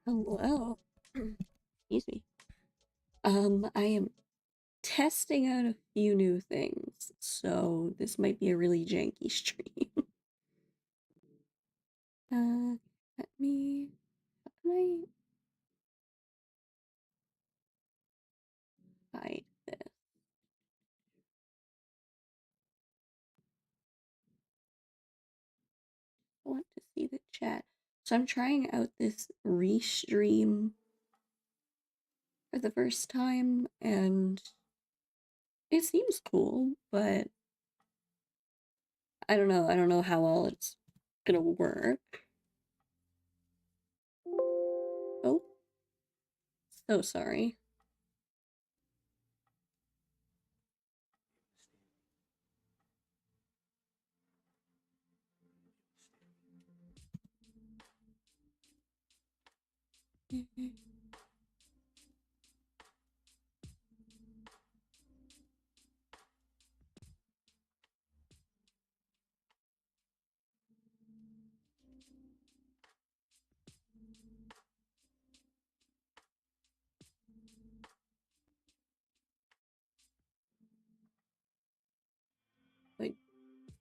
Hello. Excuse me. I am testing out a few new things, so this might be a really janky stream. uh, let me. How can I hide this? I want to see the chat. So I'm trying out this restream for the first time, and it seems cool, but I don't know. I don't know how well it's gonna work. Oh, so sorry. I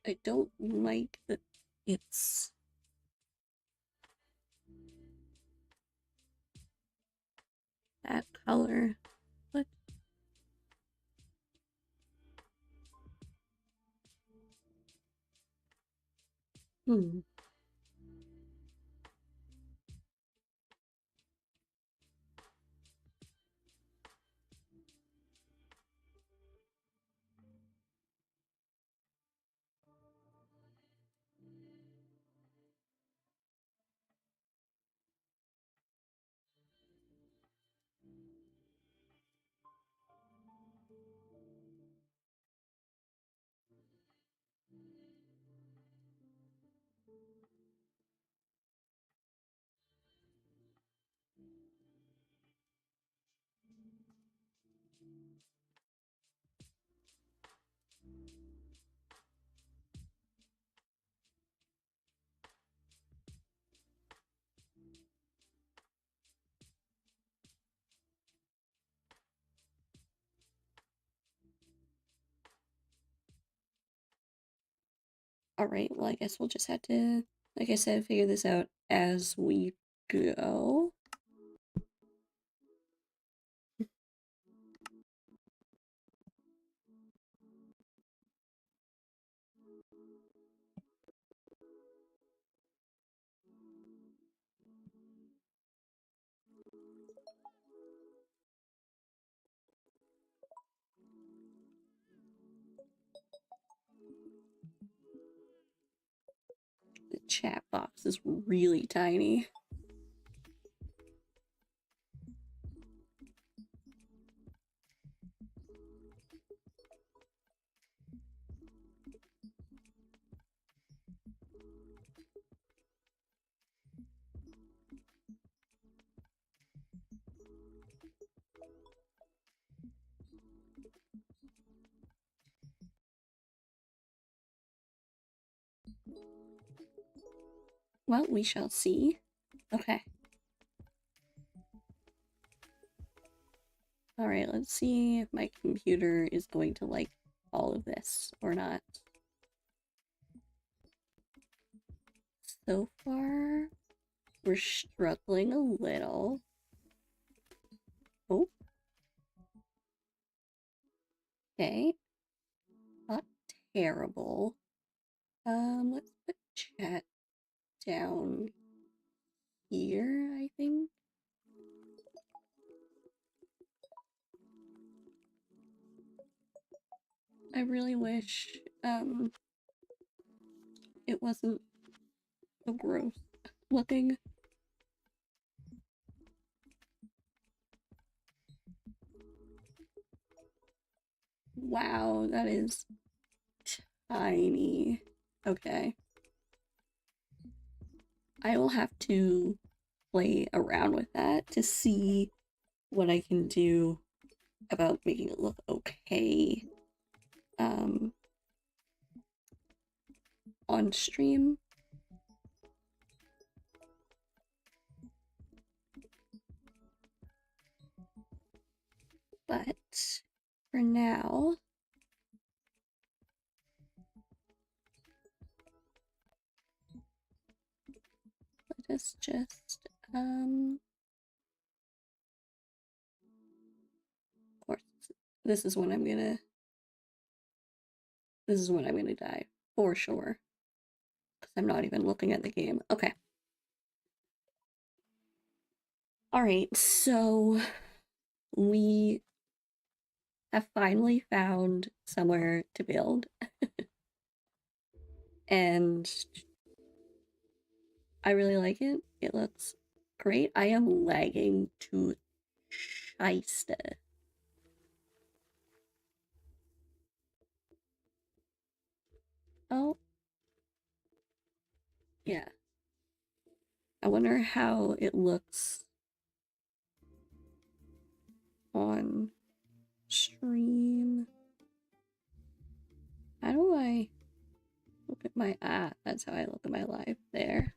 I don't like that it's that color. What? Hmm. All right. Well, I guess we'll just have to, like I said, figure this out as we go. The chat box is really tiny. Well, we shall see. Okay. All right. Let's see if my computer is going to like all of this or not. So far, we're struggling a little. Oh, okay. Not terrible. Let's put chat down here, I think. I really wish it wasn't so gross looking. Wow, that is tiny. Okay. I will have to play around with that to see what I can do about making it look okay um on stream. now, let us just, of course, this is when I'm gonna die, for sure. Because I'm not even looking at the game. Okay. Alright, so we have finally found somewhere to build. And I really like it. It looks great. I am lagging to Scheisse. Oh. Yeah. I wonder how it looks on stream. How do I look at my that's how I look at my live there.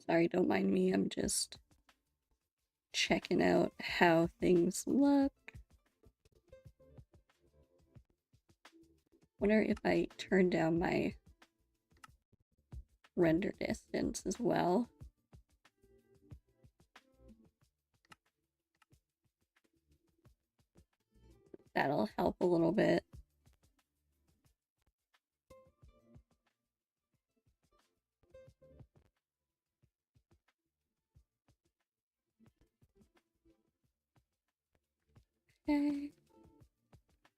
Sorry, don't mind me. I'm just checking out how things look. Wonder if I turn down my render distance as well. That'll help a little bit. Okay.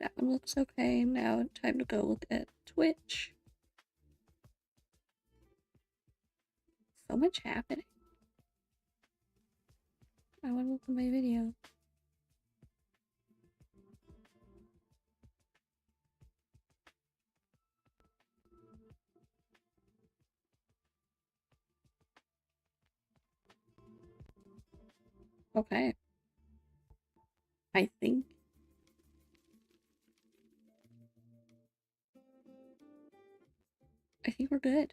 That one looks okay. Now time to go look at Twitch. So much happening. I want to look at my video. Okay. I think we're good.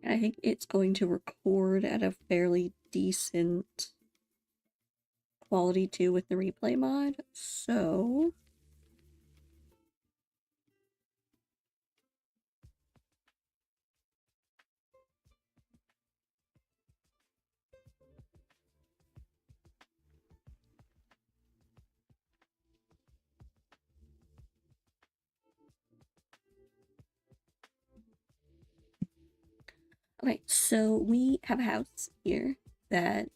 And I think it's going to record at a fairly decent quality too with the replay mod. So okay, so we have a house here that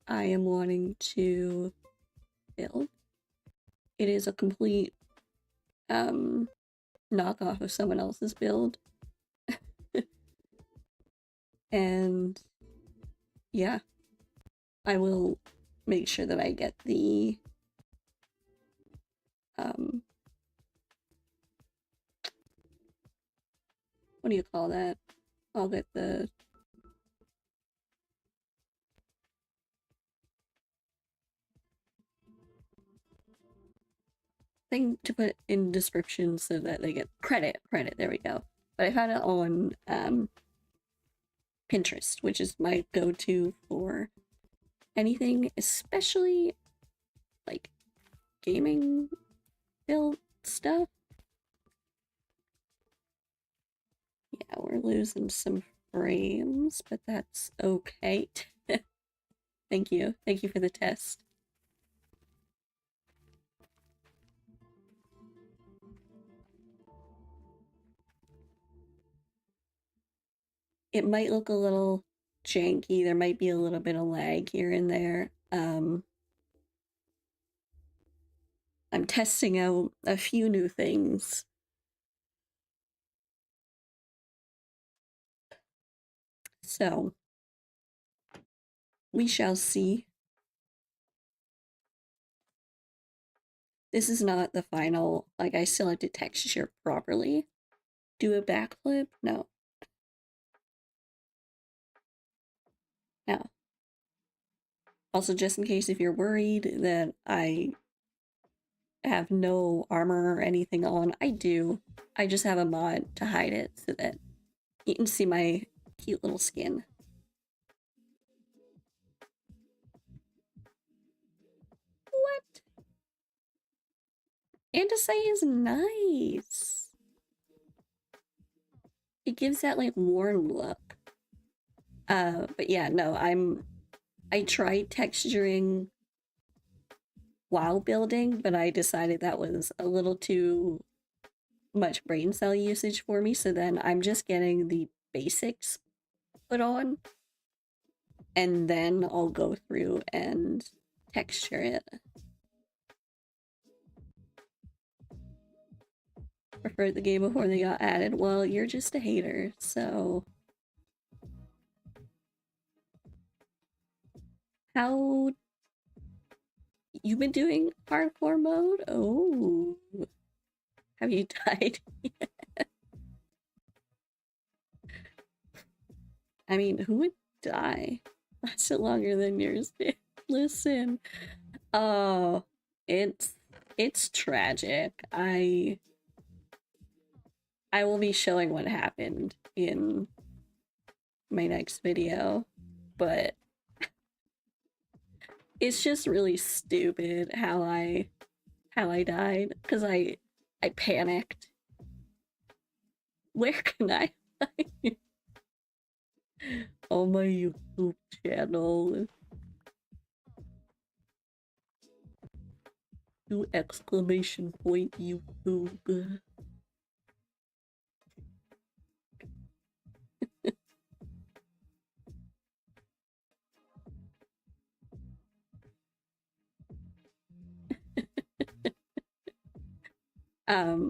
I am wanting to build. It is a complete knockoff of someone else's build. And yeah, I will make sure that I get the what do you call that? I'll get the thing to put in description so that they get credit, there we go. But I found it on Pinterest, which is my go-to for anything, especially like gaming build stuff. Yeah, we're losing some frames, but that's okay. Thank you for the test. It might look a little janky. There might be a little bit of lag here and there. I'm testing out a few new things. So, we shall see. This is not the final, like I still have to texture properly. Do a backflip? No. No. Also, just in case if you're worried that I have no armor or anything on, I do. I just have a mod to hide it so that you can see my Cute little skin. What? Andesite is nice. It gives that like warm look. But yeah, no, I tried texturing while building, but I decided that was a little too much brain cell usage for me, so then I'm just getting the basics put on, and then I'll go through and texture it. Preferred the game before they got added. Well, you're just a hater, so... How... You've been doing hardcore mode? Oh. Have you died yet? I mean, who would die? Lasted longer than yours did. Listen. Oh, it's tragic. I will be showing what happened in my next video, but it's just really stupid how I died, because I panicked. Where can I find on my YouTube channel? Do exclamation point YouTube.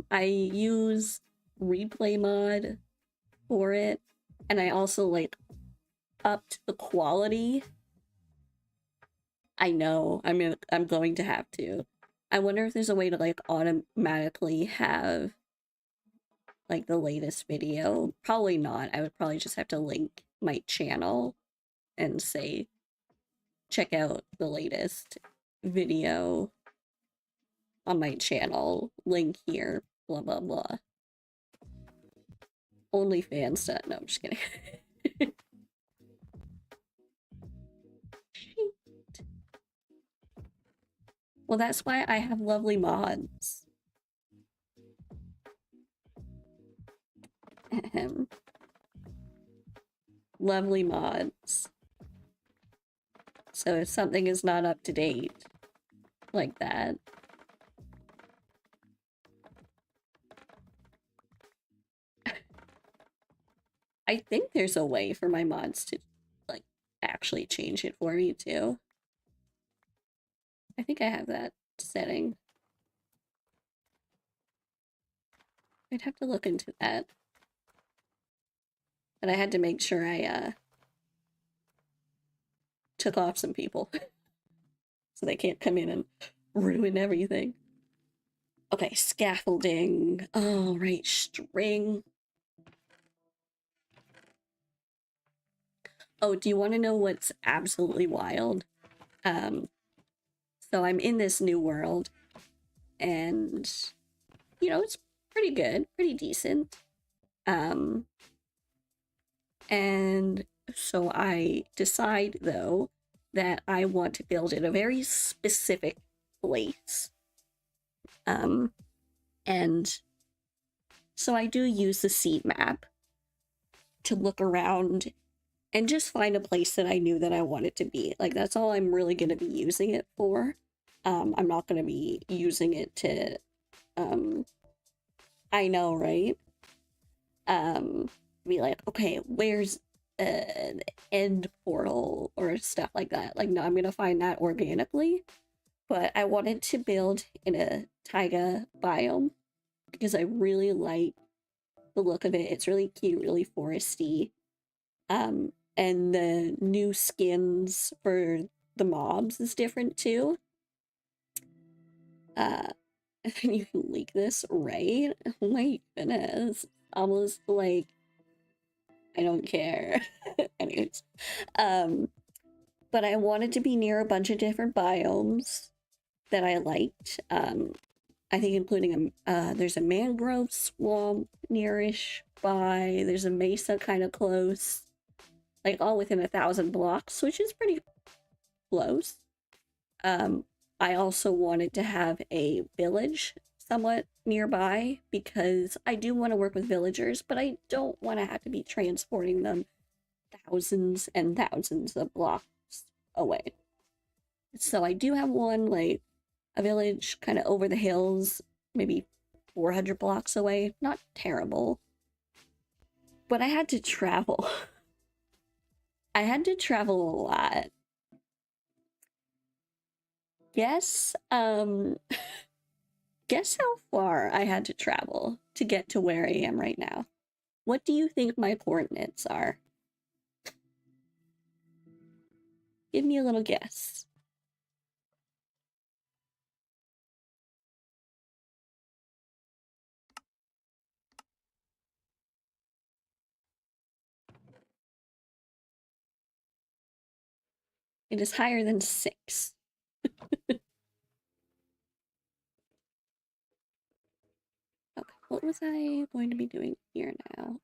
I use replay mod for it, and I also like upped the quality. I know, I'm going to have to. I wonder if there's a way to like automatically have like the latest video. Probably not. I would probably just have to link my channel and say, check out the latest video on my channel, link here, blah blah blah. OnlyFans stuff. No, I'm just kidding. Well, that's why I have lovely mods. Lovely mods. So if something is not up to date like that, I think there's a way for my mods to like actually change it for me too. I think I have that setting. I'd have to look into that. But I had to make sure I took off some people so they can't come in and ruin everything. Okay, scaffolding. Oh, right, string. Oh, do you want to know what's absolutely wild? So I'm in this new world, and, you know, it's pretty good, pretty decent. And so I decide, though, that I want to build in a very specific place. And so I do use the seed map to look around and just find a place that I knew that I wanted to be. Like, that's all I'm really going to be using it for. I'm not going to be using it to, I know, right? Be like, okay, where's an end portal or stuff like that. Like, no, I'm going to find that organically. But I wanted to build in a taiga biome because I really like the look of it. It's really cute, really foresty. And the new skins for the mobs is different too. And then you can leak this, right? Oh my goodness. Almost like, I don't care. Anyways. But I wanted to be near a bunch of different biomes that I liked. I think including there's a mangrove swamp nearish by, there's a mesa kind of close. like all within 1,000 blocks, which is pretty close. I also wanted to have a village somewhat nearby because I do want to work with villagers, but I don't want to have to be transporting them thousands and thousands of blocks away. So I do have one, like a village kind of over the hills, maybe 400 blocks away. Not terrible. But I had to travel. I had to travel a lot. Guess, guess how far I had to travel to get to where I am right now. What do you think my coordinates are? Give me a little guess. It is higher than 6. Okay, what was I going to be doing here now?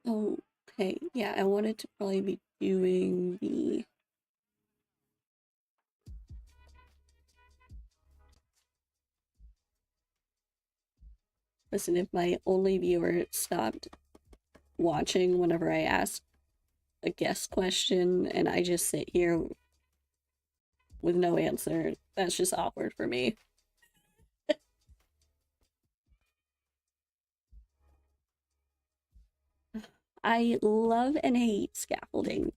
Okay, yeah, I wanted to probably be doing the... Listen, if my only viewer stopped watching whenever I ask a guest question and I just sit here with no answer, that's just awkward for me. I love and hate scaffolding.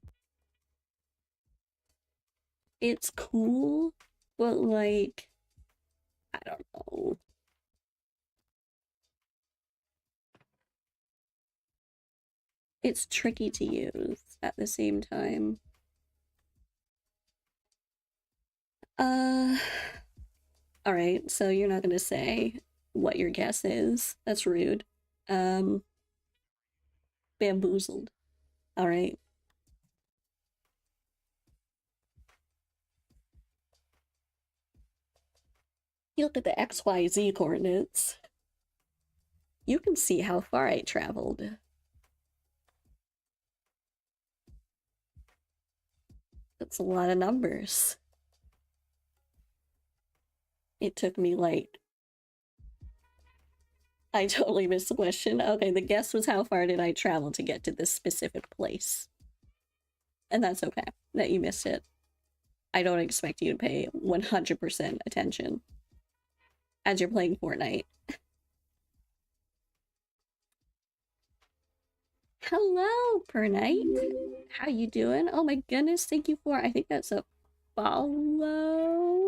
It's cool, but like, I don't know. It's tricky to use at the same time. Uh, all right, so you're not gonna say what your guess is. That's rude. Um, bamboozled. All right. You look at the XYZ coordinates. You can see how far I traveled. That's a lot of numbers. It took me like... I totally missed the question. Okay, the guess was how far did I travel to get to this specific place? And that's okay that you missed it. I don't expect you to pay 100% attention as you're playing Fortnite. Hello, Per Night. How you doing? Oh my goodness, thank you for... I think that's a follow.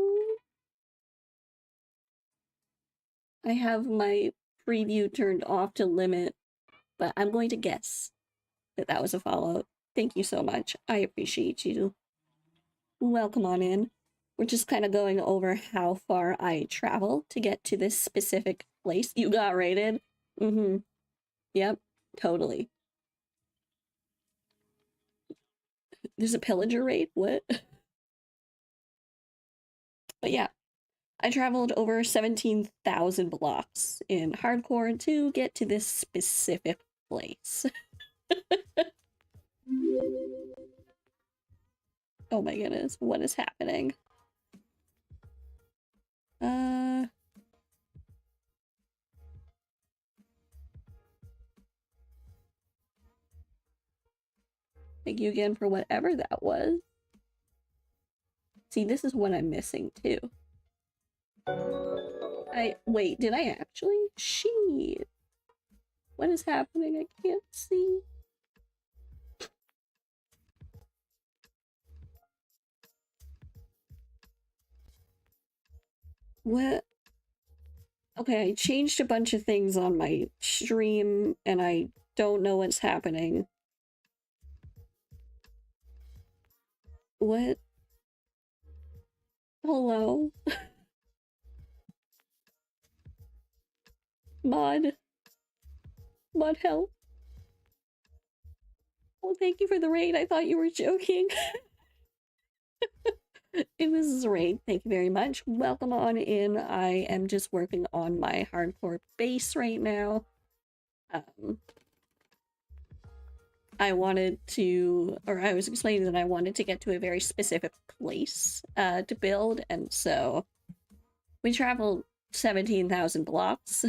I have my preview turned off to limit, but I'm going to guess that that was a follow. Thank you so much. I appreciate you. Welcome on in. We're just kind of going over how far I travel to get to this specific place. You got raided? Mm-hmm. Yep, totally. There's a pillager raid? What? But yeah, I traveled over 17,000 blocks in hardcore to get to this specific place. Oh my goodness, what is happening? Thank you again for whatever that was. See, this is what I'm missing too. Wait, did I actually? Shit. What is happening? I can't see. What? Okay, I changed a bunch of things on my stream and I don't know what's happening. What? Hello? Mod? Mod help? Oh, thank you for the raid. I thought you were joking. It was great. Thank you very much. Welcome on in. I am just working on my hardcore base right now. Um, I wanted to, or I was explaining that I wanted to get to a very specific place to build, and so we traveled 17,000 blocks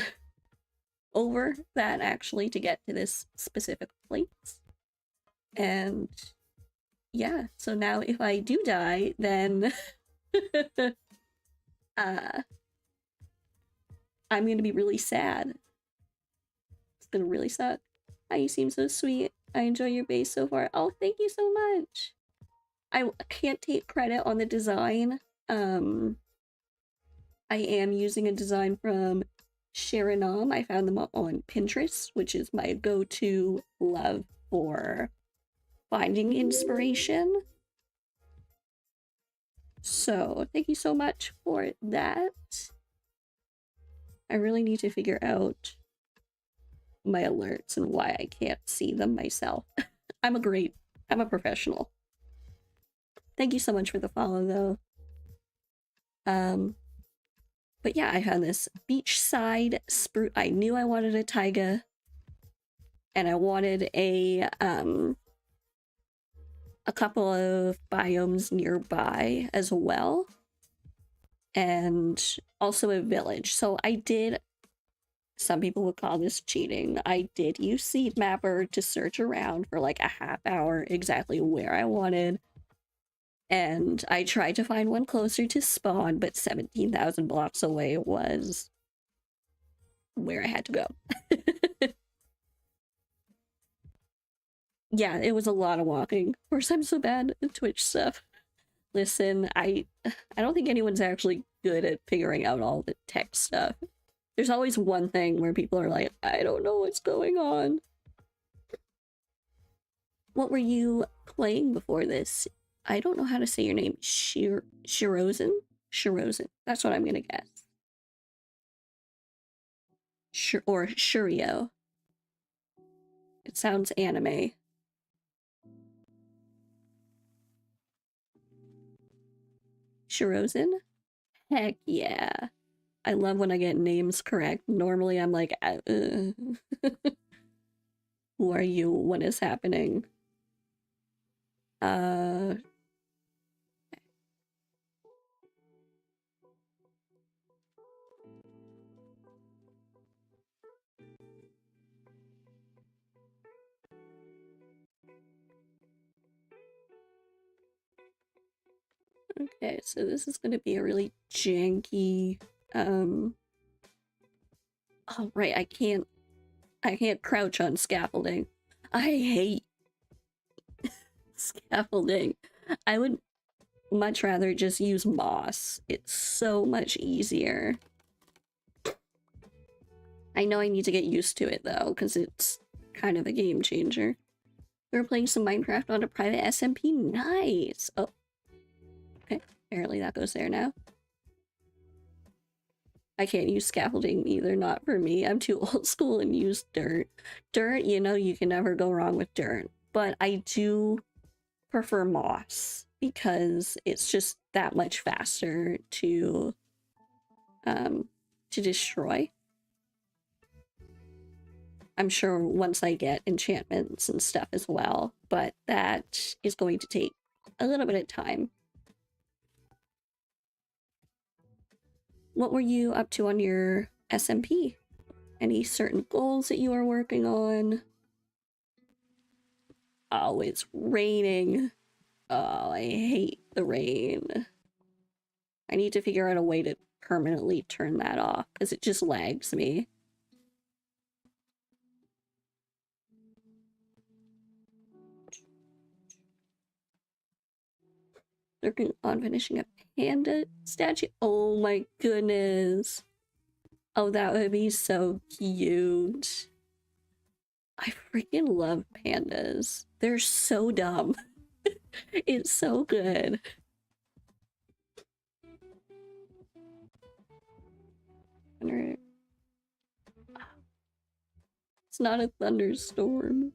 over that actually to get to this specific place. And yeah, so now if I do die, then uh, I'm gonna be really sad. It's gonna really suck. Oh, you seem so sweet. I enjoy your base so far. Oh, thank you so much. I can't take credit on the design. I am using a design from Sharonam. I found them on Pinterest, which is my go-to love for finding inspiration. So thank you so much for that. I really need to figure out my alerts and why I can't see them myself. I'm a professional. Thank you so much for the follow though. But yeah, I found this beachside spruce. I knew I wanted a taiga, and I wanted a couple of biomes nearby as well, and also a village. So I did, some people would call this cheating, I did use Seed Mapper to search around for like a half hour exactly where I wanted, and I tried to find one closer to spawn, but 17,000 blocks away was where I had to go. Yeah, it was a lot of walking. Of course, I'm so bad at Twitch stuff. Listen, I don't think anyone's actually good at figuring out all the tech stuff. There's always one thing where people are like, I don't know what's going on. What were you playing before this? I don't know how to say your name. Shirozen? Shirozen. That's what I'm gonna guess. Or Shurio. It sounds anime. Shirozen? Heck yeah. I love when I get names correct. Normally I'm like, who are you? What is happening? Okay, so this is gonna be a really janky, oh right, I can't crouch on scaffolding. I hate scaffolding. I would much rather just use moss. It's so much easier. I know I need to get used to it though, because it's kind of a game changer. We're playing some Minecraft on a private SMP. Nice! Oh. Okay, apparently that goes there now. I can't use scaffolding either, not for me. I'm too old school and use dirt. Dirt, you know, you can never go wrong with dirt. But I do prefer moss because it's just that much faster to destroy. I'm sure once I get enchantments and stuff as well, but that is going to take a little bit of time. What were you up to on your SMP? Any certain goals that you are working on? Oh, it's raining. Oh, I hate the rain. I need to figure out a way to permanently turn that off because it just lags me. Working on finishing a panda statue. Oh my goodness. Oh, that would be so cute. I freaking love pandas. They're so dumb. It's so good. It's not a thunderstorm.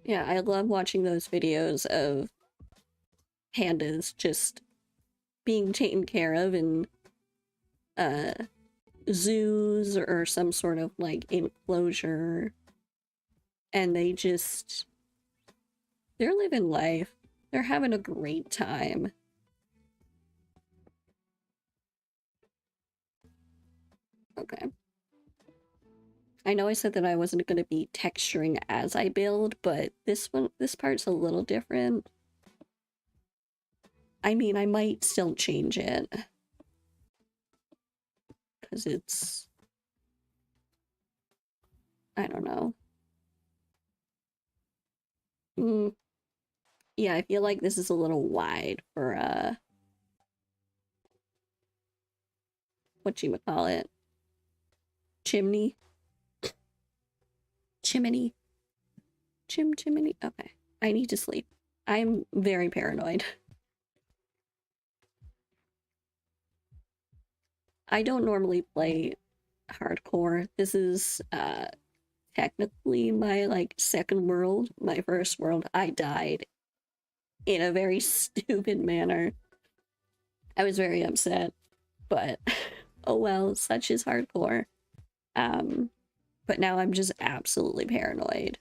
Yeah, I love watching those videos of pandas just being taken care of in uh zoos or some sort of like enclosure, and they're living life. They're having a great time. Okay. I know I said that I wasn't going to be texturing as I build, but this part's a little different. I mean, I might still change it because I don't know. Mm, yeah, I feel like this is a little wide for, whatchamacallit? Chimney? Chimney? Chimney? Okay. I need to sleep. I'm very paranoid. I don't normally play hardcore. This is, technically my, like, second world. My first world, I died in a very stupid manner. I was very upset, but oh well, such is hardcore. Um, but now I'm just absolutely paranoid.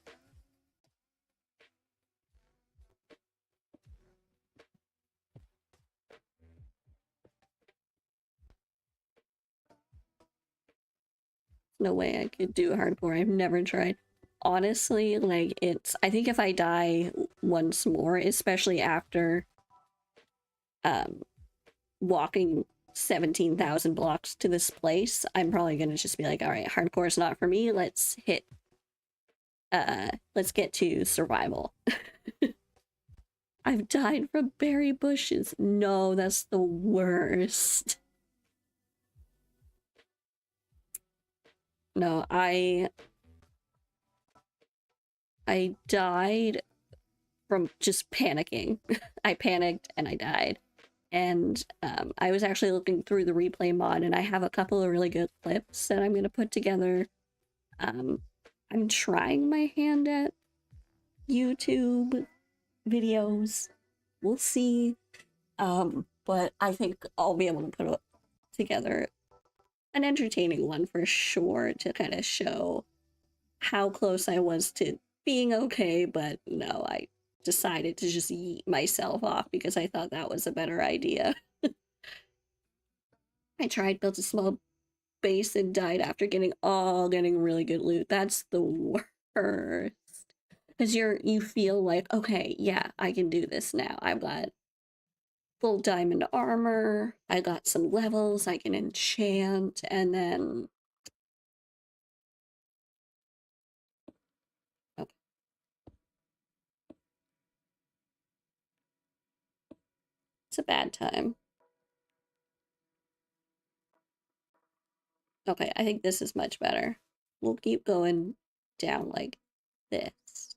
No way I could do hardcore. I've never tried. Honestly, like I think if I die once more, especially after um walking 17,000 blocks to this place, I'm probably gonna just be like, all right, hardcore is not for me. Let's get to survival. I've died from berry bushes. No, that's the worst. No, I died from just panicking. I panicked and I died. And I was actually looking through the replay mod, and I have a couple of really good clips that I'm going to put together. I'm trying my hand at YouTube videos. We'll see. But I think I'll be able to put together an entertaining one for sure to kind of show how close I was to being okay, but no, I decided to just yeet myself off because I thought that was a better idea. I tried built a small base and died after getting really good loot. That's the worst. Because you feel like, okay, yeah, I can do this now. I've got full diamond armor, I got some levels I can enchant, and then okay. It's a bad time. Okay, I think this is much better. We'll keep going down like this.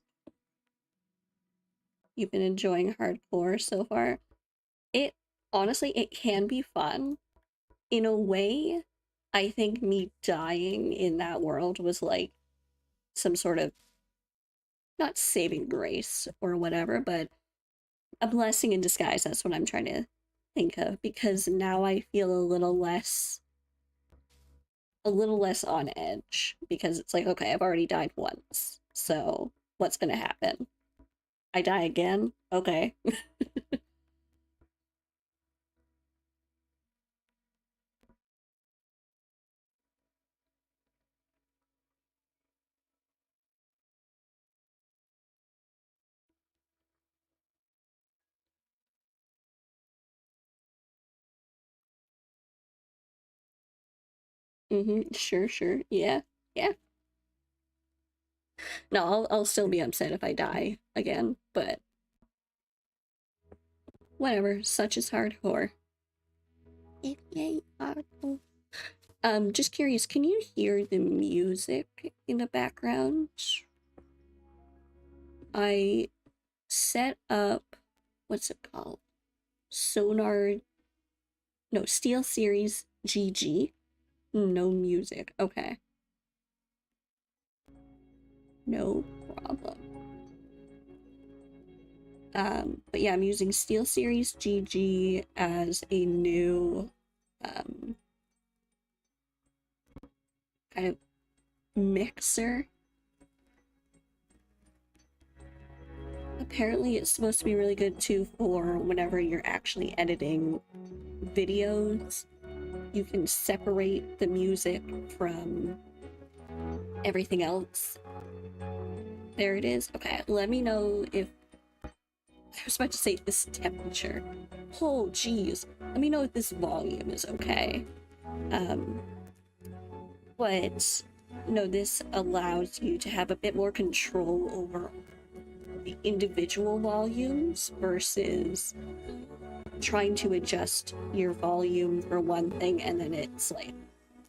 You've been enjoying hardcore so far. It honestly, it can be fun. In a way, I think me dying in that world was like some sort of not saving grace or whatever, but a blessing in disguise. That's what I'm trying to think of, because now I feel a little less on edge, because it's like, okay, I've already died once. So what's gonna happen? I die again? Okay. Sure, sure. Yeah. Yeah. No, I'll still be upset if I die again, but whatever. Such is hardcore. Yay, hardcore. Just curious, can you hear the music in the background? I set up, what's it called? Sonar, no, SteelSeries GG. No music. Okay. No problem. But yeah, I'm using SteelSeries GG as a new kind of mixer. Apparently it's supposed to be really good too for whenever you're actually editing videos. You can separate the music from everything else. There it is. Okay, let me know if... I was about to say this temperature. Oh, geez. Let me know if this volume is okay. But, no, this allows you to have a bit more control over the individual volumes versus trying to adjust your volume for one thing and then it's like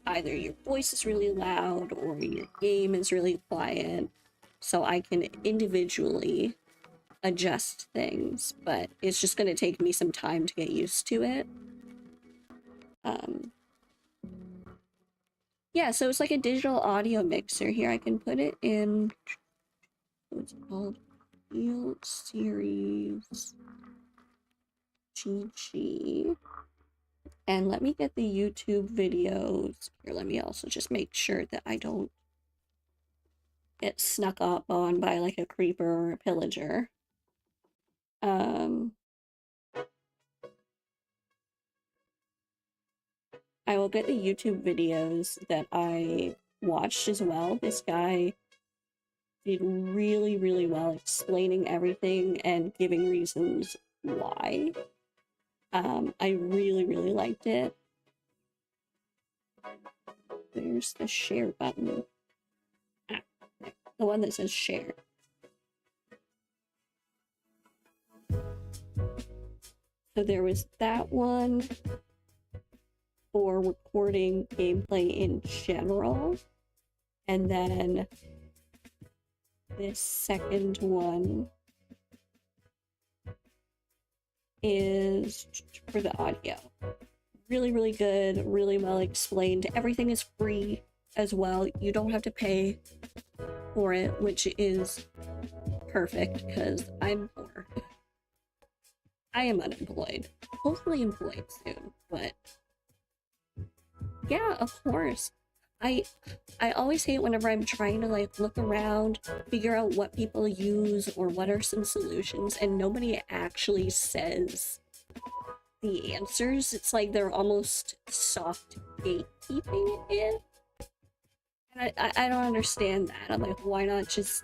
either your voice is really loud or your game is really quiet. So I can individually adjust things, but it's just going to take me some time to get used to it. Yeah, so it's like a digital audio mixer. Here I can put it in, what's it called? SteelSeries GG. And let me get the YouTube videos. Here, let me also just make sure that I don't get snuck up on by like a creeper or a pillager. I will get the YouTube videos that I watched as well. This guy did really, really well explaining everything and giving reasons why. I really, really liked it. There's the share button. The one that says share. So there was that one for recording gameplay in general. And then this second one is for the audio. Really, really good, really well explained. Everything is free as well. You don't have to pay for it, which is perfect because I'm poor. I am unemployed. Hopefully employed soon, but yeah, of course. I always hate whenever I'm trying to like look around, figure out what people use or what are some solutions, and nobody actually says the answers. It's like they're almost soft gatekeeping it. And I don't understand that. I'm like, why not just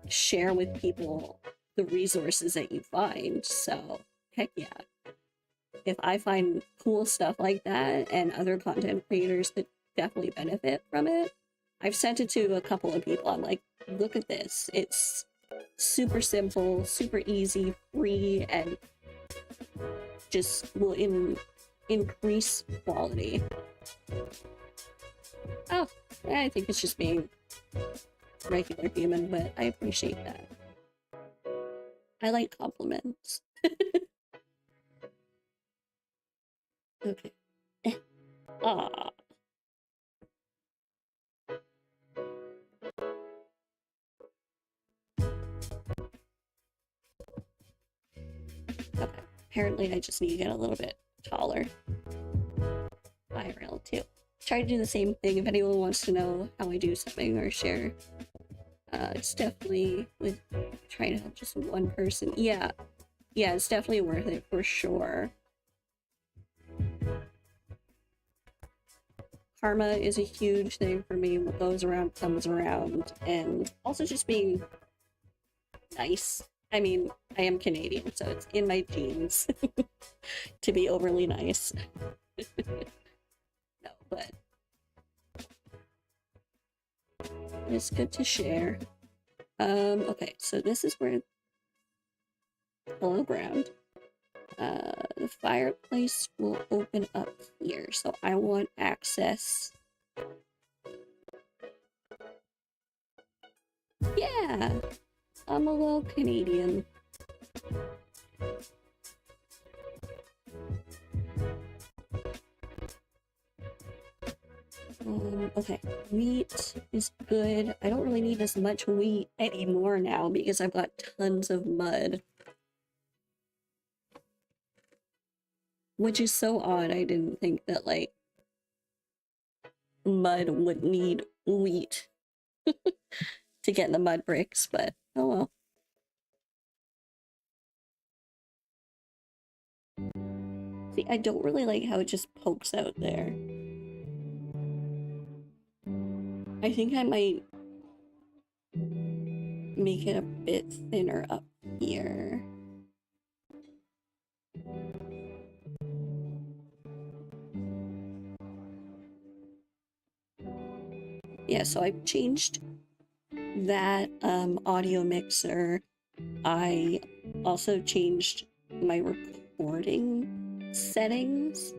share with people the resources that you find? So, heck yeah. If I find cool stuff like that and other content creators could definitely benefit from it, I've sent it to a couple of people. I'm like, look at this. It's super simple, super easy, free, and just will increase quality. Oh, I think it's just being regular human, but I appreciate that. I like compliments. Okay. Ah. Okay. Apparently I just need to get a little bit taller. IRL too. Try to do the same thing if anyone wants to know how I do something or share. It's definitely with trying to help just one person. Yeah. Yeah, it's definitely worth it for sure. Karma is a huge thing for me. What goes around comes around. And also just being nice. I mean, I am Canadian, so it's in my genes to be overly nice. No, but it's good to share. Okay, so this is where... Hello, ground. The fireplace will open up here, so I want access. Yeah! I'm a little Canadian. Okay, wheat is good. I don't really need as much wheat anymore now because I've got tons of mud. Which is so odd. I didn't think that, like, mud would need wheat to get the mud bricks, but oh well. See, I don't really like how it just pokes out there. I think I might make it a bit thinner up here. Yeah, so I've changed that audio mixer. I also changed my recording settings.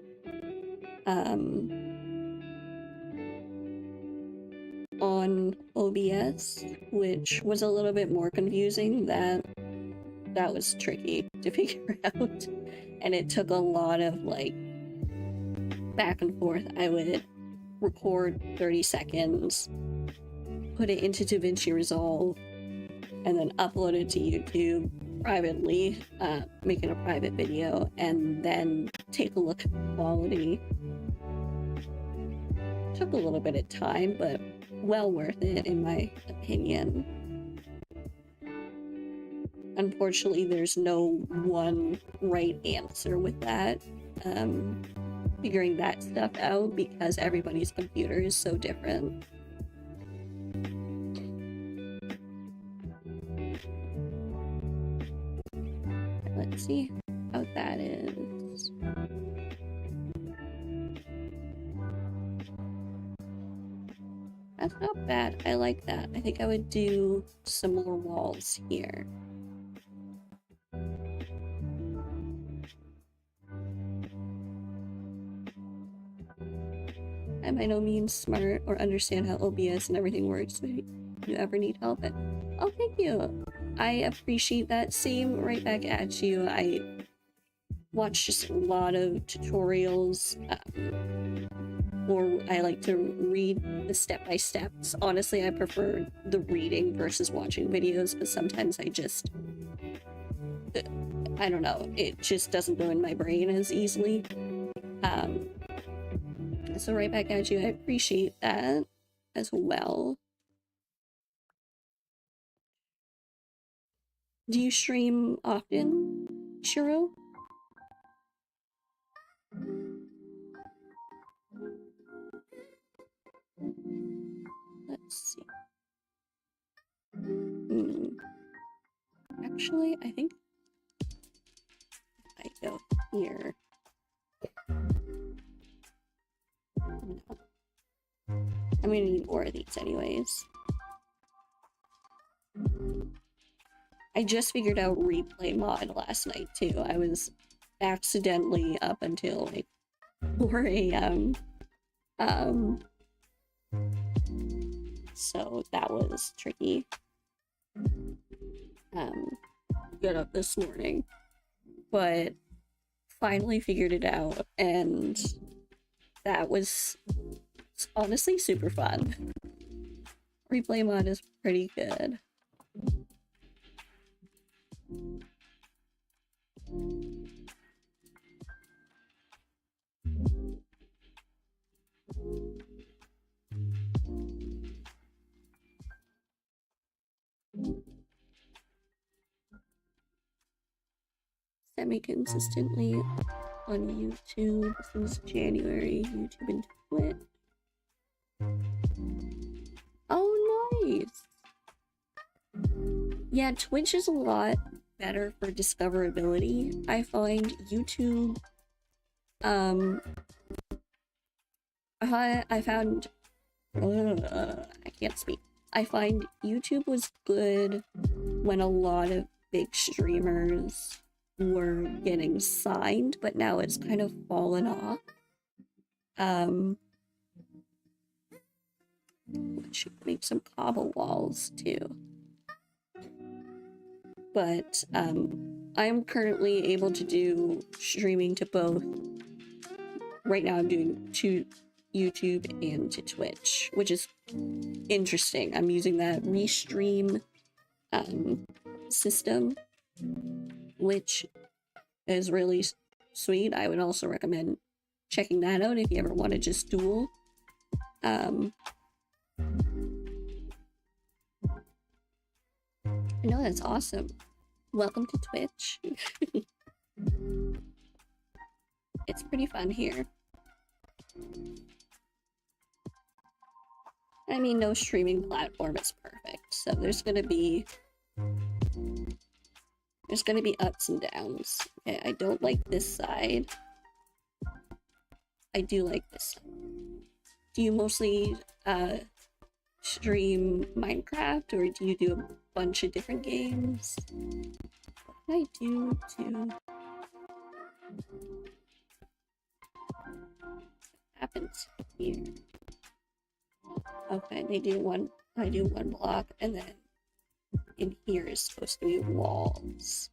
On OBS, which was a little bit more confusing. That was tricky to figure out, and it took a lot of like back and forth. I would record 30 seconds, put it into DaVinci Resolve, and then upload it to YouTube privately, making a private video, and then take a look at the quality. Took a little bit of time, but well worth it in my opinion. Unfortunately, there's no one right answer with that. Figuring that stuff out because everybody's computer is so different. Let's see how that is. That's not bad. I like that. I think I would do some more walls here. I'm by no means smart or understand how OBS and everything works. If you ever need help, oh, thank you. I appreciate that. Same right back at you. I watch just a lot of tutorials, or I like to read the step-by-steps. Honestly, I prefer the reading versus watching videos, but sometimes I just, I don't know, it just doesn't go in my brain as easily. So right back at you, I appreciate that as well. Do you stream often, Shiro? Let's see. Actually, I think I go here. No. I'm gonna need more of these anyways. I just figured out replay mod last night too. I was accidentally up until like 4 a.m. So that was tricky. Got up this morning, but finally figured it out, and that was honestly super fun. Replay mod is pretty good. Semi-consistently on YouTube since January. YouTube and Twitch. Oh, nice! Yeah, Twitch is a lot better for discoverability. I find YouTube, I found, I can't speak. I find YouTube was good when a lot of big streamers were getting signed, but now it's kind of fallen off. Should make some cobble walls too. But I'm currently able to do streaming to both. Right now I'm doing YouTube and to Twitch, which is interesting. I'm using that Restream system, which is really sweet. I would also recommend checking that out if you ever want to just duel. No, that's awesome. Welcome to Twitch. It's pretty fun here. I mean, no streaming platform is perfect, so there's gonna be ups and downs. Okay, I don't like this side. I do like this side. Do you mostly stream Minecraft, or do you do a bunch of different games? What can I do to... What happens here? Okay, I do one block, and then in here is supposed to be walls.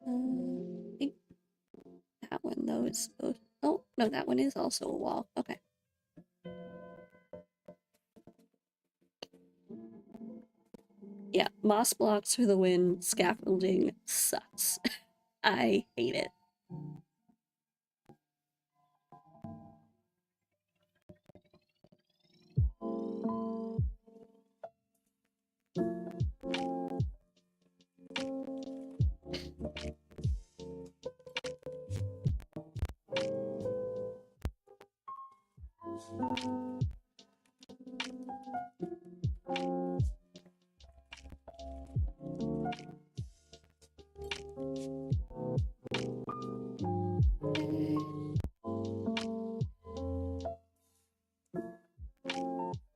I think that one though is supposed... Oh, no, that one is also a wall. Okay. Yeah, moss blocks for the win. Scaffolding sucks. I hate it.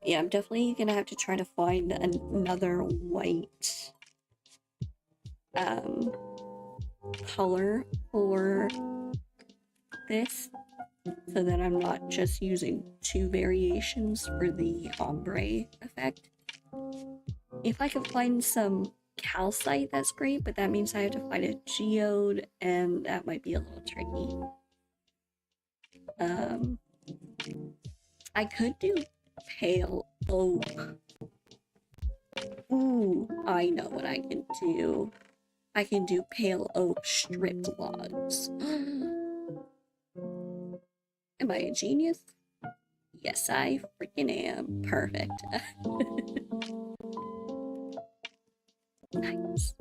Yeah, I'm definitely gonna have to try to find another white color for this, so that I'm not just using two variations for the ombre effect. If I can find some calcite, that's great, but that means I have to find a geode, and that might be a little tricky. I could do pale oak. Ooh, I know what I can do. I can do pale oak stripped logs. Am I a genius? Yes, I freaking am. Perfect. Nice.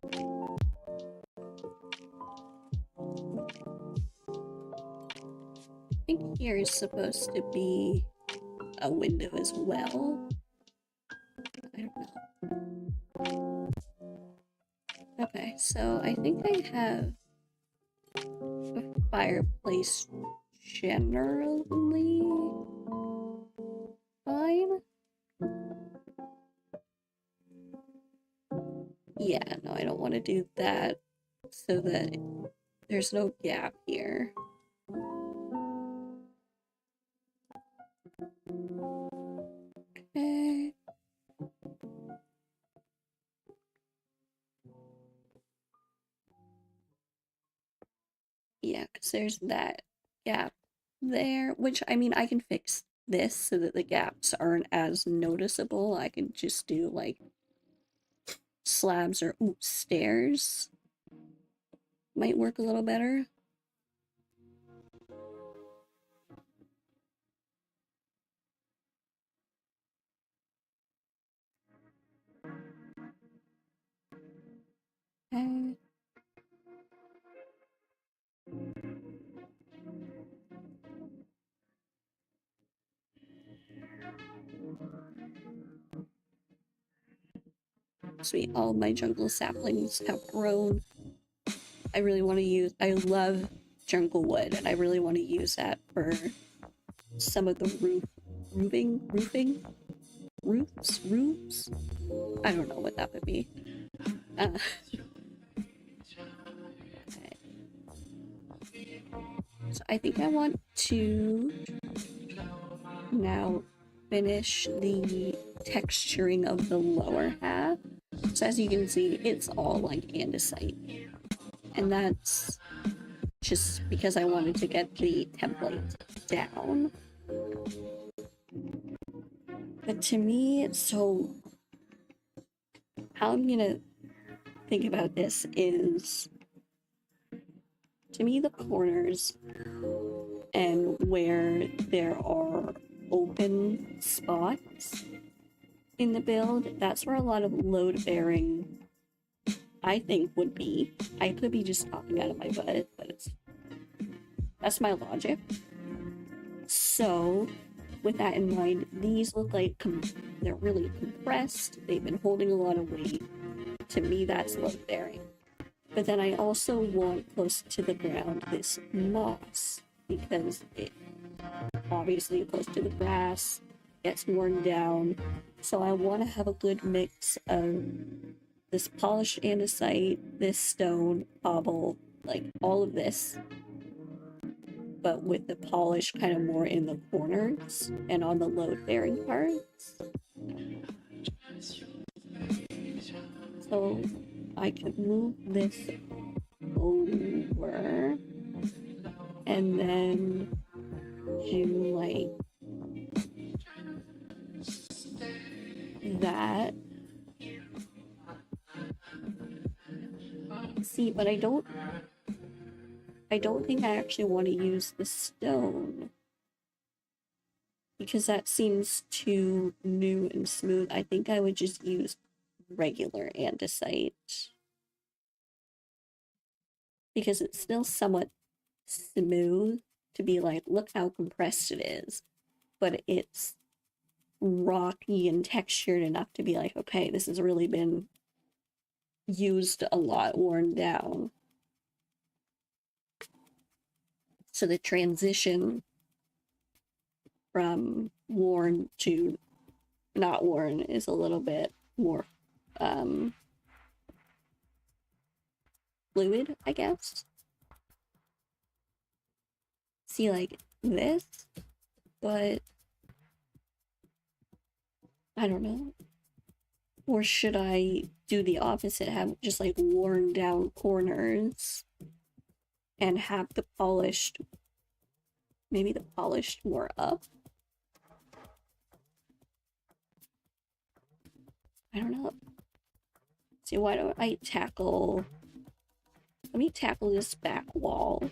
I think here is supposed to be a window as well. I don't know. Okay, so I think I have a fireplace generally fine. Yeah, no, I don't want to do that so that there's no gap here. Okay. Yeah, because there's that gap there, which, I mean, I can fix this so that the gaps aren't as noticeable. I can just do, like, slabs or stairs. Might work a little better. Okay. Sweet, all my jungle saplings have grown. I really want to use, I love jungle wood, and I really want to use that for some of the roofing? Roofs? I don't know what that would be. So I think I want to now finish the texturing of the lower half. So as you can see, it's all like andesite. And that's just because I wanted to get the template down. But to me, so how I'm gonna think about this is, to me, the corners and where there are open spots in the build, that's where a lot of load bearing, I think, would be. I could be just talking out of my butt, but that's my logic. So with that in mind, these look like they're really compressed. They've been holding a lot of weight. To me, that's load bearing. But then I also want close to the ground this moss, because it obviously close to the grass gets worn down. So I want to have a good mix of this polished andesite, this stone, cobble, like all of this, but with the polish kind of more in the corners and on the load-bearing parts. So I could move this over and then do like that. See, but I don't think I actually want to use the stone, because that seems too new and smooth. I think I would just use regular andesite, because it's still somewhat smooth to be like, look how compressed it is, but it's rocky and textured enough to be like, okay, this has really been used a lot, worn down. So the transition from worn to not worn is a little bit more fluid, I guess. See, like this, but I don't know. Or should I do the opposite, have just like worn down corners and have the polished, maybe the polished more up? I don't know. See, why don't I tackle, let me tackle this back wall.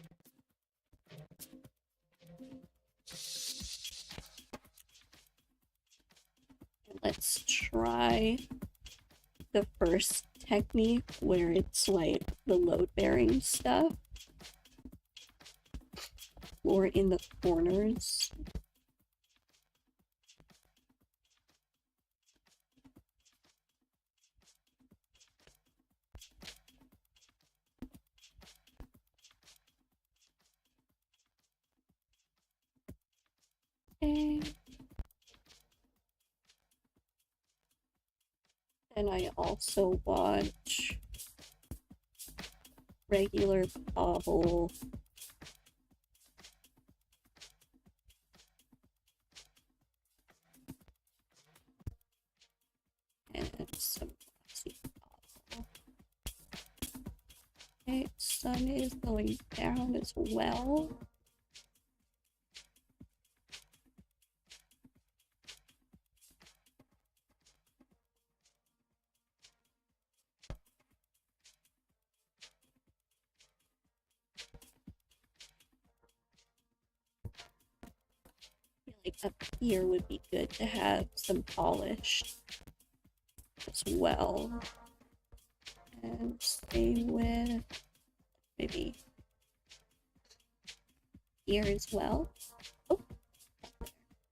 Let's try the first technique where it's like the load-bearing stuff, or in the corners. Okay. And I also watch regular cobble and some glossy cobble. Okay, sun is going down as well. Like up here would be good to have some polish as well. And stay with maybe here as well. Oh,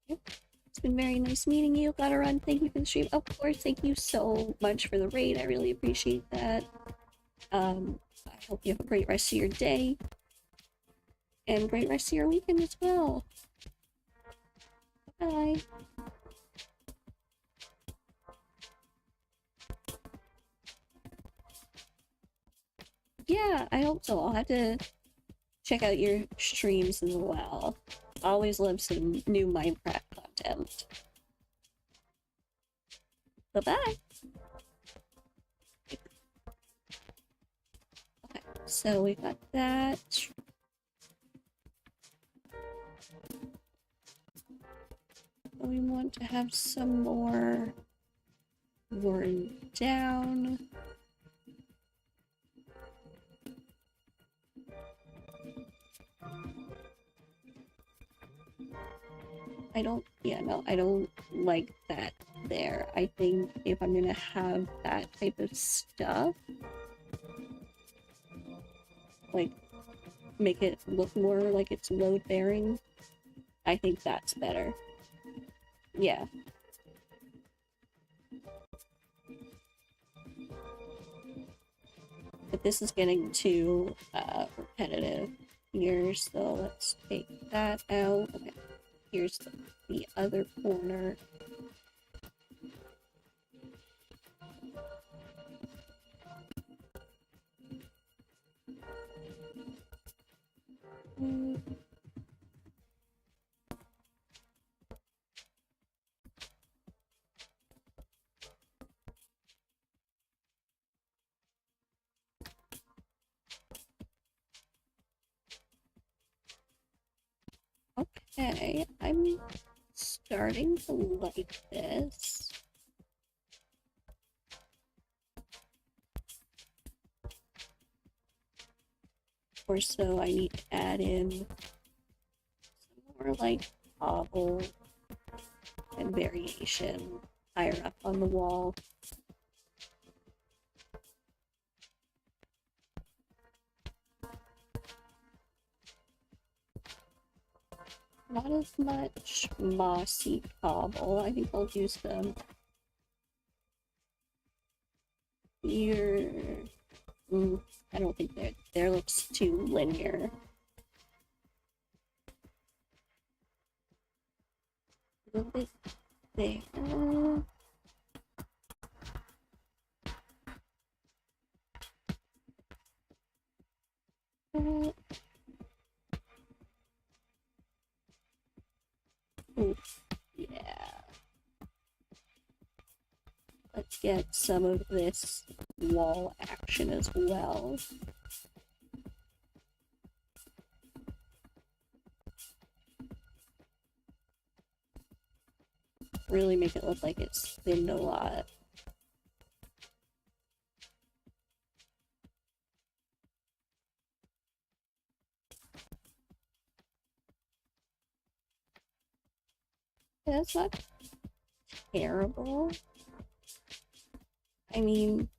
yep. It's been very nice meeting you. Gotta run. Thank you for the stream. Of course, thank you so much for the raid. I really appreciate that. I hope you have a great rest of your day. And great rest of your weekend as well. Bye. Yeah, I hope so. I'll have to check out your streams as well. Always love some new Minecraft content. Bye-bye! Okay, so we got that. We want to have some more worn down. I don't like that there. I think if I'm gonna have that type of stuff, like, make it look more like it's load bearing, I think that's better. Yeah. But this is getting too repetitive here, so let's take that out. Okay, here's the other corner. Okay, I'm starting to like this. Or so I need to add in some more like cobble and variation higher up on the wall. Not as much mossy cobble. I think I'll do some here. I don't think there looks too linear. A little bit there. Oof, yeah. Let's get some of this wall action as well. Really make it look like it's thinned a lot. That's not terrible. I mean,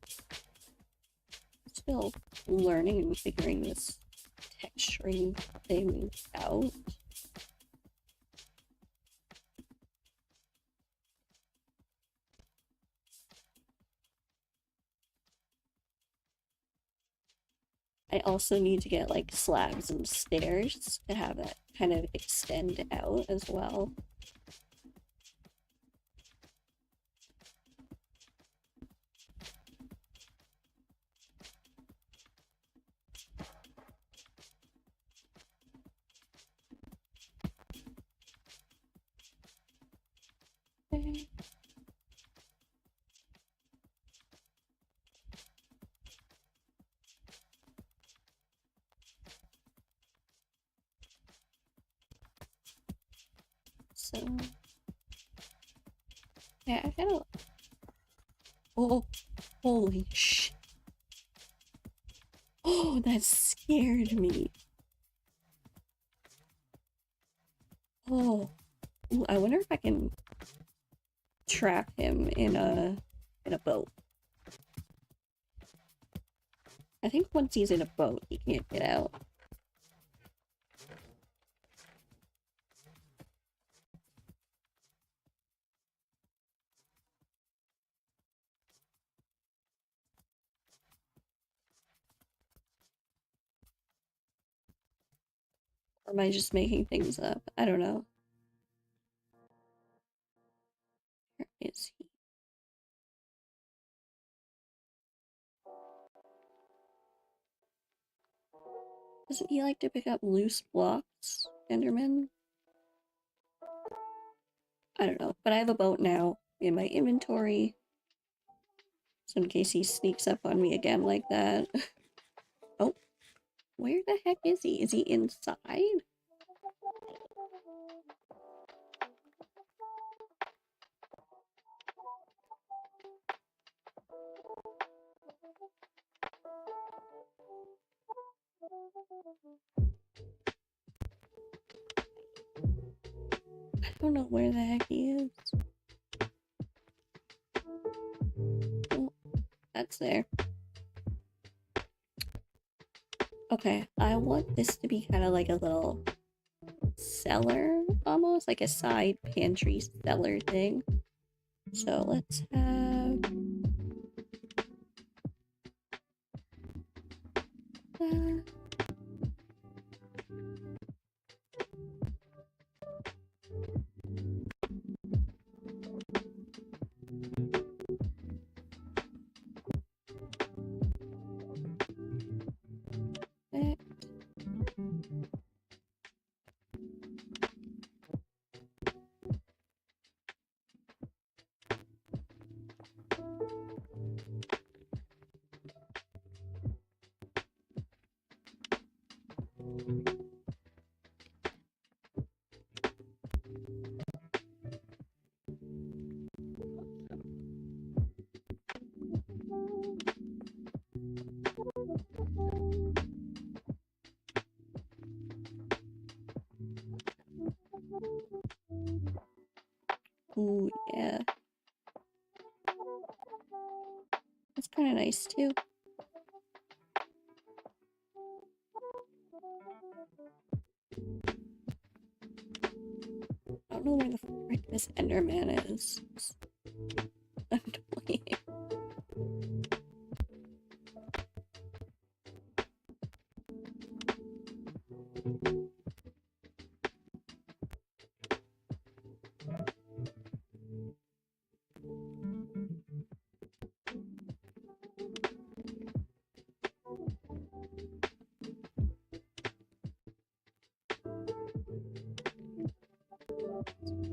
still learning and figuring this texturing thing out. I also need to get like slabs and stairs to have that kind of extend out as well. Okay. So, yeah, I gotta. Oh, holy shit. Oh, that scared me. Oh, ooh, I wonder if I can trap him in a boat. I think once he's in a boat, he can't get out. Or am I just making things up? I don't know. Where is he? Doesn't he like to pick up loose blocks, Enderman? I don't know, but I have a boat now in my inventory. So in case he sneaks up on me again like that. Oh, where the heck is he? Is he inside? I don't know where the heck he is. Oh, that's there. Okay, I want this to be kind of like a little cellar, almost like a side pantry cellar thing. So let's have that. Ooh, yeah. That's kind of nice too. I don't know where the frick this Enderman is. It's annoying.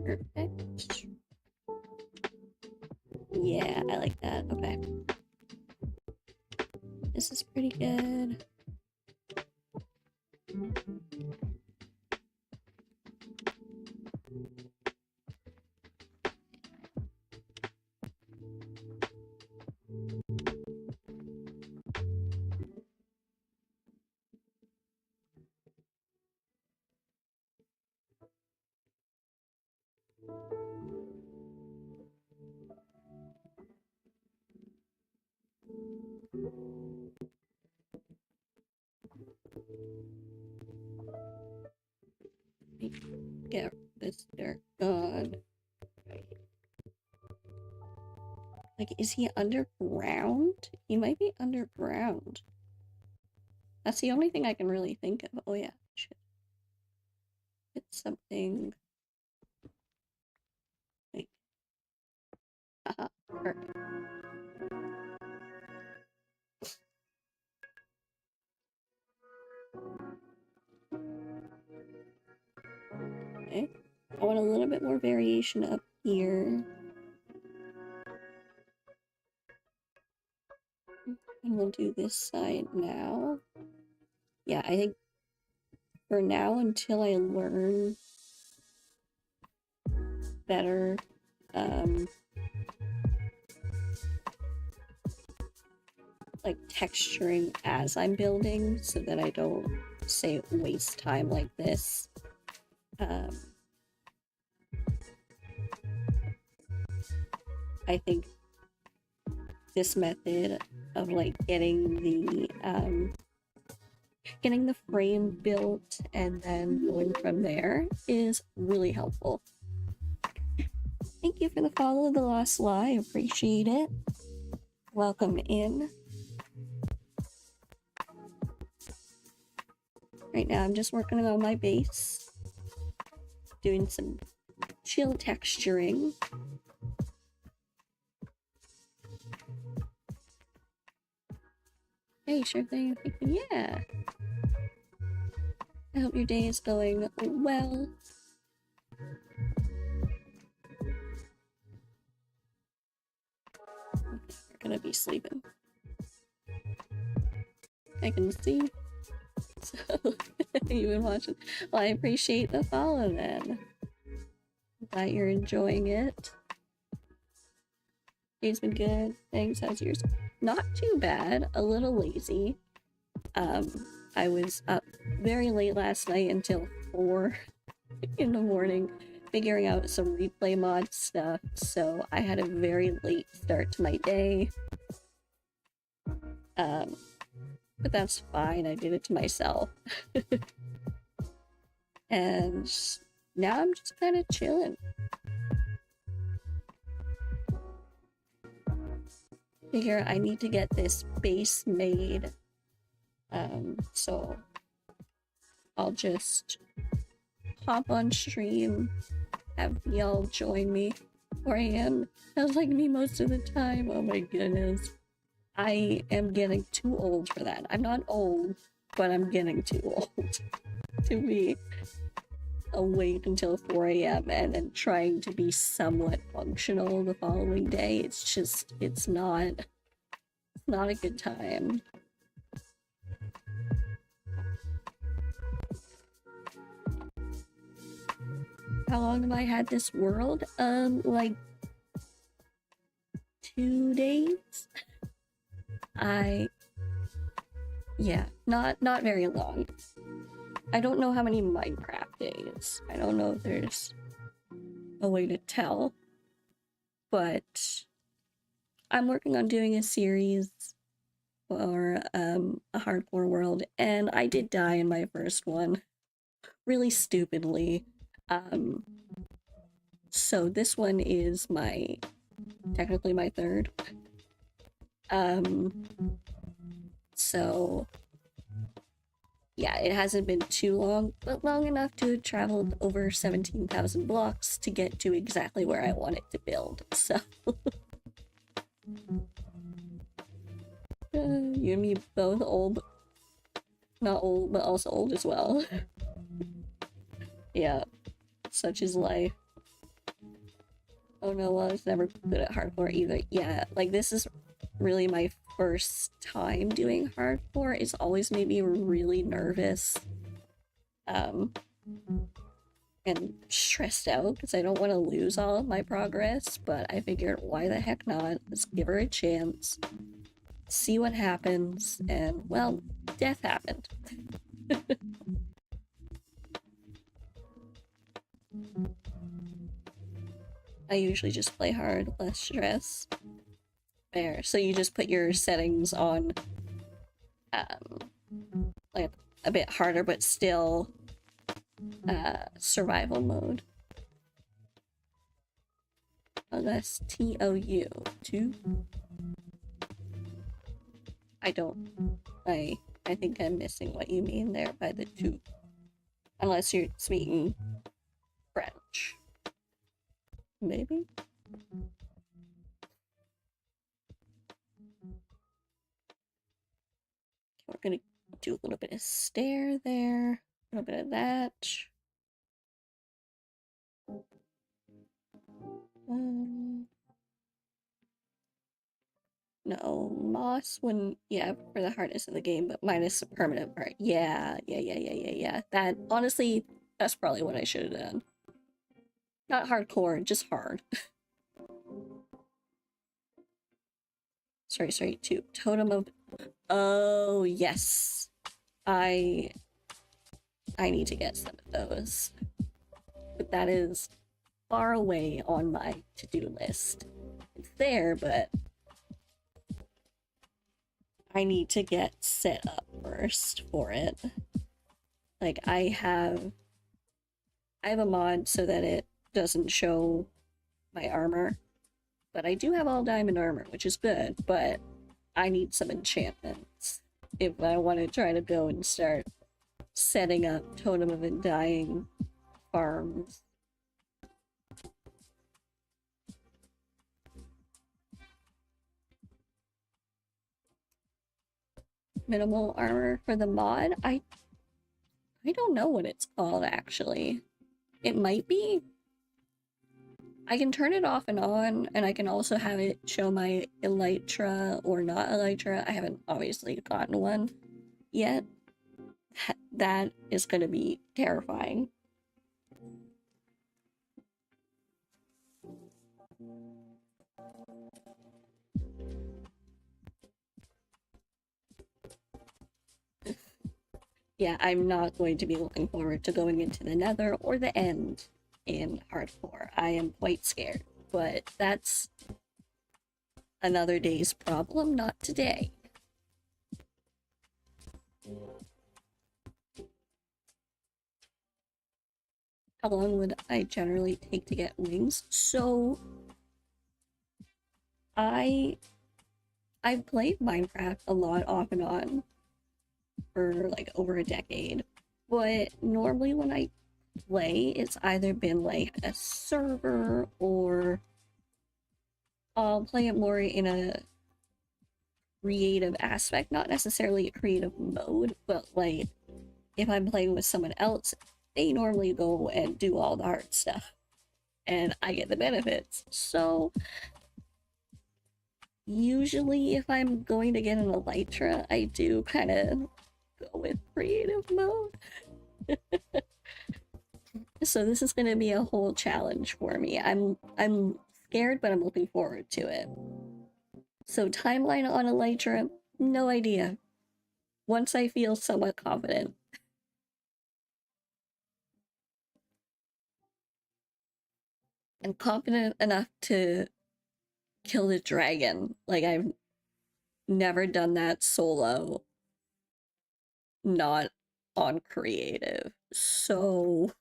Perfect. Yeah, I like that. Okay. This is pretty good. Get this dirt gone. Like, is he underground? He might be underground. That's the only thing I can really think of. Oh yeah, shit. It's something like, haha, perfect. Okay. I want a little bit more variation up here. And we'll do this side now. Yeah, I think for now, until I learn better, like texturing as I'm building so that I don't, say, waste time like this. I think this method of like getting the frame built and then going from there is really helpful. Thank you for the follow, The Lost Lie. Appreciate it. Welcome in. Right now I'm just working on my base, doing some chill texturing. Hey, sure thing. Yeah. I hope your day is going well. We're gonna be sleeping. I can see. So, you've been watching. Well, I appreciate the follow then. Glad you're enjoying it. Day's been good. Thanks. How's yours? Not too bad. A little lazy. I was up very late last night until 4 in the morning figuring out some replay mod stuff, so I had a very late start to my day. But that's fine, I did it to myself. And now I'm just kind of chilling. Figure I need to get this base made. So I'll just hop on stream, have y'all join me, 4 a.m. Sounds like me most of the time. Oh my goodness. I am getting too old for that. I'm not old, but I'm getting too old to be awake until 4 a.m. and then trying to be somewhat functional the following day. It's just, it's not a good time. How long have I had this world? Like 2 days? Yeah, not very long. I don't know how many Minecraft days. I don't know if there's a way to tell. But I'm working on doing a series for a hardcore world, and I did die in my first one. Really stupidly. So this one is technically my third. So yeah, it hasn't been too long, but long enough to have traveled over 17,000 blocks to get to exactly where I want it to build, so. You and me both old. Not old, but also old as well. Yeah, such is life. Oh no, well, I was never good at hardcore either. Yeah, like this is really my first time doing hardcore. It's always made me really nervous. And stressed out because I don't want to lose all of my progress, but I figured why the heck not? Let's give her a chance. See what happens, and well, death happened. I usually just play hard, less stress. Fair. So you just put your settings on like a bit harder, but still survival mode. Unless TOU 2. I think I'm missing what you mean there by the 2. Unless you're speaking French. Maybe? We're gonna do a little bit of stair there, a little bit of that. No, moss wouldn't, yeah, for the hardness of the game, but minus the permanent part. Yeah. That, honestly, that's probably what I should have done. Not hardcore, just hard. sorry, 2. Totem of... Oh, yes. I need to get some of those. But that is far away on my to-do list. It's there, but I need to get set up first for it. Like, I have a mod so that it doesn't show my armor, but I do have all diamond armor, which is good, but I need some enchantments if I want to try to go and start setting up Totem of Undying farms. Minimal armor for the mod? I I don't know what it's called, actually. It might be. I can turn it off and on, and I can also have it show my elytra or not elytra. I haven't obviously gotten one yet. That is going to be terrifying. Yeah, I'm not going to be looking forward to going into the Nether or the End in hardcore. I am quite scared, but that's another day's problem, not today. How long would I generally take to get wings? So I've played Minecraft a lot off and on for like over a decade, but normally when I play, it's either been like a server or I'll play it more in a creative aspect, not necessarily a creative mode, but like if I'm playing with someone else, they normally go and do all the hard stuff and I get the benefits. So usually if I'm going to get an elytra, I do kind of go with creative mode. So this is going to be a whole challenge for me. I'm scared, but I'm looking forward to it. So timeline on elytra, no idea. Once I feel somewhat confident. And confident enough to kill the dragon. Like, I've never done that solo, not on creative. So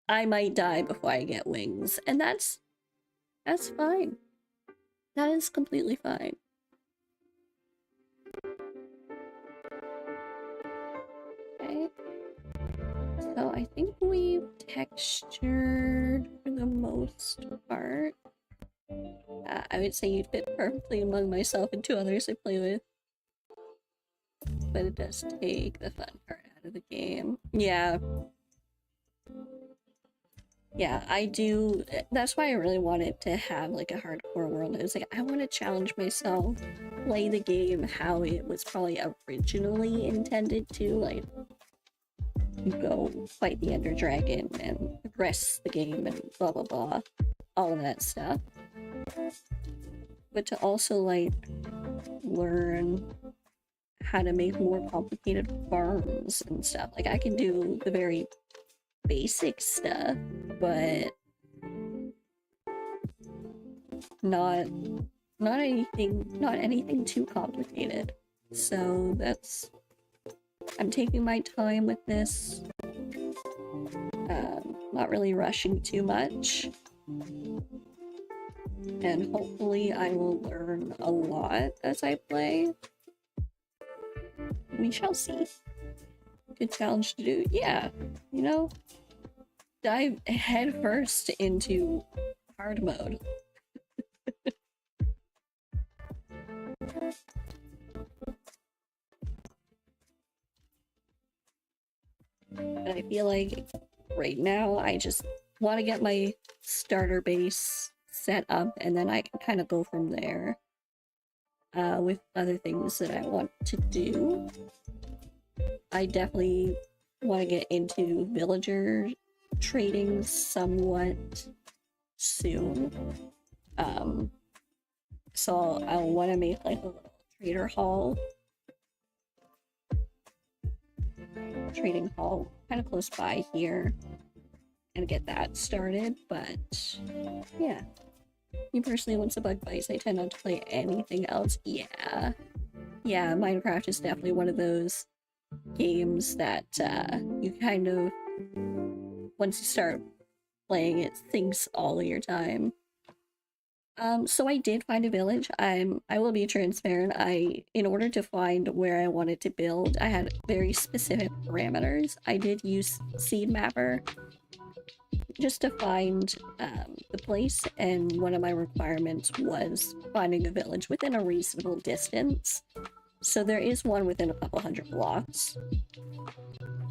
I might die before I get wings, and that's fine. That is completely fine. Okay. So I think we've textured for the most part. I would say you'd fit perfectly among myself and two others I play with. But it does take the fun part out of the game. Yeah. Yeah, I do. That's why I really wanted to have like a hardcore world. I was like, I want to challenge myself, play the game how it was probably originally intended to, like, you go fight the Ender Dragon and progress the game and blah blah blah. All of that stuff. But to also, like, learn how to make more complicated farms and stuff. Like, I can do the very basic stuff, but not anything too complicated. So that's, I'm taking my time with this, not really rushing too much, and hopefully I will learn a lot as I play. We shall see. Good challenge to do. Yeah, you know, dive head first into hard mode. And I feel like right now I just want to get my starter base set up, and then I can kind of go from there with other things that I want to do. I definitely want to get into villager trading somewhat soon. So I'll want to make like a little trader hall. Trading hall kind of close by here and get that started, but yeah. Me personally, once a bug bites, I tend not to play anything else. Yeah, Minecraft is definitely one of those games that you kind of, once you start playing, it sinks all of your time. So I did find a village. I will be transparent. In order to find where I wanted to build, I had very specific parameters. I did use Seed Mapper just to find the place, and one of my requirements was finding a village within a reasonable distance. So there is one within a couple hundred blocks.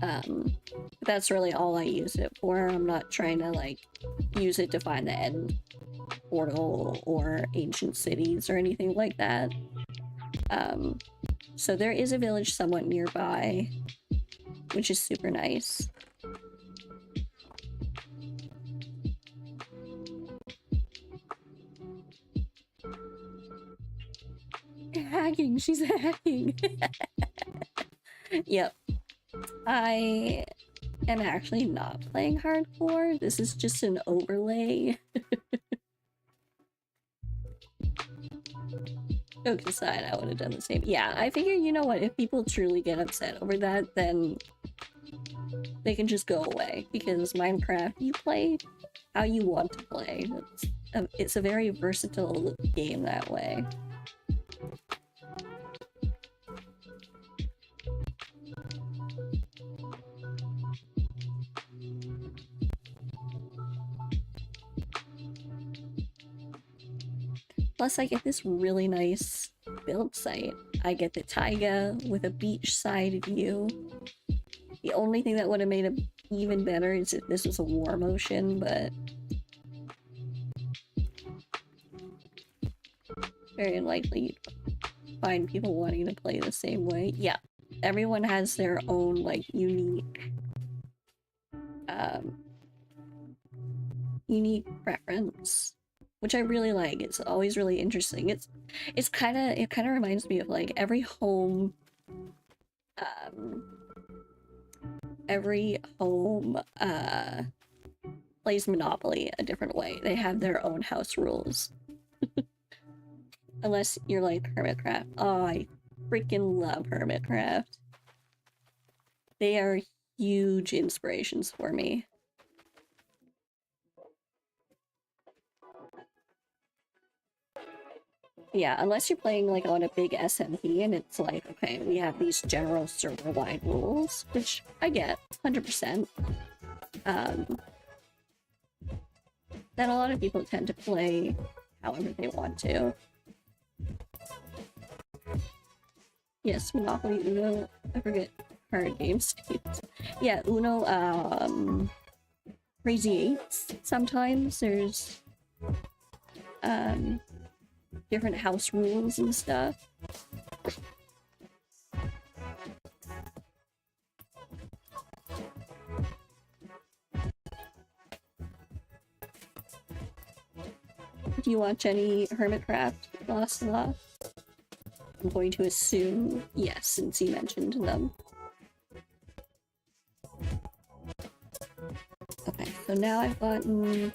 But that's really all I use it for. I'm not trying to like use it to find the end portal or ancient cities or anything like that. So there is a village somewhat nearby, which is super nice. Hacking, she's hacking. Yep. I am actually not playing hardcore. This is just an overlay. Joke aside, I would have done the same. Yeah, I figure, you know what, if people truly get upset over that, then they can just go away. Because Minecraft, you play how you want to play. It's a very versatile game that way. Plus, I get this really nice build site. I get the taiga with a beachside view. The only thing that would have made it even better is if this was a war motion, but very unlikely you'd find people wanting to play the same way. Yeah, everyone has their own, like, unique preference, which I really like. It's always really interesting. It kind of reminds me of like every home plays Monopoly a different way. They have their own house rules. Unless you're like Hermitcraft. Oh, I freaking love Hermitcraft. They are huge inspirations for me. Yeah, unless you're playing like on a big SMP and it's like, okay, we have these general server-wide rules, which I get, 100%. Then a lot of people tend to play however they want to. Yes, Monopoly, Uno, I forget card games. Yeah, Uno, Crazy 8s. Sometimes there's different house rules and stuff. Do you watch any Hermitcraft, Lost? I'm going to assume yes, since you mentioned them. Okay, so now I've gotten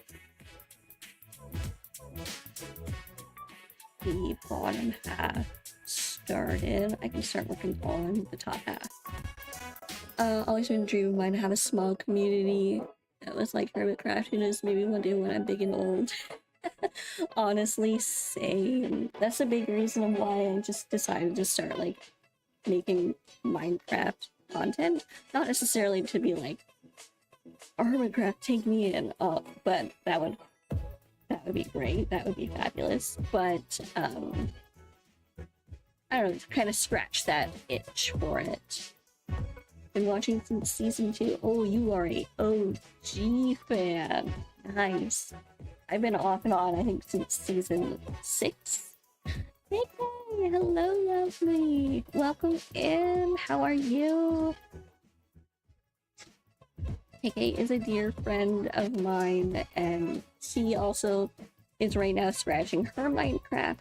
the bottom half started. I can start working on the top half. Always been a dream of mine to have a small community that was like Hermitcraftiness, maybe one day when I'm big and old. Honestly, same. That's a big reason why I just decided to start like making Minecraft content. Not necessarily to be like, Hermitcraft, take me in, but that would be great. That would be fabulous. But I don't know, to kind of scratch that itch for it. Been watching since season 2. Oh, you are a OG fan. Nice. I've been off and on, I think, since season 6. Hey, hello, lovely. Welcome in. How are you? KK is a dear friend of mine, and she also is right now scratching her Minecraft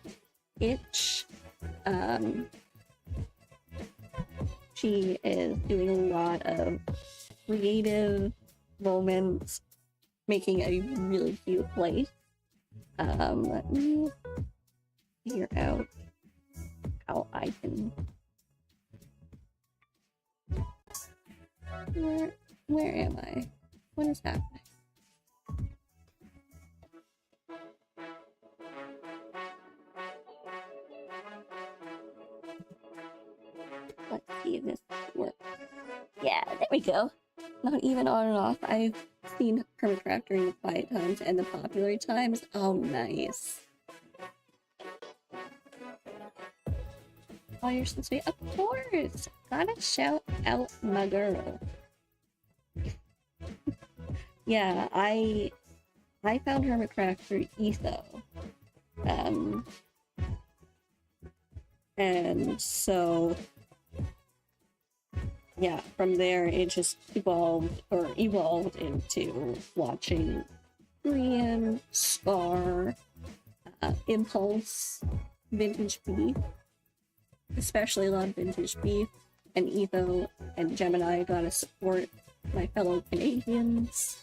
itch. She is doing a lot of creative moments, making a really cute place. Let me figure out how I can... Where am I? What is happening? Let's see if this works. Yeah, there we go. Not even on and off. I've seen Hermitcraft during the quiet times and the popular times. Oh, nice. Oh, you're so sweet. Of course! Gotta shout out my girl. Yeah, I found Hermitcraft through Etho. And so yeah, from there it just evolved into watching Korean, Scar, Impulse, Vintage Beef, especially a lot of Vintage Beef, and Etho and Gemini. Gotta support my fellow Canadians.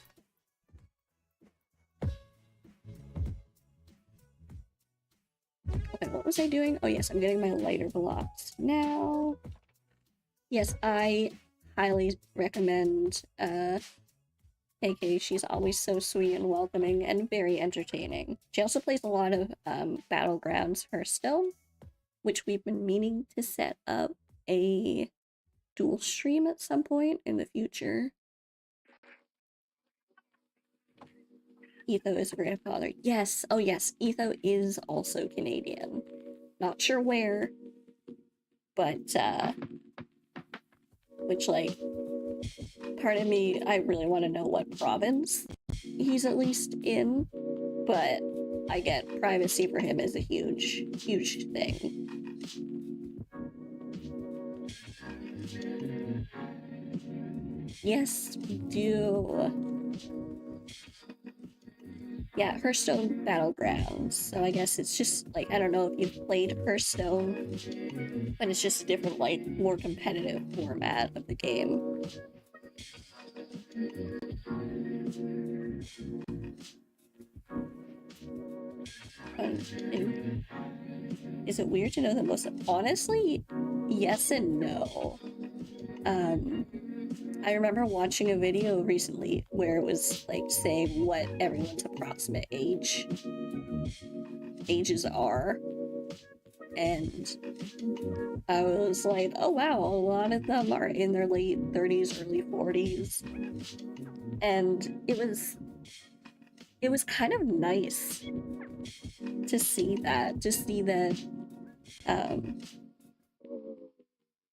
Okay, what was I doing? Oh yes, I'm getting my lighter blocks now. Yes, I highly recommend KK. She's always so sweet and welcoming and very entertaining. She also plays a lot of Battlegrounds Hearthstone, which we've been meaning to set up a dual stream at some point in the future. Etho is a grandfather. Yes, oh yes, Etho is also Canadian. Not sure where, but which, like, part of me, I really want to know what province he's at least in, but I get privacy for him is a huge, huge thing. Yes, we do. Yeah, Hearthstone Battlegrounds. So I guess it's just, like, I don't know if you've played Hearthstone, but it's just a different, like, more competitive format of the game. Is it weird to know that most... Honestly, yes and no. I remember watching a video recently where it was, like, saying what everyone's approximate ages are. And I was like, oh wow, a lot of them are in their late 30s, early 40s. And it was kind of nice to see that,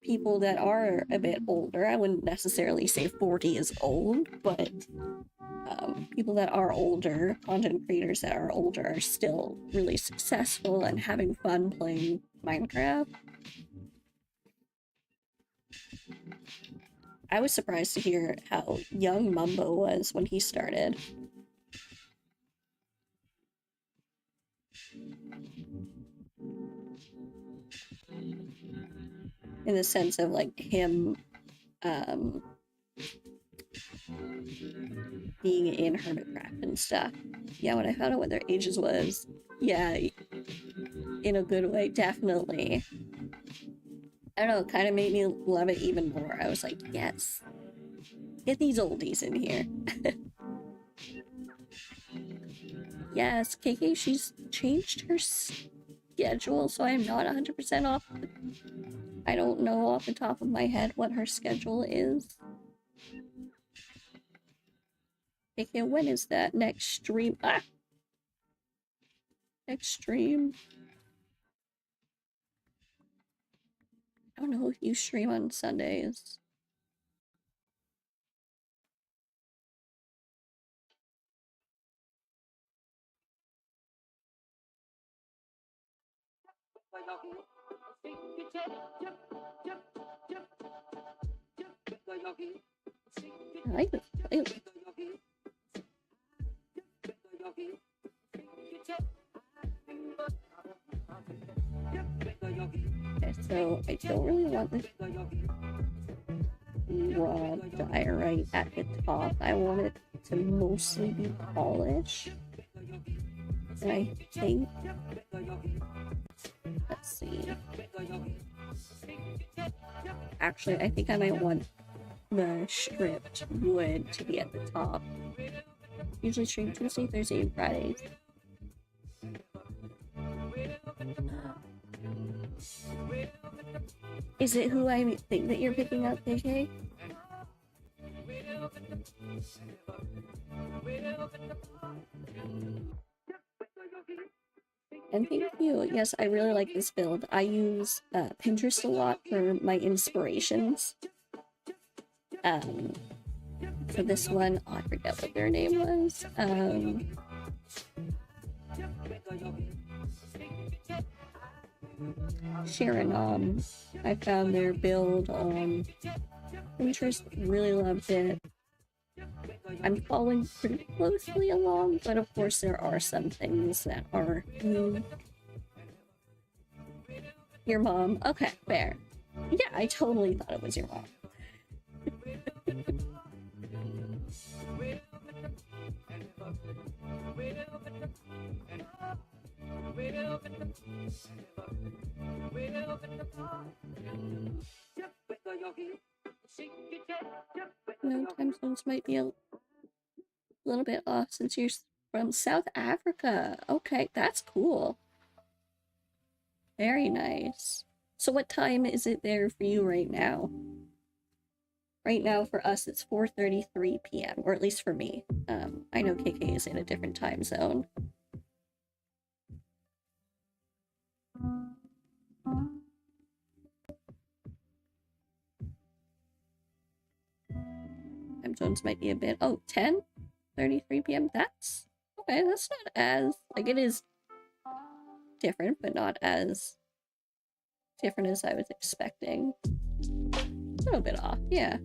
people that are a bit older, I wouldn't necessarily say 40 is old, but people that are older, content creators that are older, are still really successful and having fun playing Minecraft. I was surprised to hear how young Mumbo was when he started. In the sense of, like, him being in Hermitcraft and stuff. Yeah, when I found out what their ages was, yeah, in a good way, definitely. I don't know, it kind of made me love it even more. I was like, yes, get these oldies in here. Yes, KK, she's changed her schedule, so I'm not 100% off. I don't know off the top of my head what her schedule is. KK, when is that next stream? Ah! Next stream. I don't know if you stream on Sundays. I like this playlist. Okay, so I don't really want this raw diorite at the top. I want it to mostly be polished. And I think... Let's see. Actually, I think I might want the stripped wood to be at the top. Usually stream Tuesday, Thursday, and Fridays. Is it who I think that you're picking up, KK? And thank you. Yes, I really like this build. I use Pinterest a lot for my inspirations. For this one, oh, I forget what their name was. Sharon, I found their build on Pinterest, really loved it. I'm following pretty closely along, but of course there are some things that are your mom. Okay, fair. Yeah, I totally thought it was your mom. No, time zones might be a little bit off since you're from South Africa. Okay, that's cool. Very nice. So what time is it there for you right now? Right now for us it's 4:33 p.m. or at least for me. I know KK is in a different time zone. Time zones might be a bit. Oh, 10:33 p.m. That's okay. That's not as like it is different, but not as different as I was expecting. A little bit off, yeah.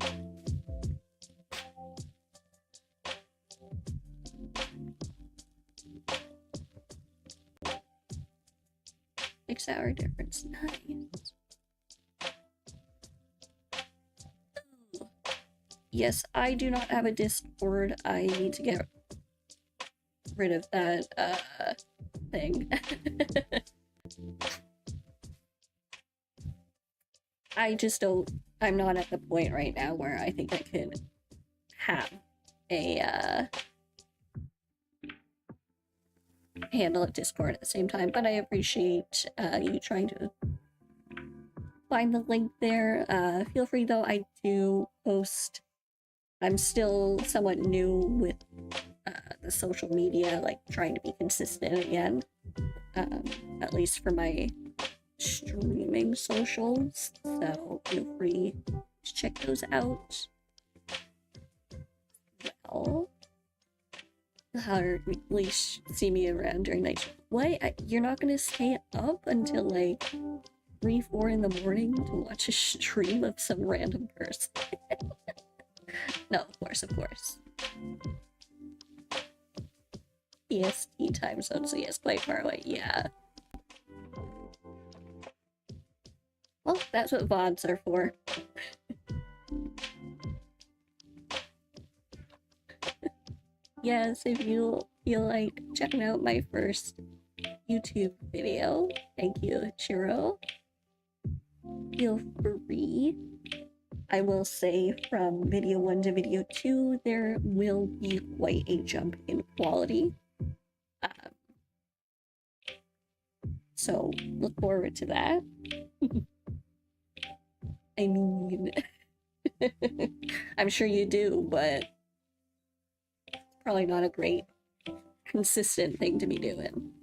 Six-hour difference. Nice. Ooh. Yes, I do not have a Discord. I need to get rid of that thing. I just don't. I'm not at the point right now where I think I could have a handle at Discord at the same time, but I appreciate you trying to find the link there. Feel free though, I do post. I'm still somewhat new with the social media, like trying to be consistent again, at least for my streaming socials, so feel free to check those out. Well, or at least see me around during night. What? You're not gonna stay up until like 3, 4 in the morning to watch a stream of some random person? No, of course, of course. EST time zone, so yes, quite far away, yeah. Well, that's what VODs are for. Yes, if you feel like checking out my first YouTube video, thank you, Chiro. Feel free. I will say from video 1 to video 2, there will be quite a jump in quality. So look forward to that. I mean, I'm sure you do, but probably not a great, consistent thing to be doing.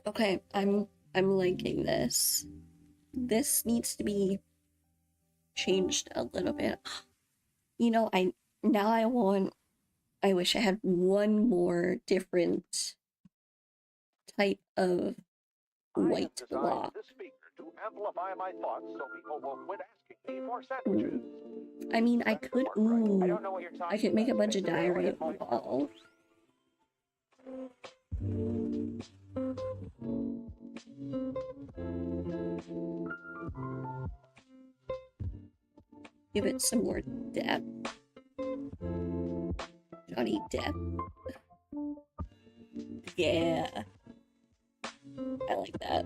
Okay, I'm liking this. This needs to be changed a little bit. You know, I wish I had one more different type of white block. To amplify my thoughts so people will quit asking me for sandwiches. I mean, I could, I could make a bunch of diary of the wall. Give it some more depth. Johnny Depp. Yeah. I like that.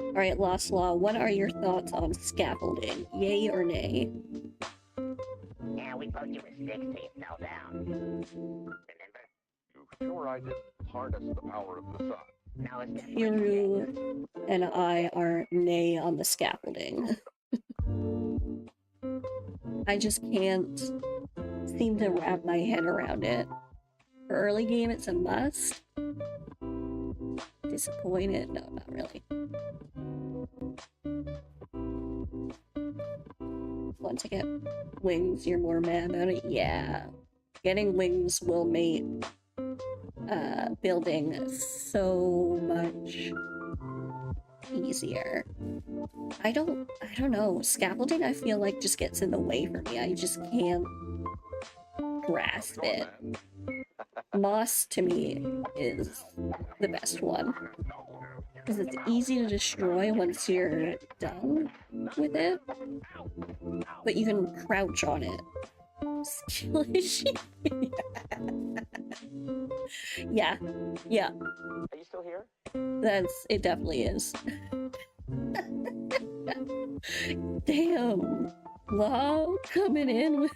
Alright, Lost Law, what are your thoughts on scaffolding? Yay or nay? Yeah, we posted with sticks so you fell down. Remember? You sure I didn't harness the power of the sun? No, it's definitely Hiru and I are nay on the scaffolding. I just can't seem to wrap my head around it. For early game, it's a must. Disappointed? No, not really. Once I get wings, you're more mad about it? Yeah. Getting wings will make building so much easier. I don't know. Scaffolding, I feel like, just gets in the way for me. I just can't grasp it. Moss, to me, is the best one. Because it's easy to destroy once you're done with it. But you can crouch on it. Skill issue. Yeah. Yeah. Are you still here? It definitely is. Damn. Law coming in with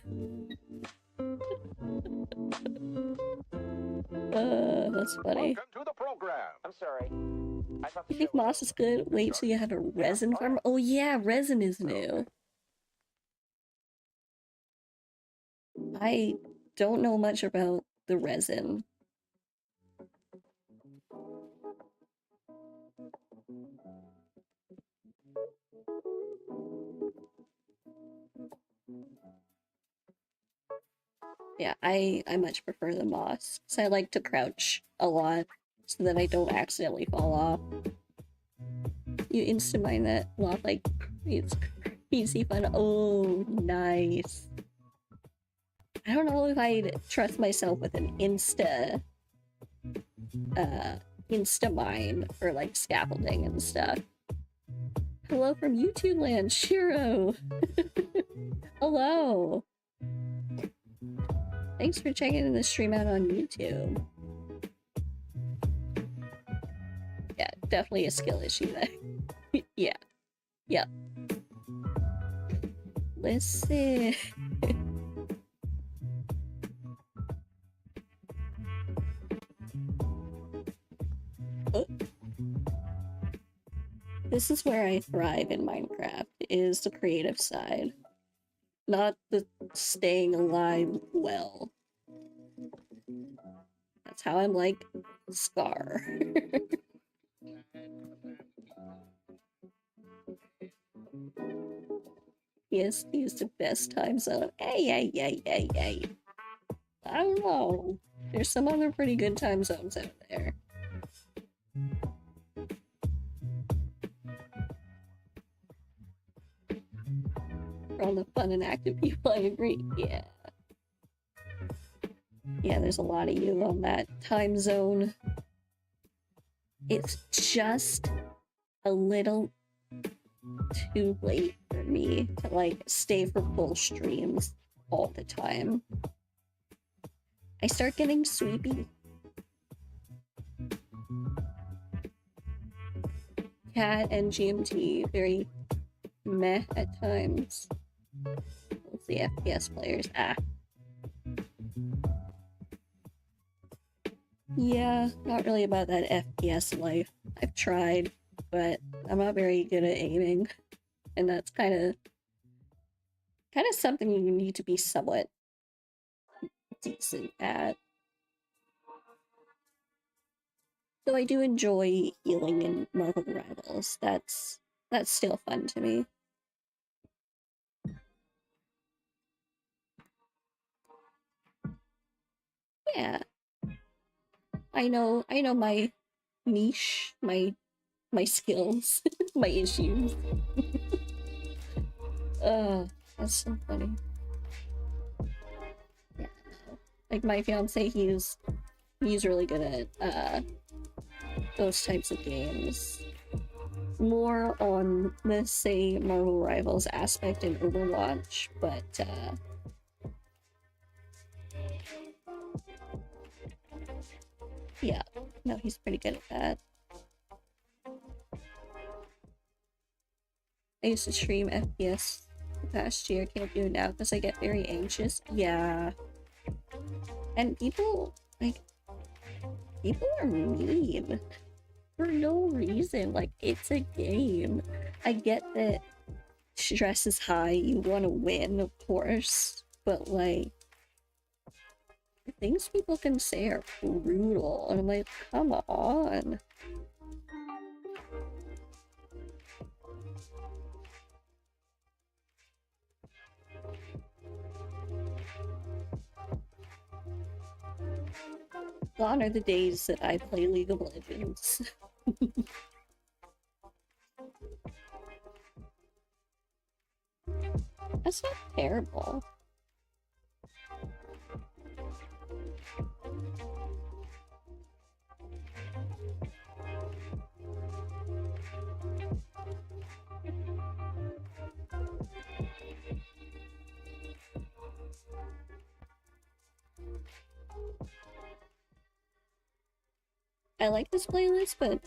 that's funny. Welcome to the program. I'm sorry. I thought the You think show was moss is good? Wait till you have a resin farm? Oh yeah, resin is new. I don't know much about the resin. Yeah, I much prefer the moss. So I like to crouch a lot so that I don't accidentally fall off. You insta-mine that lot like it's easy fun. Oh, nice. I don't know if I'd trust myself with an insta mine for like scaffolding and stuff. Hello from YouTube land, Shiro. Hello. Thanks for checking the stream out on YouTube. Yeah, definitely a skill issue there. Yeah. Yep. Listen. Oh. This is where I thrive in Minecraft, is the creative side. Not the staying alive well. That's how I'm like Scar. Yes, he's the best time zone. Hey. I don't know. There's some other pretty good time zones out there. For all the fun and active people, I agree. Yeah. Yeah, there's a lot of you on that time zone. It's just a little too late for me to like stay for full streams all the time. I start getting sleepy. Cat and GMT very meh at times. It's the FPS players. Yeah, not really about that FPS life. I've tried, but I'm not very good at aiming, and that's kind of something you need to be somewhat decent at. Though I do enjoy healing in Marvel Rivals. That's still fun to me. Yeah. I know my niche, my skills, my issues. That's so funny. Yeah. Like my fiance, he's really good at those types of games. More on the, say, Marvel Rivals aspect in Overwatch, but yeah, no, he's pretty good at that. I used to stream FPS the past year, can't do it now because I get very anxious. Yeah. And people are mean. for no reason. Like, it's a game. I get that stress is high, you want to win, of course, but like, the things people can say are brutal, and I'm like, come on. Gone are the days that I play League of Legends. That's not terrible. I like this playlist, but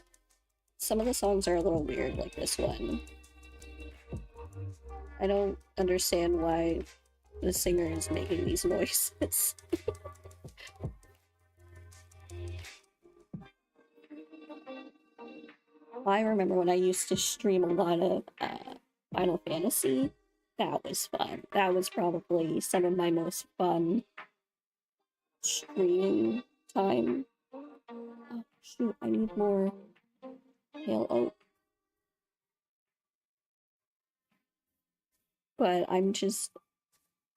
some of the songs are a little weird, like this one. I don't understand why the singer is making these noises. I remember when I used to stream a lot of Final Fantasy. That was fun. That was probably some of my most fun streaming time. Oh, shoot, I need more pale oak. But I'm just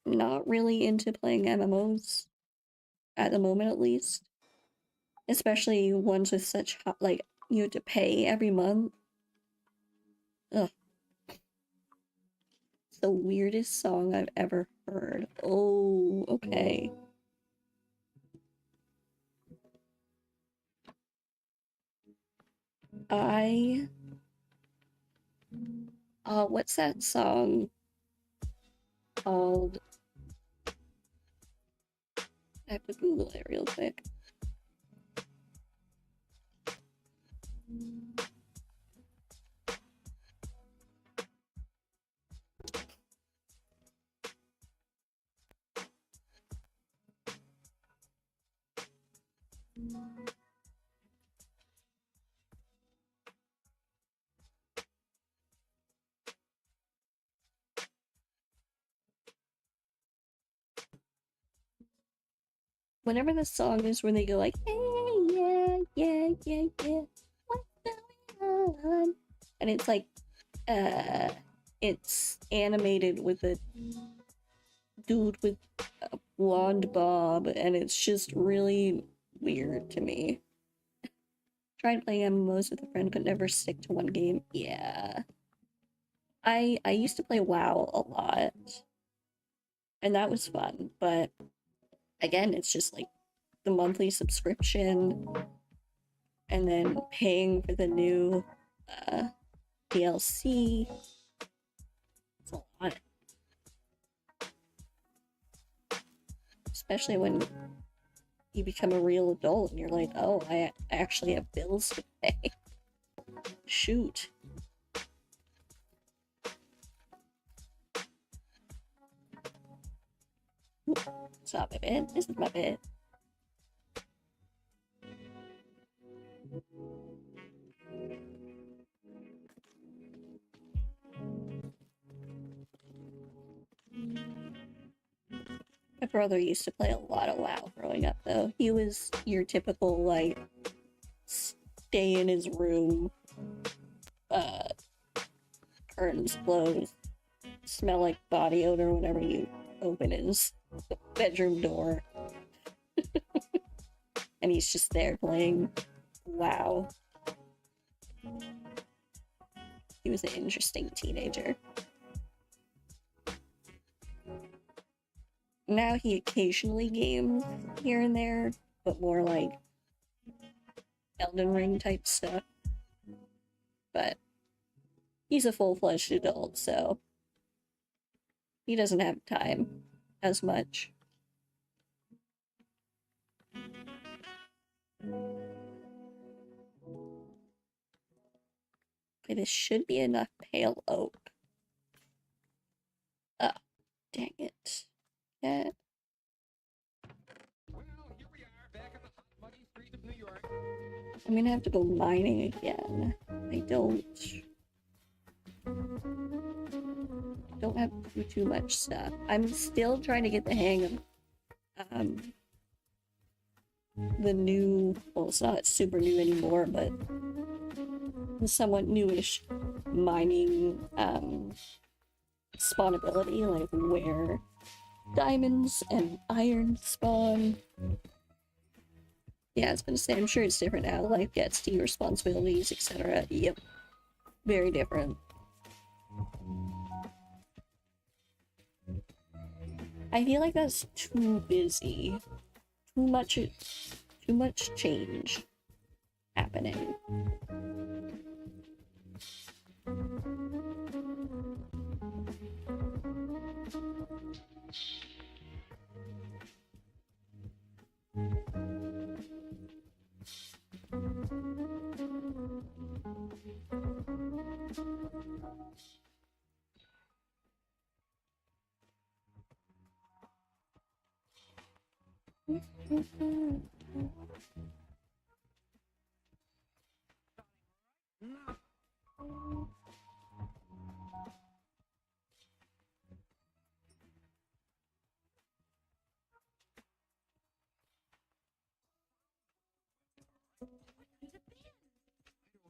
not really into playing MMOs at the moment, at least. Especially ones with such high, like, you have to pay every month. Ugh. It's the weirdest song I've ever heard. Oh, okay. What's that song called? I have to Google it real quick. Whenever the song is where they go like, hey, yeah, yeah, yeah, yeah, what's going on? And it's like, it's animated with a dude with a blonde bob, and it's just really weird to me. Tried playing MMOs with a friend, could never stick to one game. Yeah. I used to play WoW a lot, and that was fun, but again, it's just like the monthly subscription and then paying for the new DLC. It's a lot. Especially when you become a real adult and you're like, oh, I actually have bills to pay. Shoot. It's not my bed. This is my bed. My brother used to play a lot of WoW growing up, though. He was your typical, like, stay in his room, curtains closed, smell like body odor whenever you open his bedroom door. And he's just there playing WoW. He was an interesting teenager. Now he occasionally games here and there, but more like Elden Ring type stuff. But he's a full-fledged adult, so he doesn't have time as much. Okay, this should be enough pale oak. Oh, dang it. Yeah. Well, here we are, back on the hot, muddy streets of New York. I'm gonna have to go mining again. I don't have too much stuff. I'm still trying to get the hang of the new, well, it's not super new anymore, but the somewhat newish mining spawnability, like where diamonds and iron spawn. Yeah, I was gonna say, I'm sure it's different now. Life gets to responsibilities, etc. Yep. Very different. I feel like that's too busy. Too much change happening.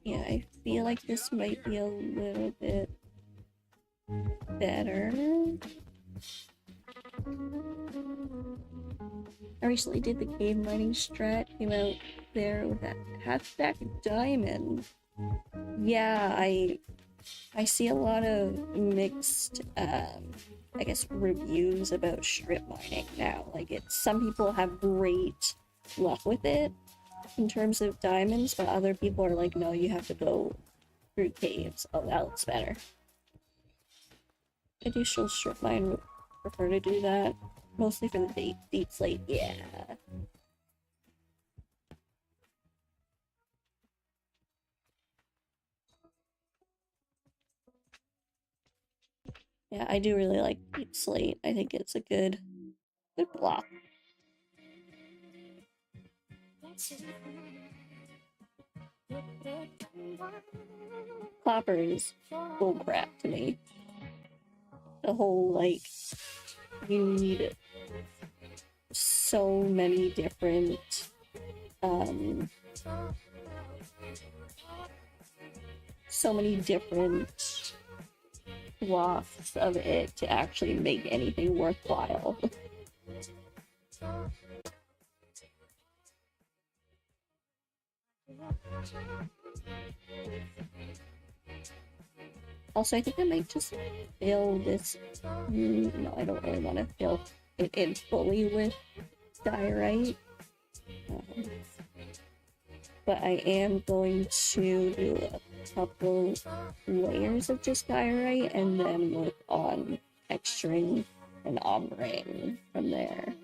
Yeah, I feel like this might be a little bit better. I recently did the cave mining strat, came out there with that half-stack diamond. Yeah, I see a lot of mixed, I guess, reviews about strip mining now. Like, some people have great luck with it in terms of diamonds, but other people are like, no, you have to go through caves. Oh, that looks better. I do still strip mine, prefer to do that. Mostly for the deep slate, yeah. Yeah, I do really like deep slate. I think it's a good block. Copper is bullcrap to me. The whole, like, you need so many different, blocks of it to actually make anything worthwhile. Also, I think I might just fill this. No, I don't really want to fill it in fully with diorite. But I am going to do a couple layers of just diorite and then work on texturing and ombreing from there.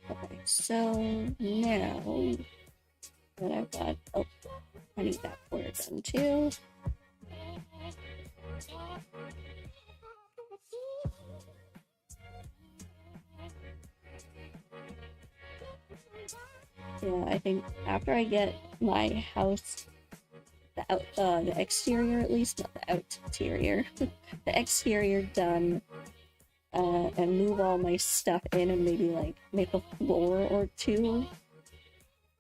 Okay, so now that I've got, oh, I need that corner done too. Yeah, I think after I get my house, the exterior at least, not the outerior, the exterior done, and move all my stuff in and maybe like make a floor or two,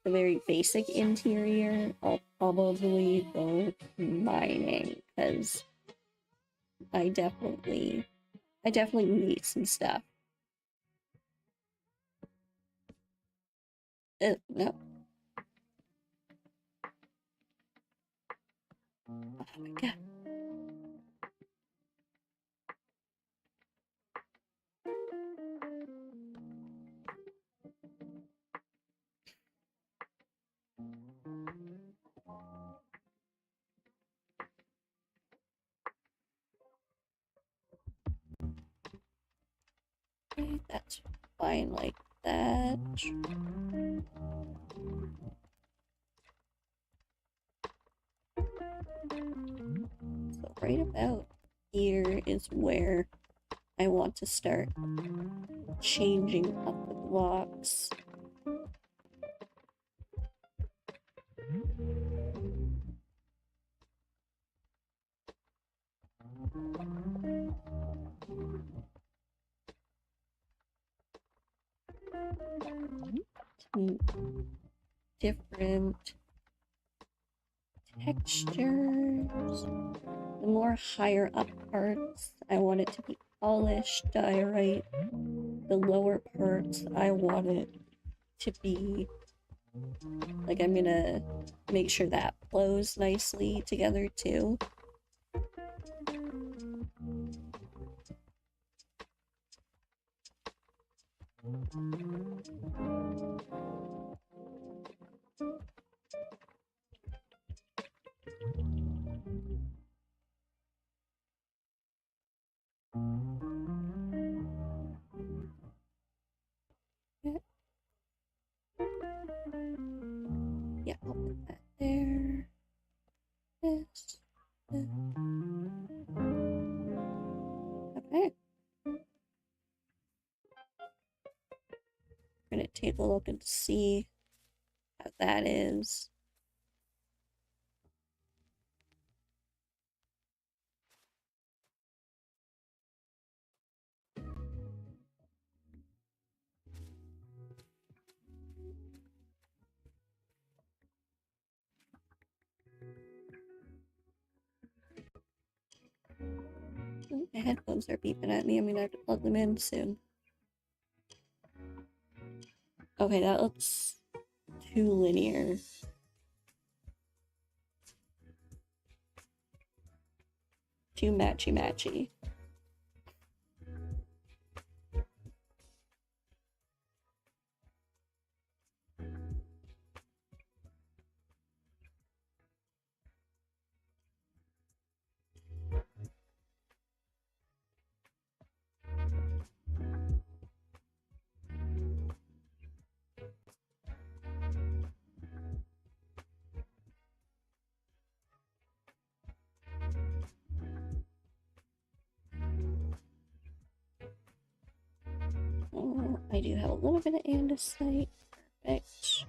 the very basic interior, I'll probably go mining, because I definitely need some stuff. No. Oh my god. Okay, that's fine like that. So right about here is where I want to start changing up the blocks. Some different textures. The more higher up parts, I want it to be polished, diorite. The lower parts, I want it to be like, I'm gonna make sure that flows nicely together too. Yeah, I'll put that there. This. Okay. We're gonna take a look and see how that is. Ooh, my headphones are beeping at me. I'm gonna have to plug them in soon. Okay, that looks too linear. Too matchy-matchy. Oh, I do have a little bit of andesite. Perfect.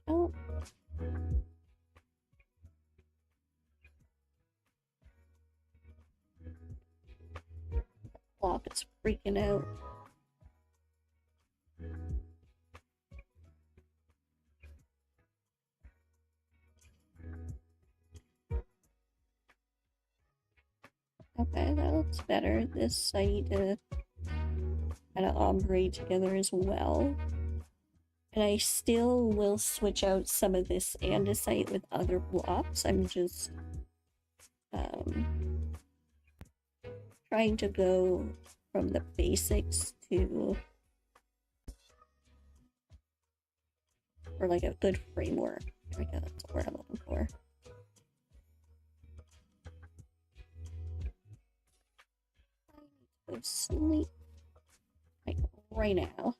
Oh. Block is freaking out. Okay, that looks better. This I need to kind of ombre together as well. And I still will switch out some of this andesite with other blocks. I'm just trying to go from the basics to or like a good framework. There we go, that's the word I'm looking for. I need to go sleep like right now.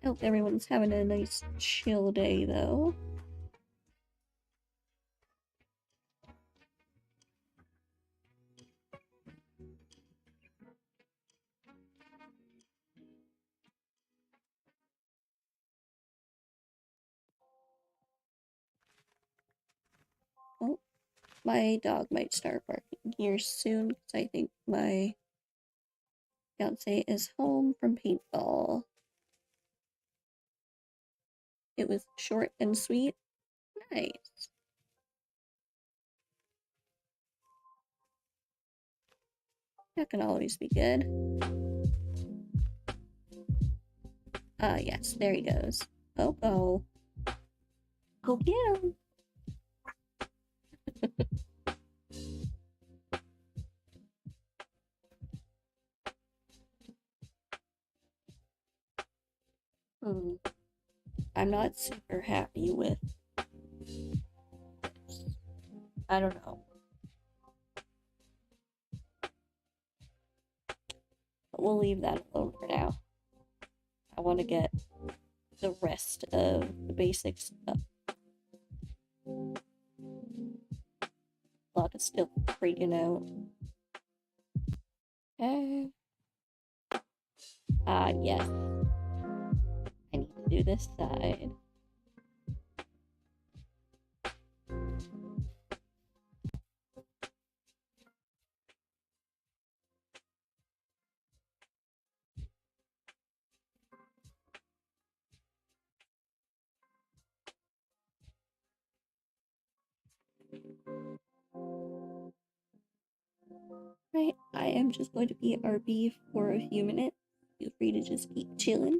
I hope everyone's having a nice chill day though. Oh, my dog might start barking here soon because I think my fiance is home from paintball. It was short and sweet. Nice. That can always be good. Yes, there he goes. Oh. Go get him. I'm not super happy with this. I don't know. But we'll leave that alone for now. I want to get the rest of the basic stuff. Clock is still freaking out. Yes. I need to do this side. Right, I am just going to be RB for a few minutes. Feel free to just keep chilling.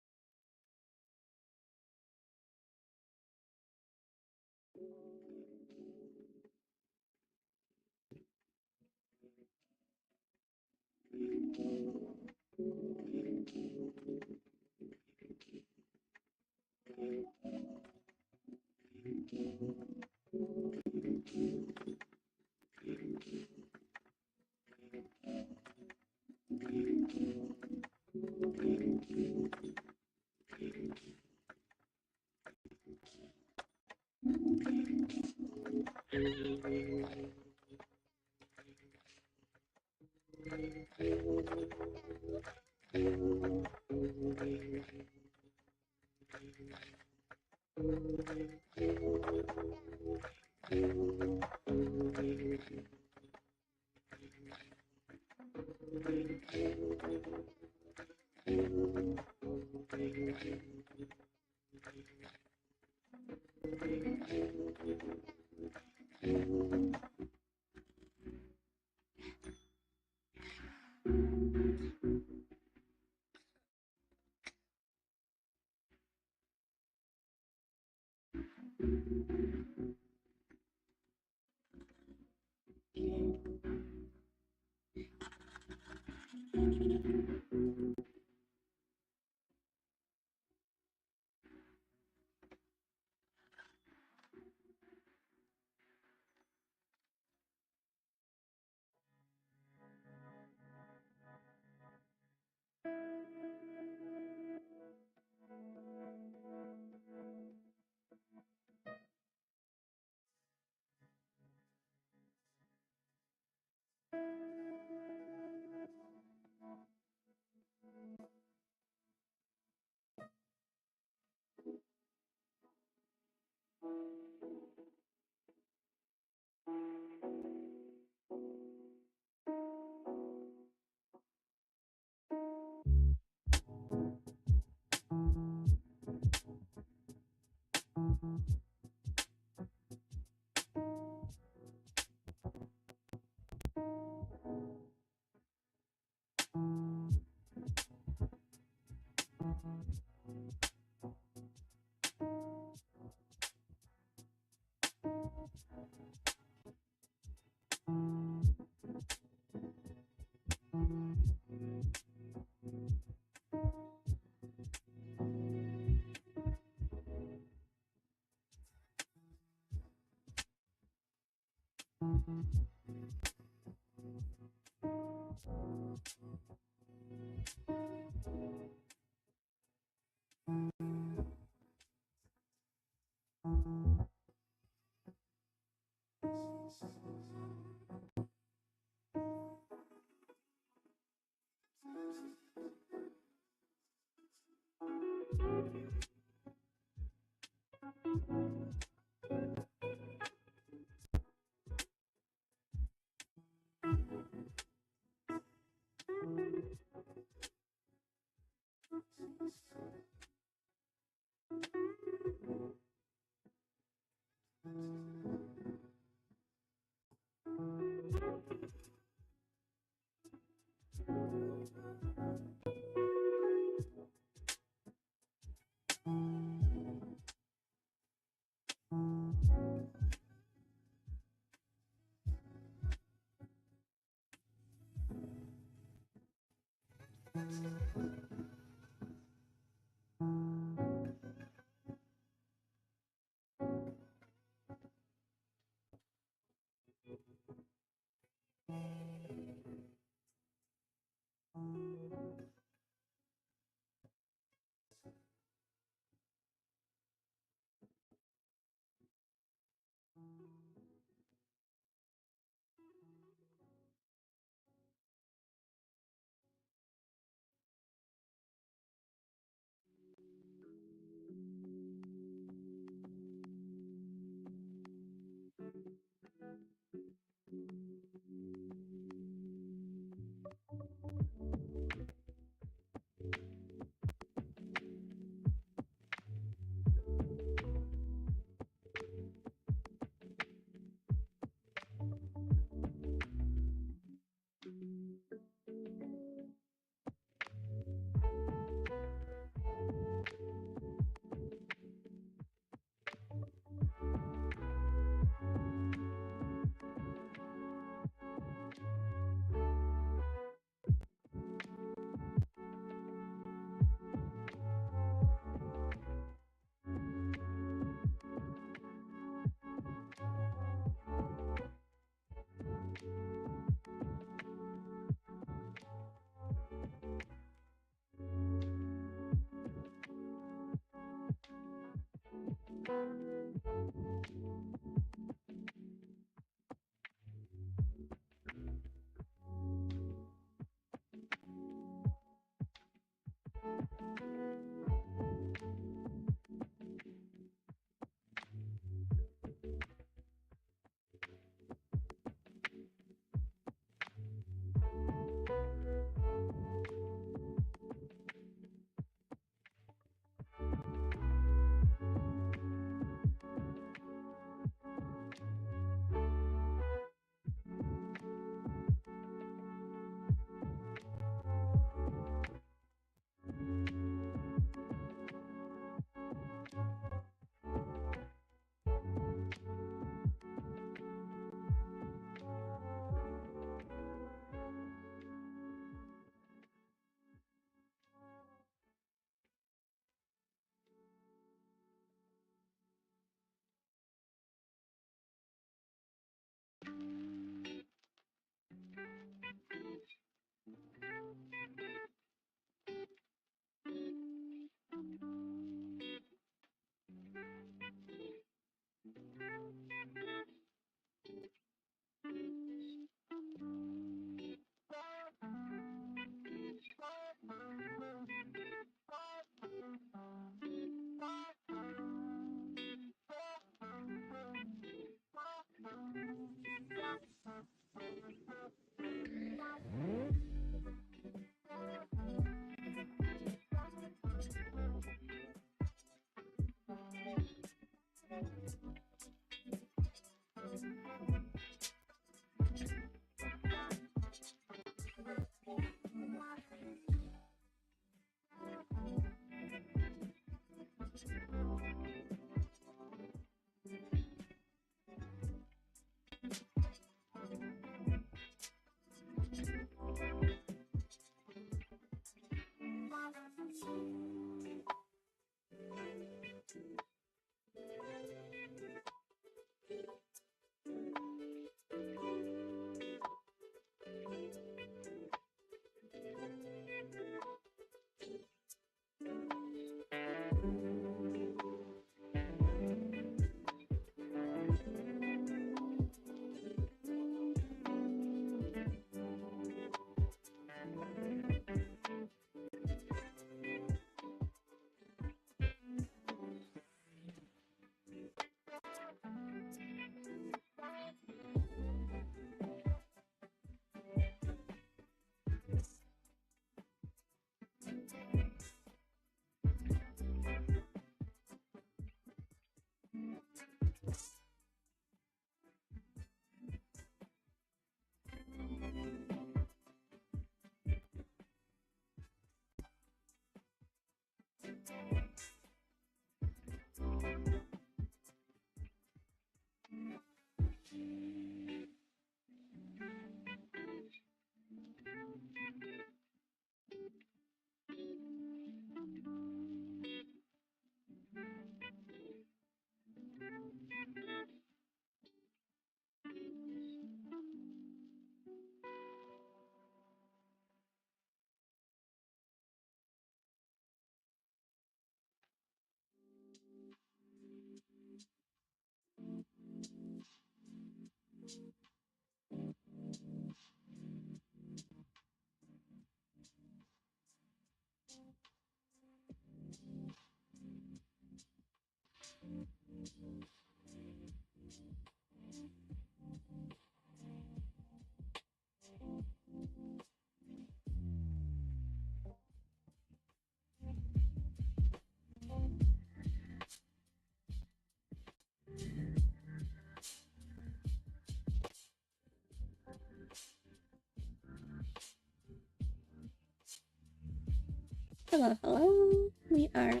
Hello, hello. We are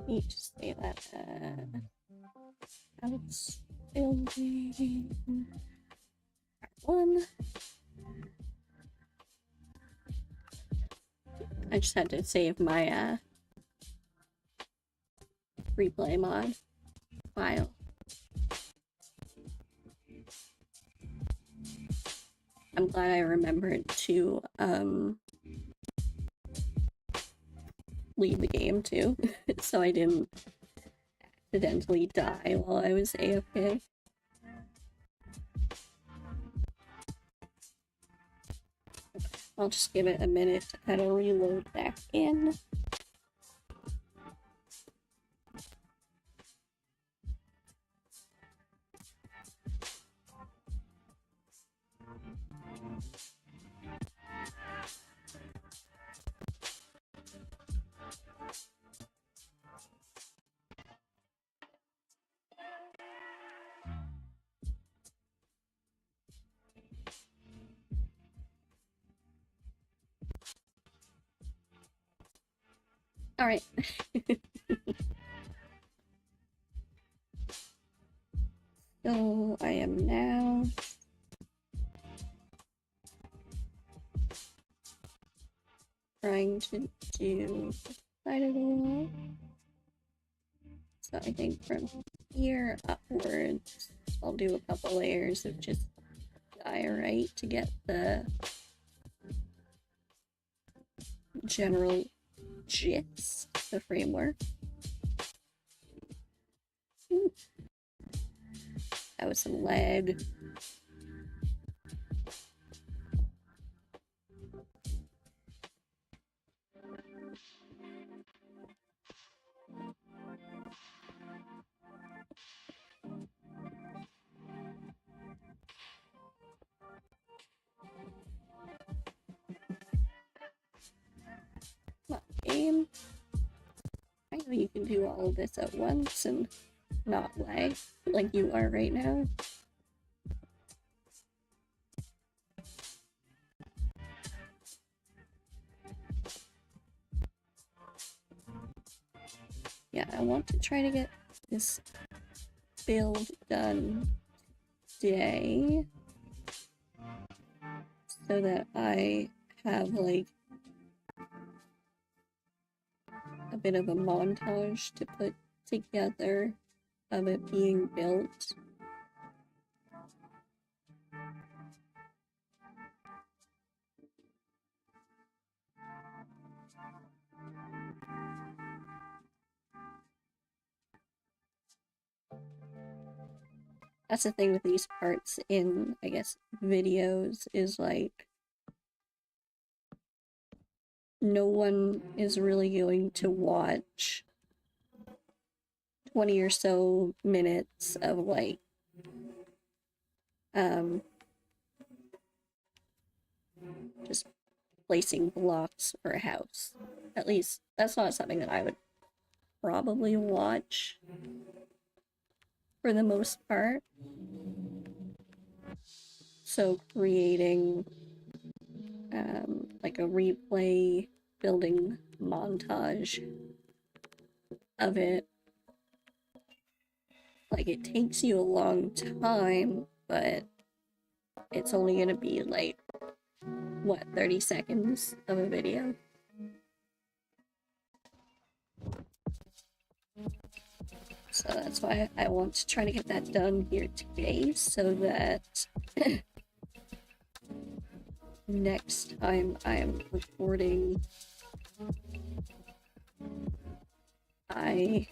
need to say that house building one. I just had to save my replay mod file. I'm glad I remembered to leave the game too, so I didn't accidentally die while I was AFK. I'll just give it a minute to kind of reload back in. Alright. So I am now trying to do the side of the wall. So I think from here upwards, I'll do a couple layers of just diorite to get the general gist, the framework. Ooh. That was some lag. Game. I know you can do all of this at once and not lag like you are right now. Yeah, I want to try to get this build done today so that I have like a bit of a montage to put together of it being built. That's the thing with these parts in, I guess, videos is like no one is really going to watch 20 or so minutes of like just placing blocks for a house. At least that's not something that I would probably watch for the most part. So creating like a replay building montage of it, like it takes you a long time, but it's only gonna be like what, 30 seconds of a video. So that's why I want to try to get that done here today so that next time I'm recording, I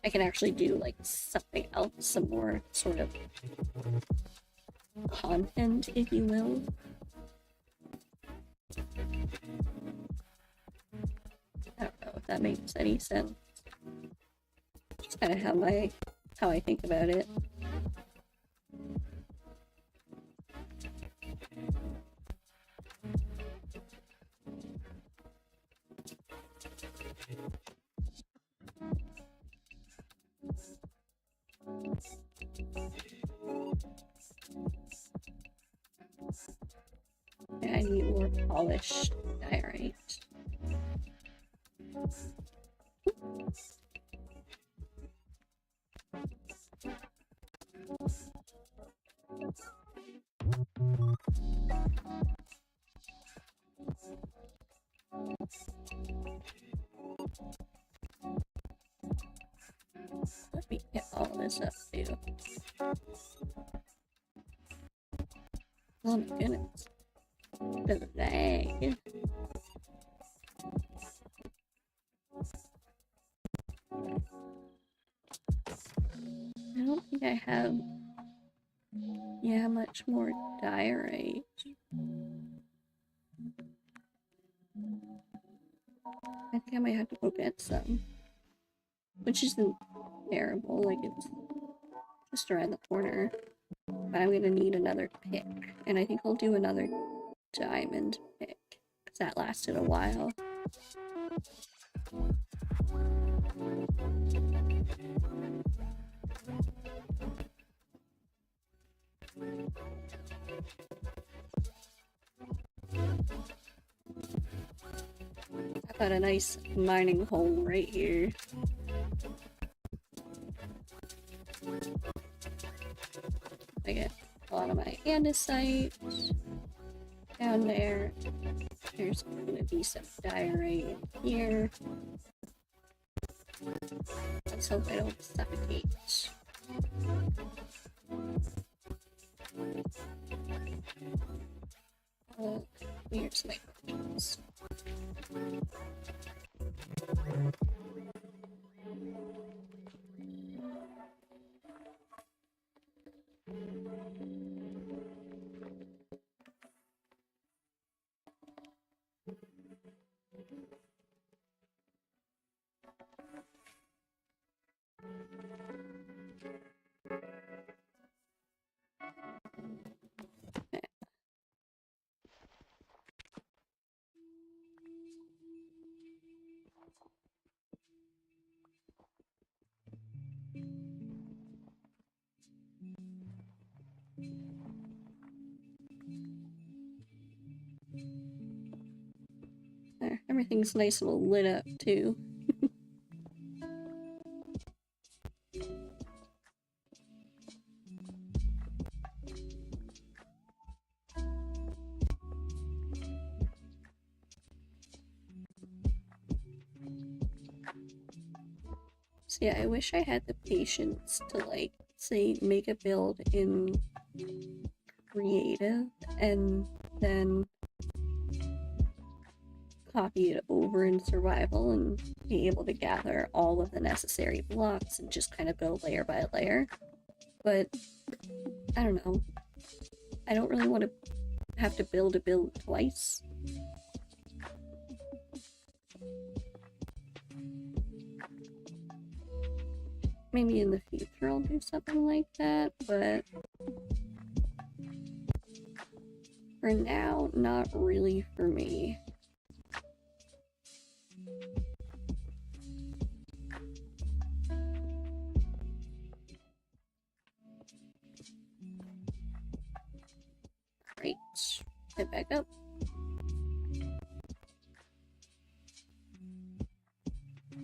can actually do like something else, some more sort of content, if you will. I don't know if that makes any sense. Just kind of how I think about it. polished diorite. Let me get all this up too. Oh my goodness. The lag. I don't think I have, yeah, much more diorite. I think I might have to go get some. Which isn't terrible, like it's just around the corner. But I'm gonna need another pick. And I think I'll do another diamond pick. Because that lasted a while. I got a nice mining hole right here. I get a lot of my andesite down there. There's gonna be some diorite in here. Let's hope I don't suffocate. Here's my questions. There, everything's nice and lit up too. So yeah, I wish I had the patience to like, say, make a build in creative and then copy it over in survival and be able to gather all of the necessary blocks and just kind of go layer by layer. But I don't know. I don't really want to have to build a build twice. Maybe in the future I'll do something like that, but for now, not really for me. Right, head back up.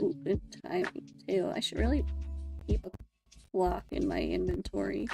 Ooh, good timing too. I should really keep a block in my inventory.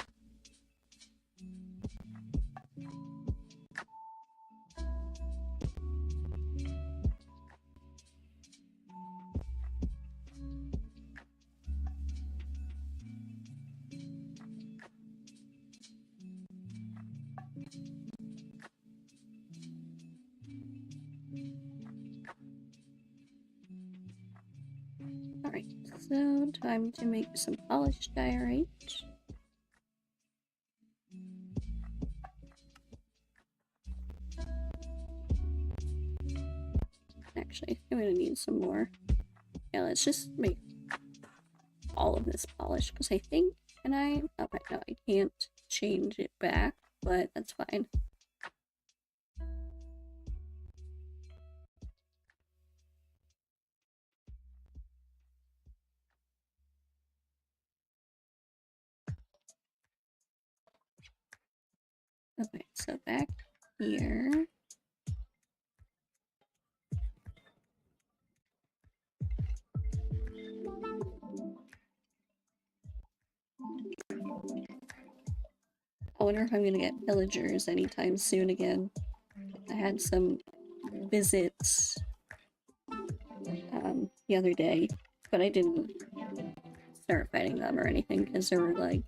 Alright, so time to make some polished diorite. Actually, I'm gonna need some more. Yeah, let's just make all of this polished, because I think, can I? Oh, right, no, I can't change it back, but that's fine. Okay, so back here, I wonder if I'm gonna get villagers anytime soon again. I had some visits the other day, but I didn't start fighting them or anything because there were like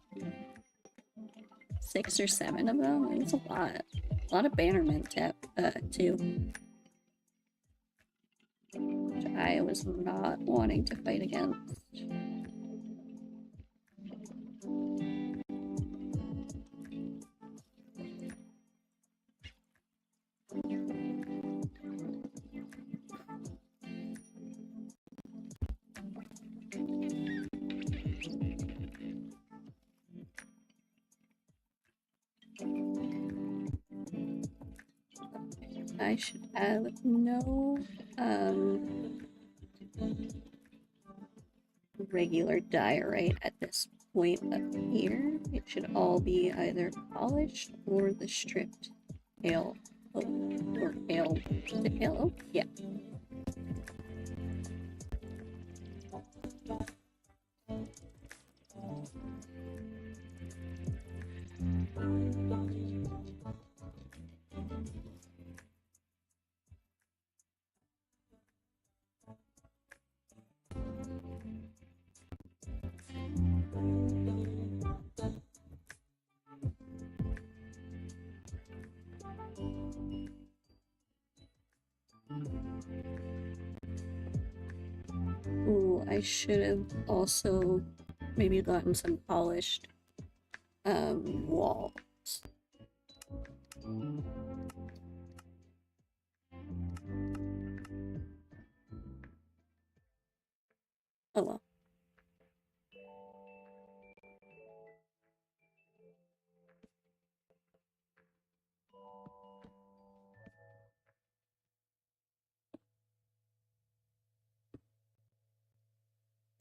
6 or 7 of them. It was a lot. A lot of bannermen too. Which I was not wanting to fight against. I should have no regular diorite at this point up here. It should all be either polished or the stripped pale oak, or pale, is it pale oak? Yeah. Ooh, I should have also maybe gotten some polished walls. Oh well.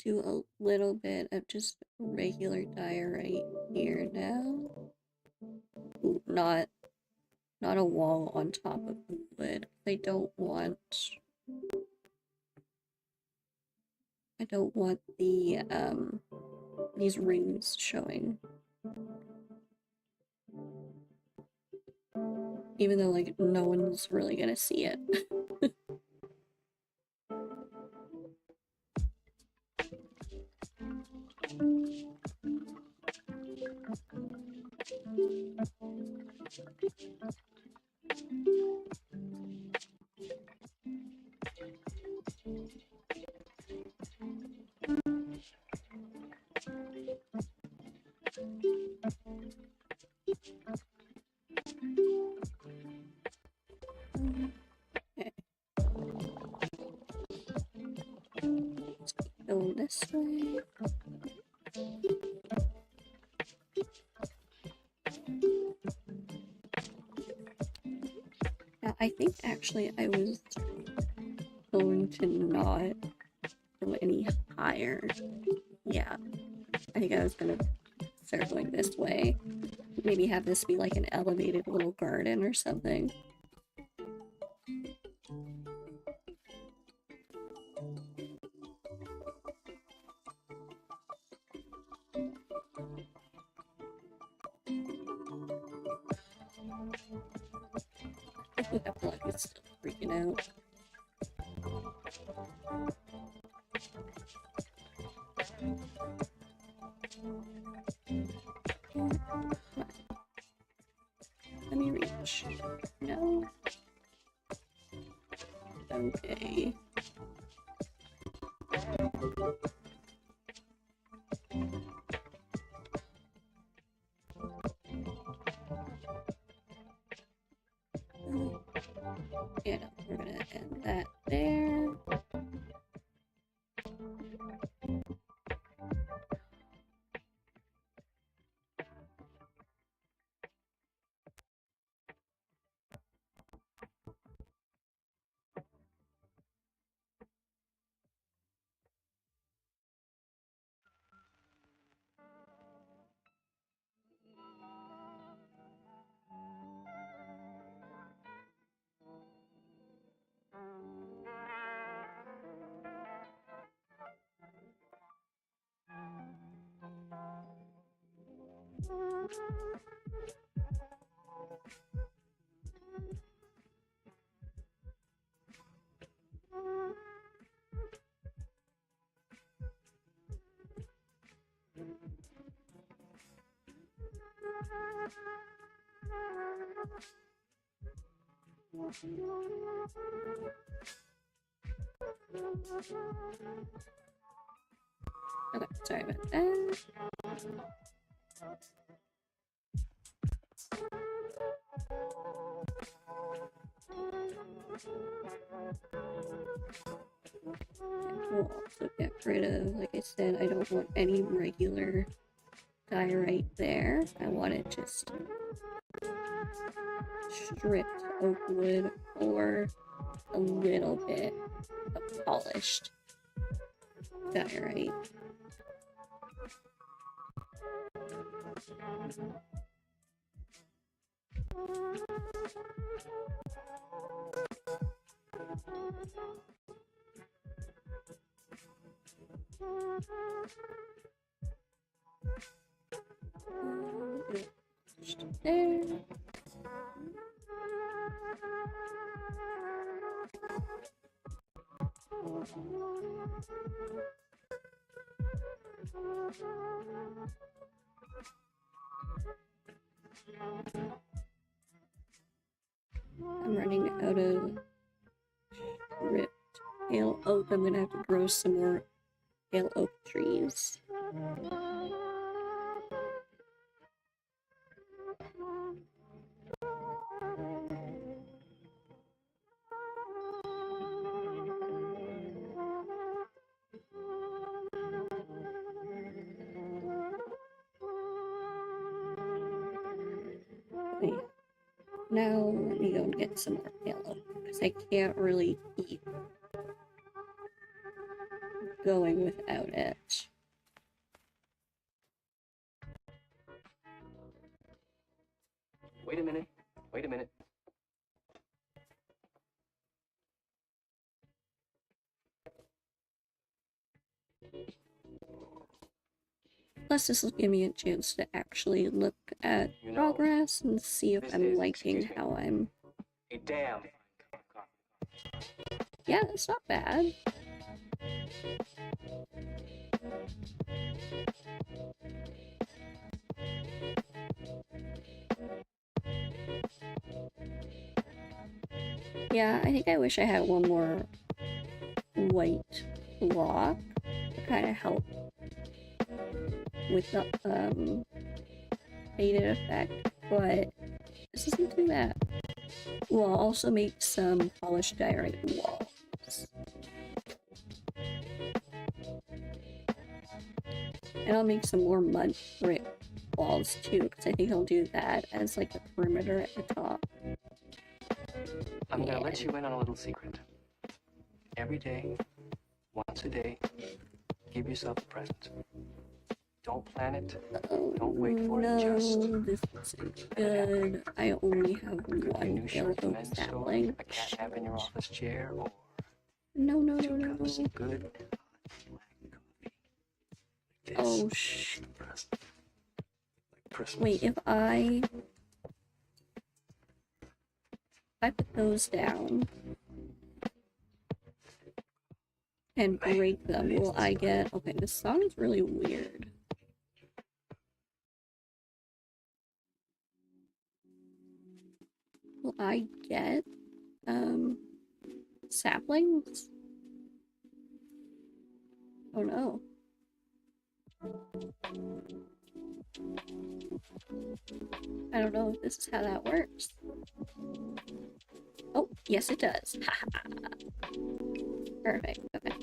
Do a little bit of just regular diorite here now. Ooh, not a wall on top of the wood. I don't want the these rings showing. Even though like no one's really gonna see it. Okay. Let's go this way. Now, I think actually I was going to not go any higher. Yeah, I think I was gonna start going this way. Maybe have this be like an elevated little garden or something. That block is still freaking out. Let me reach. No. Okay. Yeah, no, we're gonna end that there. Okay, sorry about that. We'll also get rid of, like I said, I don't want any regular diorite there. I want it just stripped oak wood or a little bit of polished diorite. There. I'm running out of ripped pale oak. I'm gonna have to grow some more pale oak trees. Okay. Now let me go and get some more pale oak because I can't really keep going without it. Wait a minute. Wait a minute. Plus, this will give me a chance to actually look at You know, progress and see if this I'm is, liking excuse me, how I'm. a damn fine cup of coffee. Yeah, it's not bad. Yeah, I think I wish I had one more white block to kind of help with the faded effect, but this isn't too bad. We'll also make some polished diorite walls. And I'll make some more mud brick walls too, because I think I'll do that as like the perimeter at the top. I'm gonna let you in on a little secret. Every day, once a day, give yourself a present. Don't plan it. Oh, Don't wait for no, it. Just this isn't good. I only have could be a one new pale shirt from oak men's store, sapling. a cat nap in your office chair, or No, no, no, 2 no. cups of good hot black coffee. This Oh, is the present. Like Christmas. wait, if I put those down and break them, will I get... Okay, this sounds really weird. Will I get, saplings? Oh no. I don't know if this is how that works. Oh, yes it does. Perfect, okay.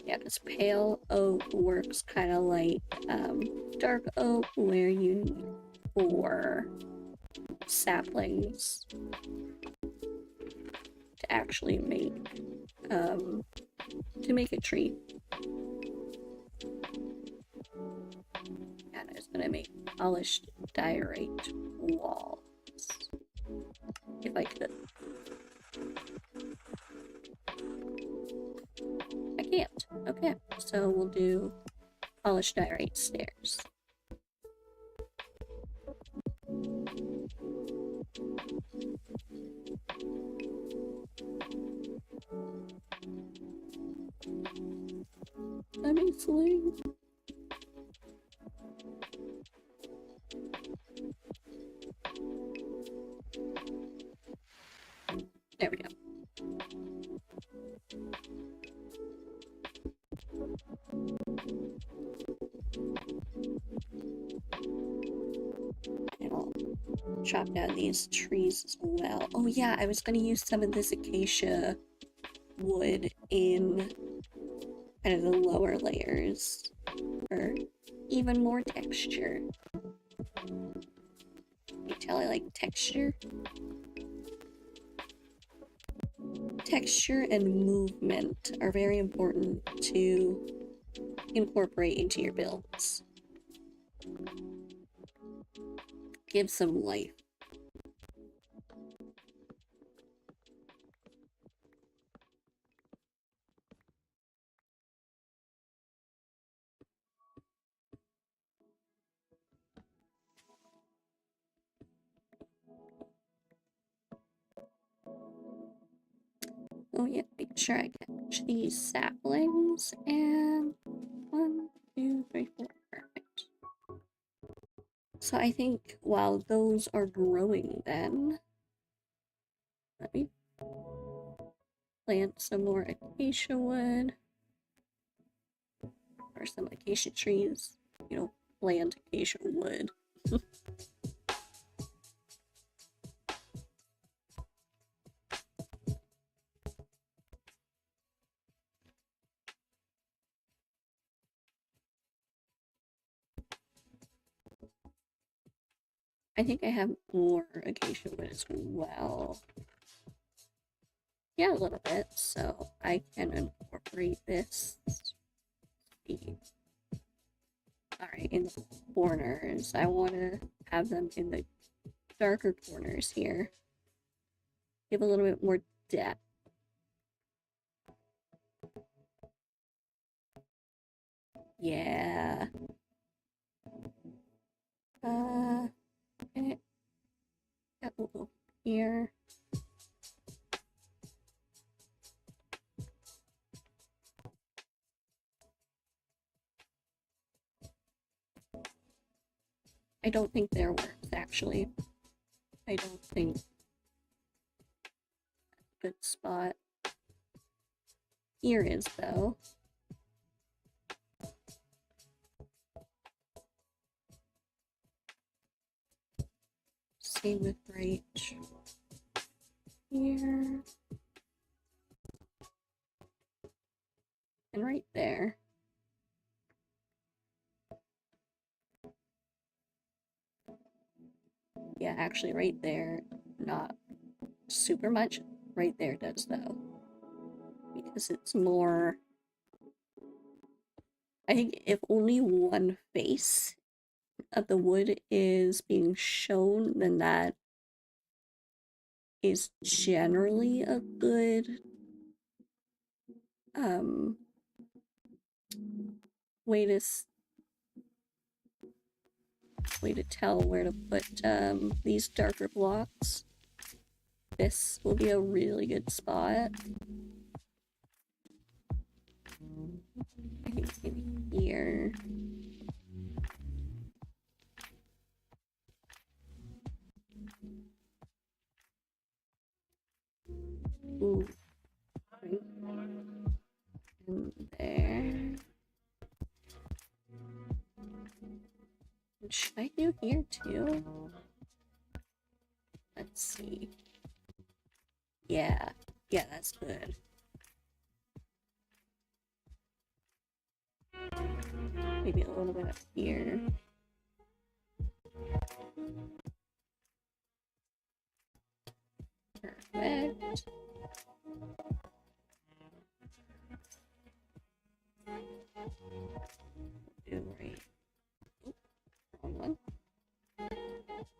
Yeah, this pale oak works kind of like dark oak, where you need 4 saplings to actually make a tree. And it's gonna make polished diorite walls. If I could. I can't stamped. Okay, so we'll do polished diorite stairs. Obviously. There we go. And I'll chop down these trees as well. Oh yeah, I was gonna use some of this acacia wood in kind of the lower layers for even more texture. You tell I like texture? Texture and movement are very important to incorporate into your builds. Give some life. Oh yeah, make sure I catch these saplings, and 1, 2, 3, 4, perfect. So I think while those are growing then, let me plant some more acacia wood, or some acacia trees, you know, plant acacia wood. I think I have more acacia wood as well. Yeah, a little bit, so I can incorporate this. Alright, in the corners, I want to have them in the darker corners here. Give a little bit more depth. Yeah. Okay. That will go here. I don't think there works, actually. I don't think that's a good spot. Here is, though. Same with right here. And right there. Yeah, actually right there, not super much. Right there does, though. Because it's more... I think if only one face of the wood is being shown, then that is generally a good way to tell where to put these darker blocks. This will be a really good spot. I think maybe here. Ooh. Right in there. Should I do here too? Let's see. Yeah, that's good. Maybe a little bit up here. Perfect. Do right. Oop, wrong one.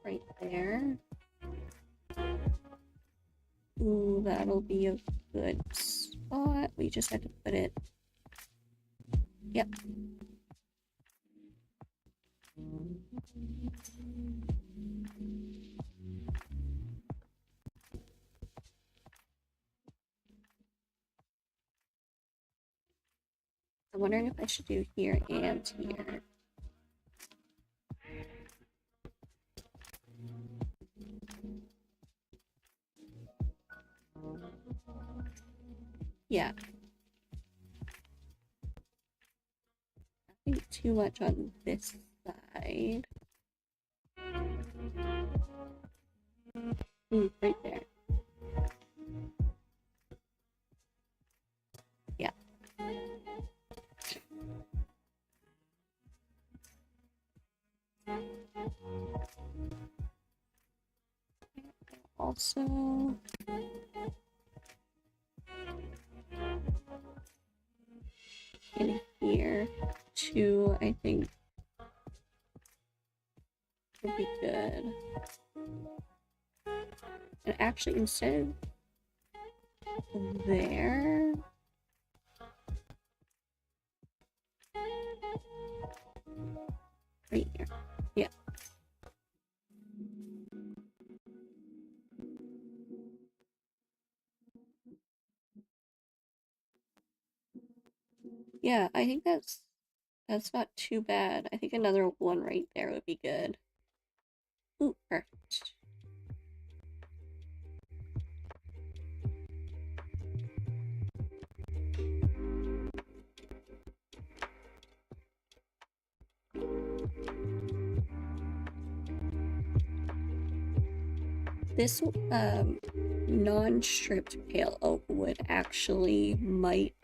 Right there. Ooh, that'll be a good spot. We just have to put it Yep. I'm wondering if I should do here and here. Yeah. Nothing too much on this side. Ooh, right there. Yeah. Also, in here, too, I think would be good. And actually, instead of there, right here. Yeah. Yeah, I think that's not too bad. I think another one right there would be good. Ooh, perfect. This non-stripped pale oak wood actually might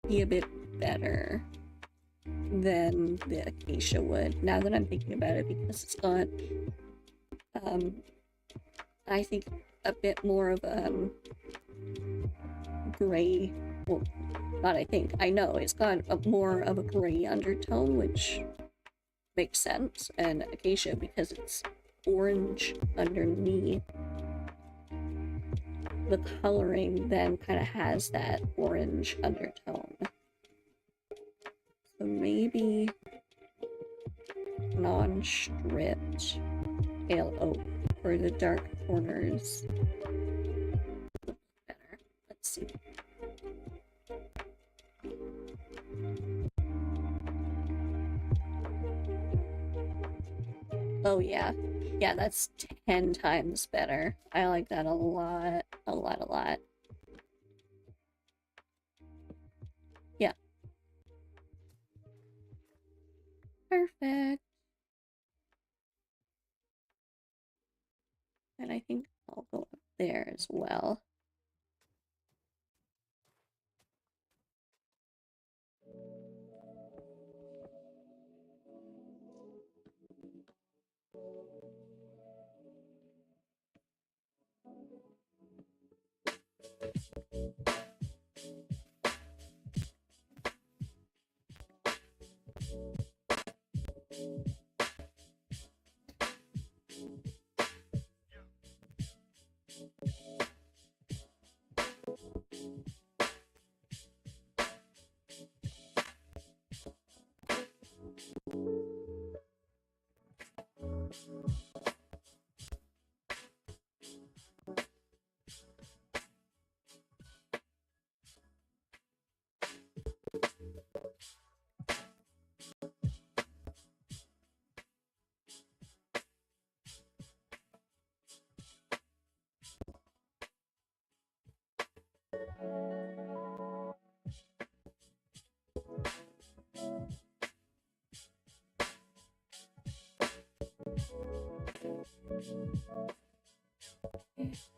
be a bit better than the acacia wood, now that I'm thinking about it, because it's got I think a bit more of gray, well, not I think, I know, it's got more of a gray undertone, which makes sense, and acacia, because it's orange underneath, the coloring then kind of has that orange undertone. So maybe non-stripped pale oak for the dark corners. Better. Let's see. Oh yeah. Yeah, that's 10 times better. I like that a lot. A lot, a lot. Yeah. Perfect. And I think I'll go up there as well.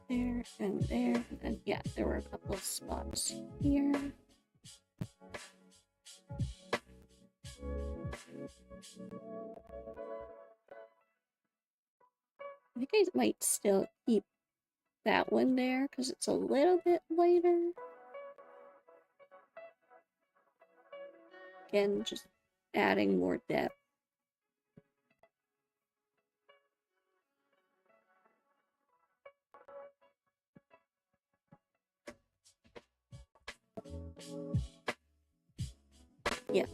There and there, and yeah, there were a couple of spots here. I think I might still keep that one there because it's a little bit lighter. Again, just adding more depth. Yeah,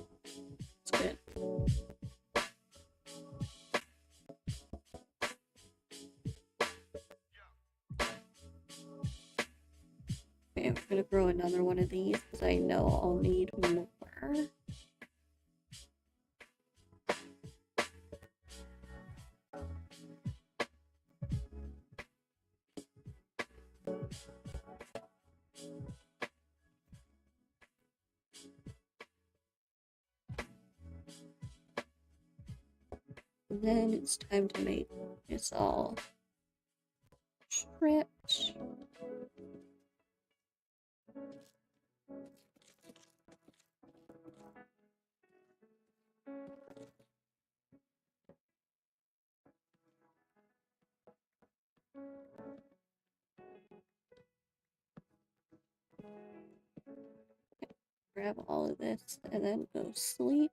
it's good. Okay, I'm gonna grow another one of these because I know I'll need more. And then it's time to make this all stripped. Grab all of this and then go sleep.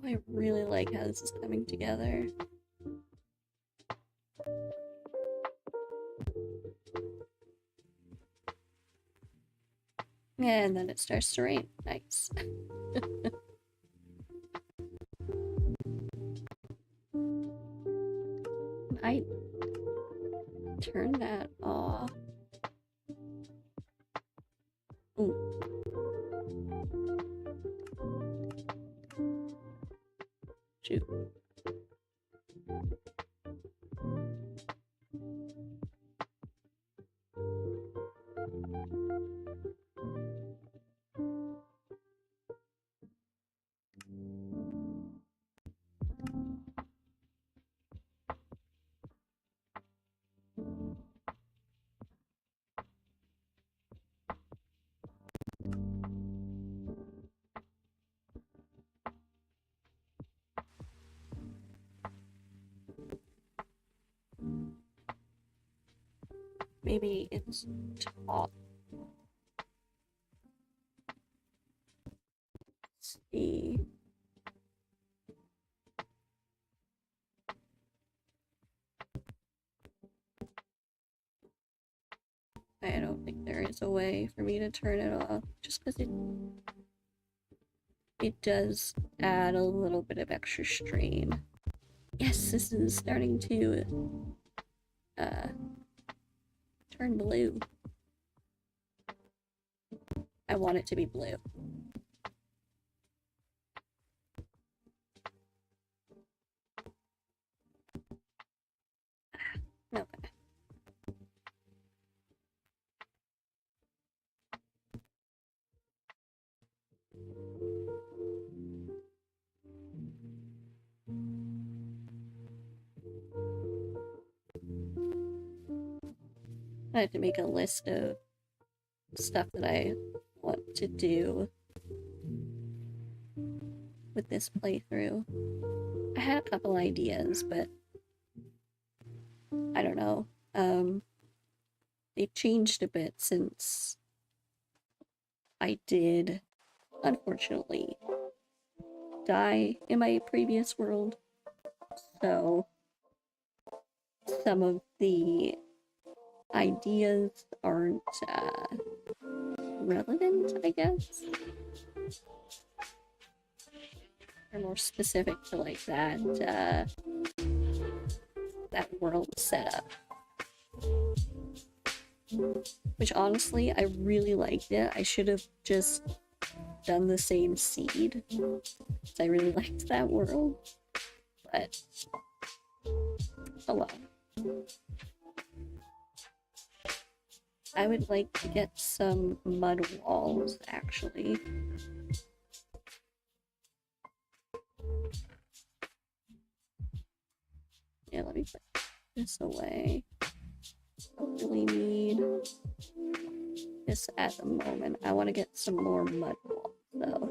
I really like how this is coming together. And then it starts to rain. Nice. I turn that off. Ooh. Shoot. Maybe it's top. Let's see. I don't think there is a way for me to turn it off, just because it does add a little bit of extra strain. Yes, this is starting to turn blue. I want it to be blue. Okay. I had to make a list of stuff that I want to do with this playthrough. I had a couple ideas, but I don't know. They've changed a bit since I did, unfortunately, die in my previous world. So some of the ideas aren't relevant, I guess. They're more specific to like that world setup. Which honestly, I really liked it. I should have just done the same seed. Because I really liked that world. But oh well. I would like to get some mud walls, actually. let me put this away. Don't really need this at the moment. I want to get some more mud walls, though.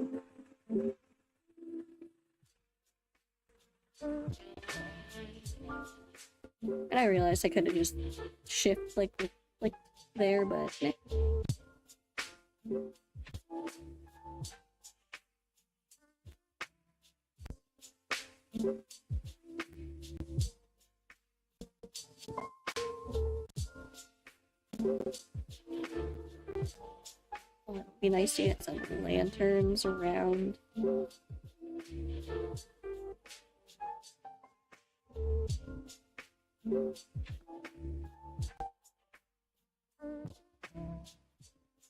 And I realized I could have just shift like there, but eh. Well, it'd be nice to get some lanterns around.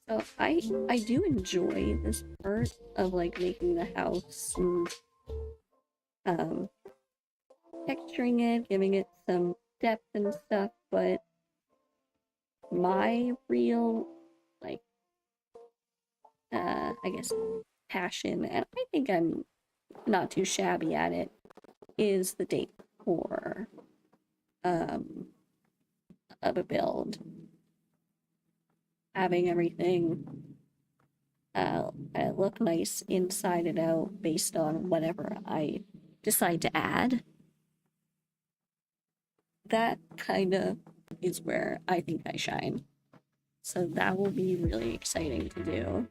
So I do enjoy this part of like making the house and texturing it, giving it some depth and stuff, but my real like I guess passion, and I think I'm not too shabby at it, is the decor of a build. Having everything look nice inside and out based on whatever I decide to add. That kind of is where I think I shine. So that will be really exciting to do.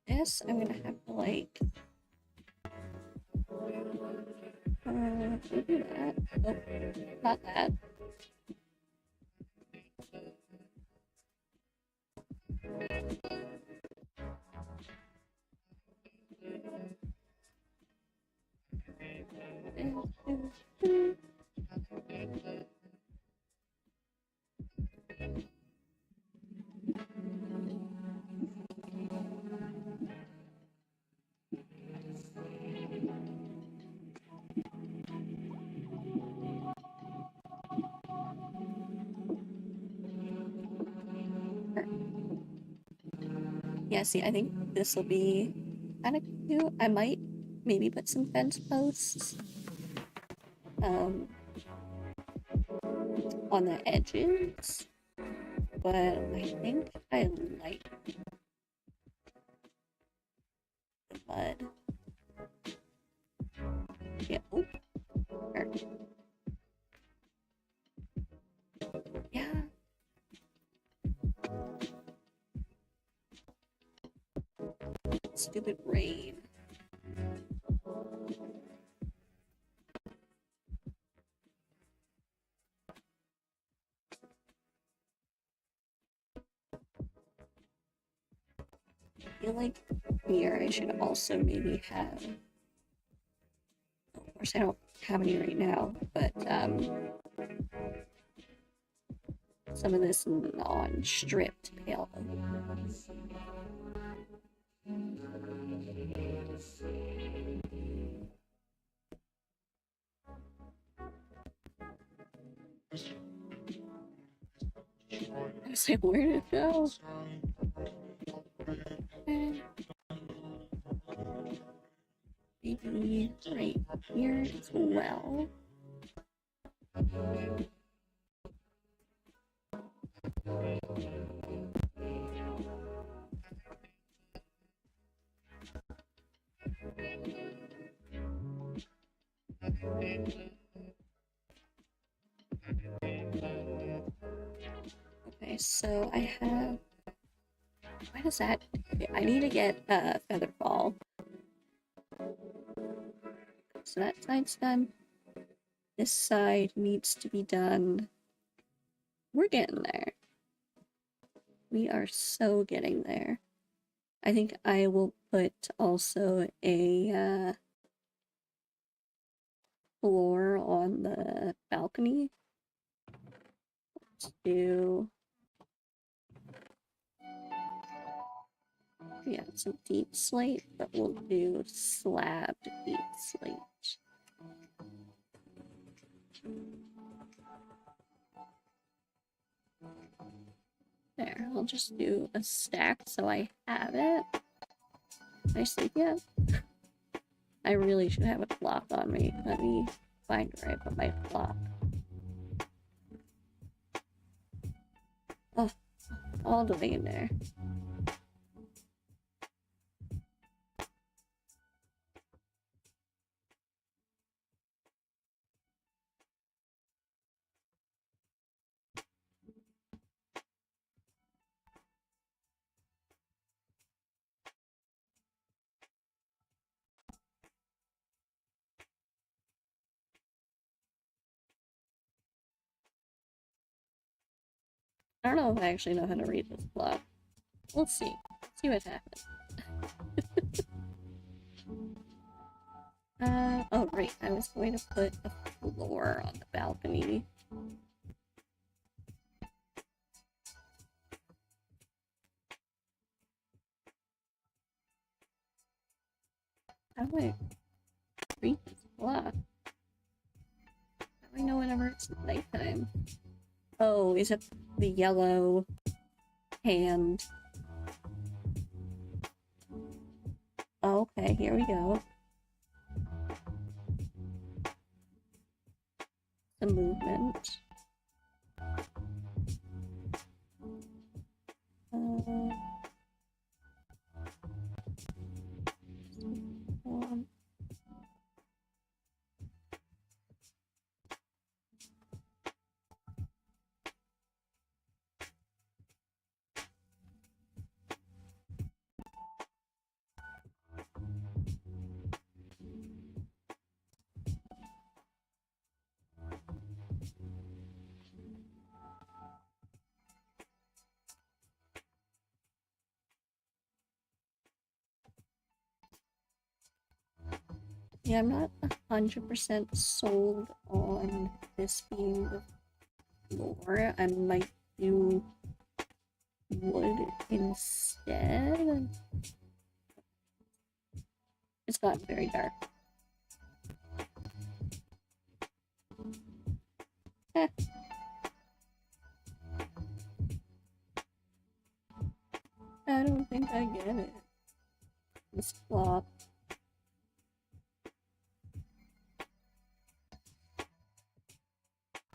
This I'm gonna have to like we'll do that. Oh, not that. Yeah, see, I think this will be kind of cute. I might maybe put some fence posts on the edges, but I think I like the mud. Yeah. Oh, perfect. Yeah. Stupid rain. I feel like here I should also maybe have. Of course, I don't have any right now, but some of this non-stripped pale. I was like, where did it go? Maybe right here as well. Okay, so I have. Why does that? I need to get a feather ball. So that side's done. This side needs to be done. We're getting there. We are so getting there. I think I will put also a floor on the balcony. Let's do Yeah, some deep slate, but we'll do slabbed deep slate. There, I'll just do a stack so I have it. Can I sleep yet? I really should have a clock on me. Let me find where I put my clock. Oh, all the way in there. I don't know if I actually know how to read this clock. We'll see. See what happens. Oh right, I was going to put a floor on the balcony. How do I read this clock? How do I know whenever it's nighttime? Oh, is it the yellow hand? Okay, here we go. The movement. Um, Yeah, I'm not 100% sold on this being the floor. I might do wood instead. It's gotten very dark. Eh. I don't think I get it. This flop.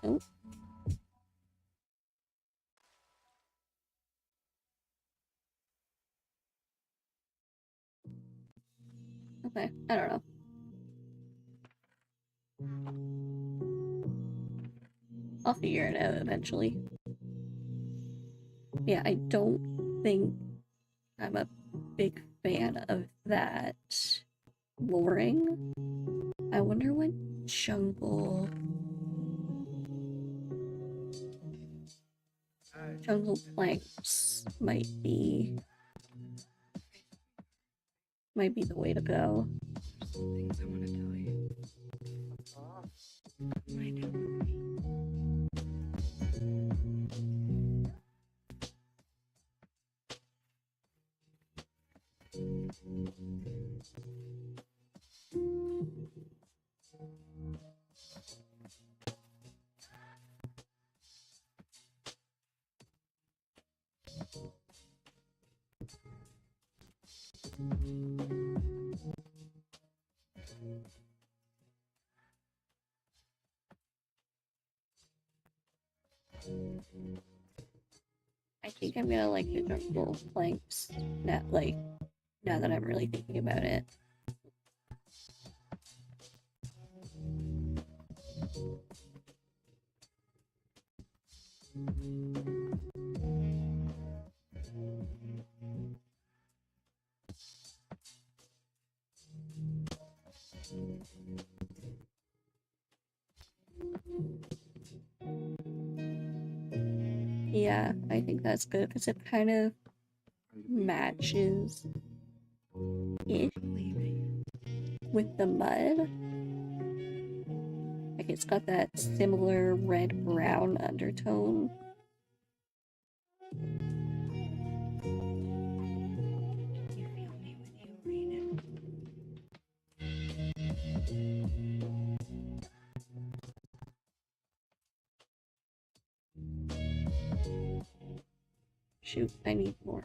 Oh. Okay, I don't know. I'll figure it out eventually. Yeah, I don't think I'm a big fan of that flooring. I wonder what jungle planks might be the way to go. There's some things I want to tell you. I know. I think I'm gonna like the jungle planks. Now that I'm really thinking about it. Yeah, I think that's good because it kind of matches it with the mud. Like it's got that similar red-brown undertone. Shoot, I need more.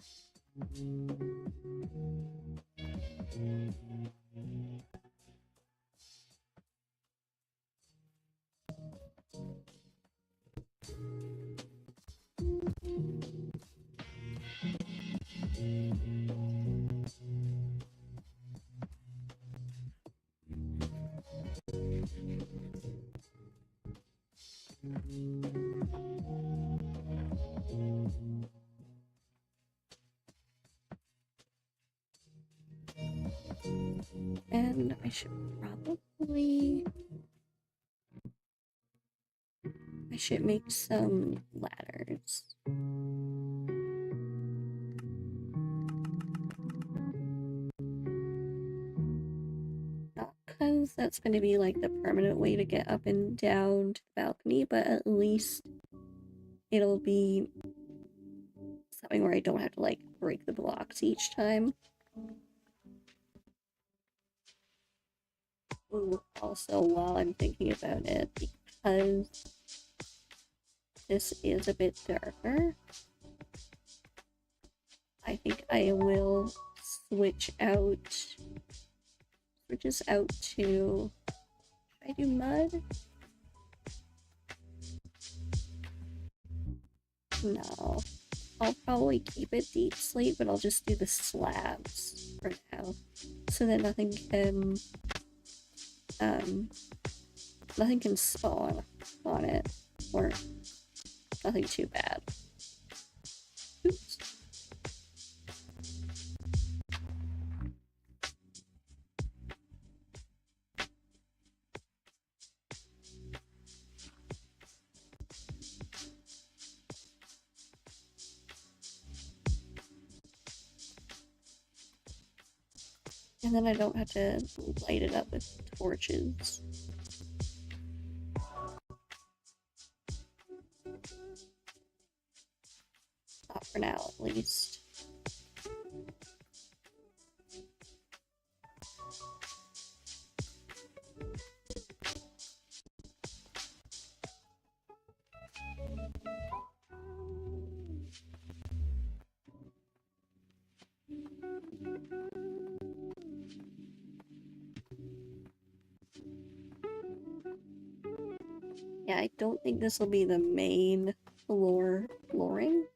And I should probably... I should make some ladders. Not because that's going to be like the permanent way to get up and down to the balcony, but at least it'll be something where I don't have to like break the blocks each time. Ooh, also, while I'm thinking about it, because this is a bit darker, I think I will switch this out to, should I do mud? No, I'll probably keep it deep slate, but I'll just do the slabs for now, so that nothing can spawn on it, or nothing too bad. Oops. And then I don't have to light it up with torches. Not for now, at least. Yeah, I don't think this will be the main flooring.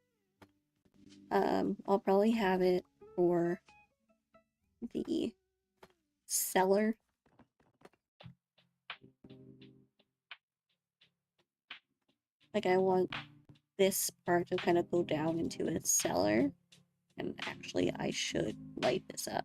I'll probably have it for the cellar. Like, I want this part to kind of go down into a cellar. And actually, I should light this up.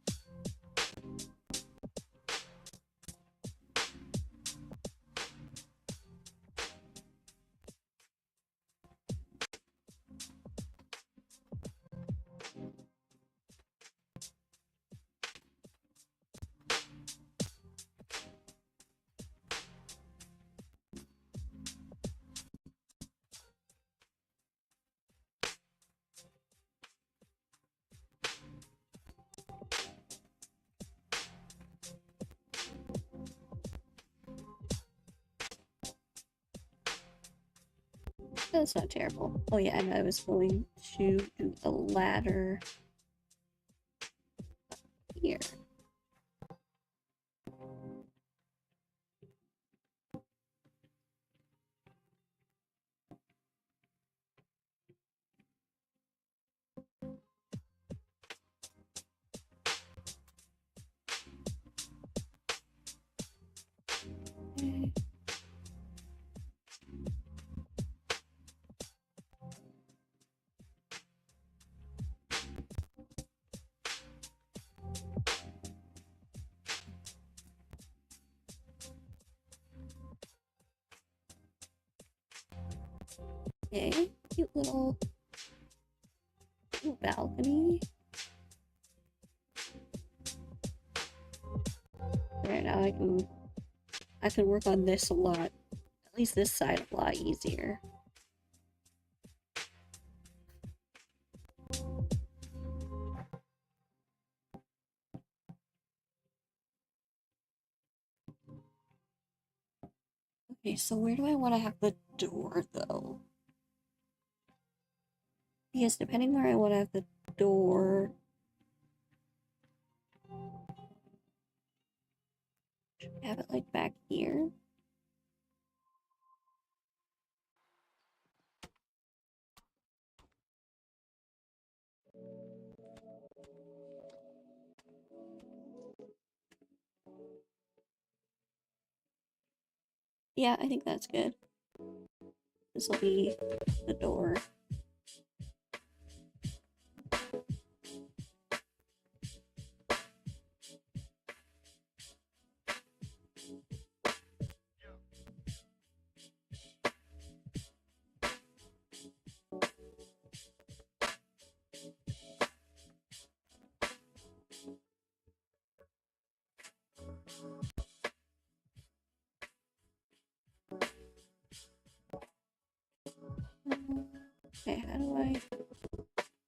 That's not terrible. Oh yeah, and I was going to do a ladder here. Okay. Okay, cute little balcony. Alright, now I can work on this a lot. At least this side a lot easier. Okay, so where do I want to have the door, though? Because depending where I want to have the door, should I have it like back here? Yeah, I think that's good. This will be the door. Okay, how do I...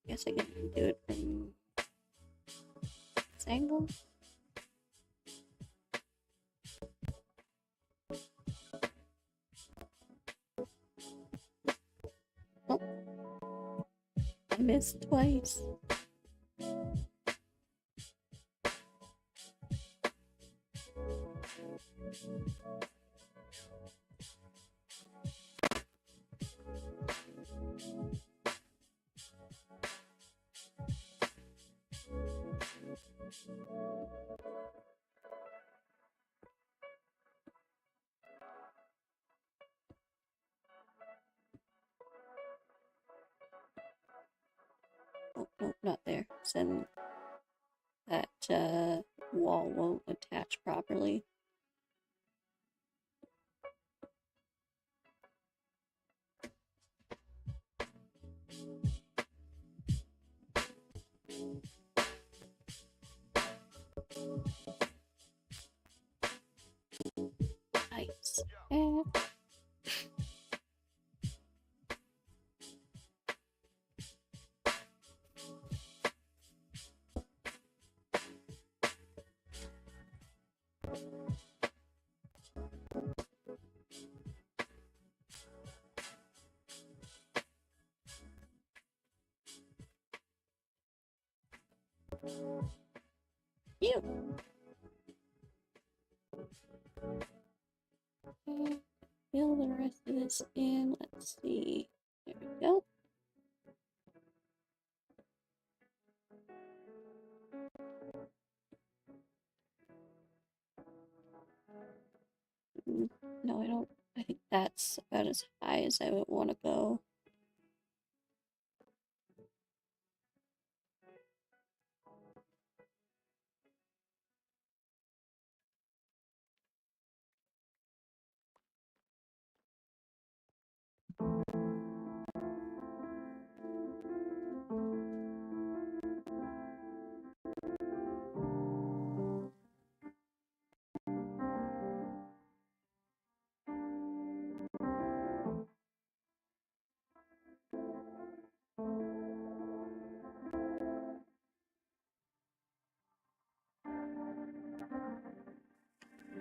Guess I can do it from this angle? Oh. I missed twice. Oh, no, not there. So that wall won't attach properly. Nice. And you. And fill the rest of this in. Let's see. There we go. No, I don't. I think that's about as high as I would want to go.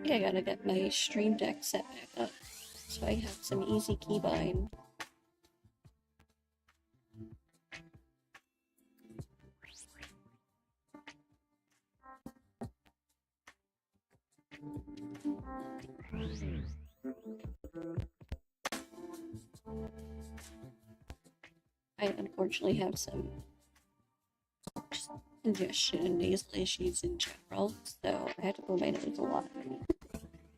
I gotta get my Stream Deck set back up so I have some easy keybind. I unfortunately have some congestion and nasal issues in general, so I have to blow my nose a lot.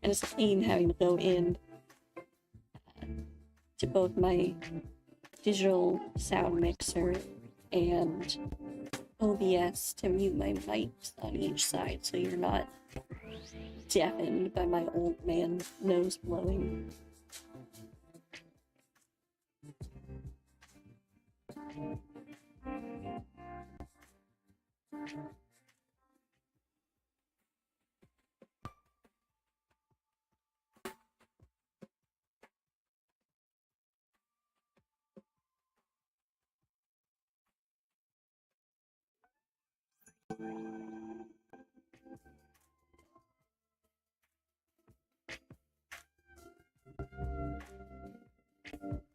And it's pain having to go in to both my digital sound mixer and OBS to mute my mics on each side so you're not deafened by my old man nose blowing.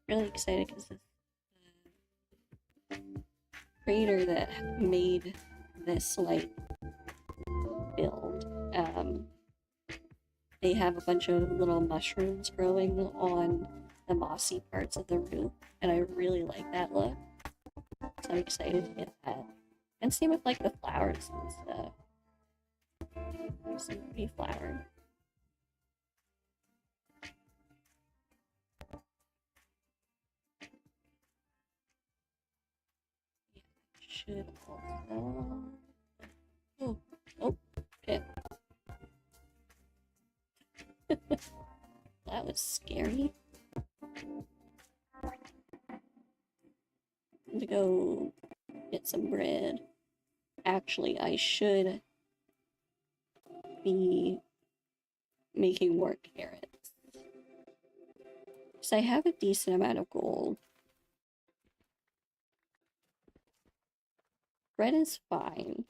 Really excited because this creator that made this like build, they have a bunch of little mushrooms growing on the mossy parts of the roof, and I really like that look. So I'm excited to get that. And same with like the flowers and stuff. Some pretty flower. Yeah, should also. Oh, okay. That was scary. I'm gonna go get some bread. Actually, I should be making more carrots. Because I have a decent amount of gold. Bread is fine.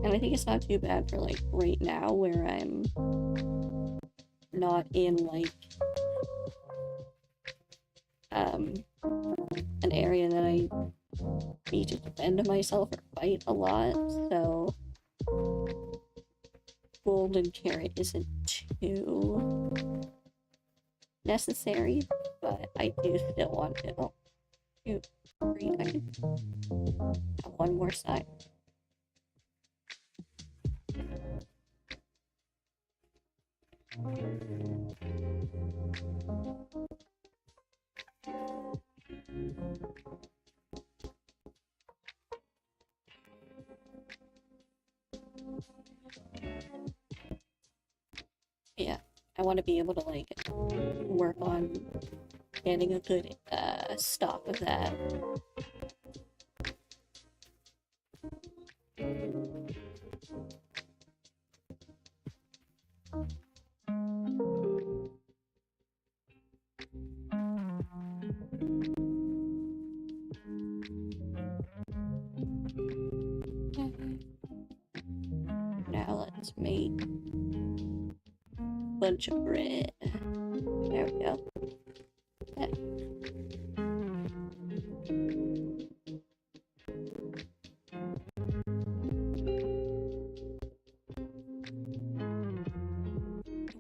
And I think it's not too bad for like right now where I'm not in like an area that I need to defend myself or fight a lot, so golden carrot isn't too necessary, but I do still want it. Oh, 2, 3, I can have one more side. Yeah, I want to be able to like work on getting a good stock of that. Now let's make a bunch of bread. There we go. Yeah.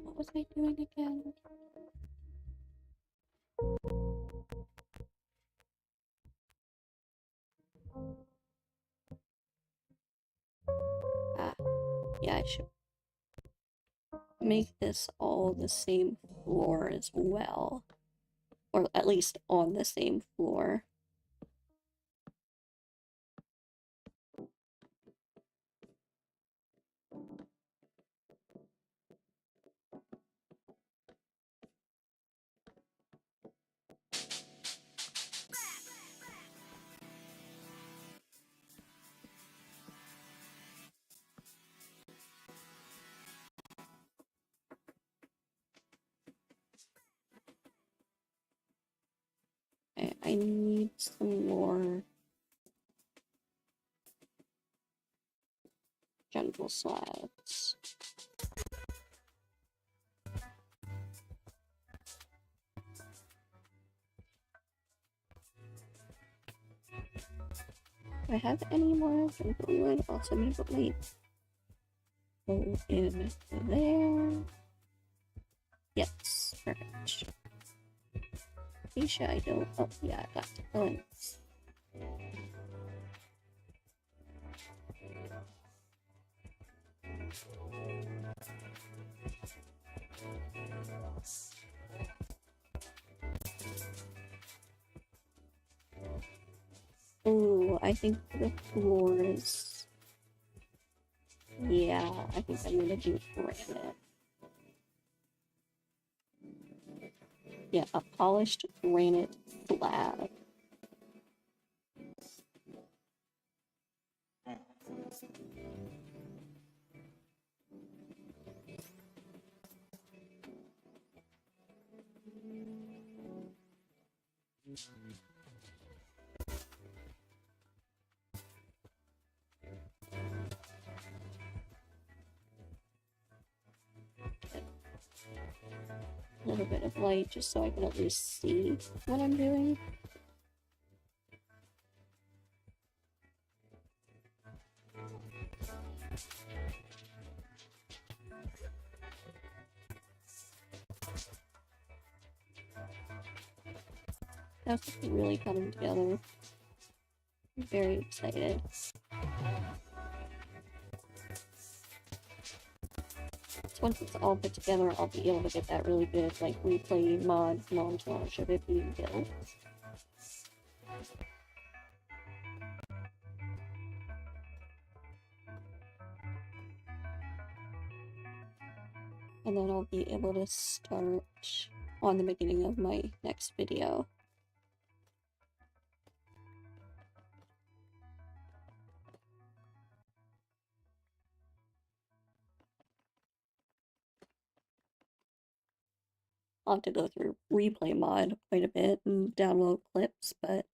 What was I doing again? Ah, yeah, I should make this all the same floor as well. Or at least on the same floor. I need some more gentle slabs. Do I have any more gentle wood? Also, I'm gonna put my bowl in there. Yes, perfect. Pretty sure I don't. Oh, yeah, I got elements. Ooh, I think the floors. Yeah, I think I'm gonna do granite. Yeah, a polished granite slab. a little bit of light just so I can at least see what I'm doing. That's really coming together. I'm very excited. So once it's all put together, I'll be able to get that really good, like, replay mod montage of it being built. And then I'll be able to start on the beginning of my next video. I'll have to go through replay mod quite a bit and download clips, but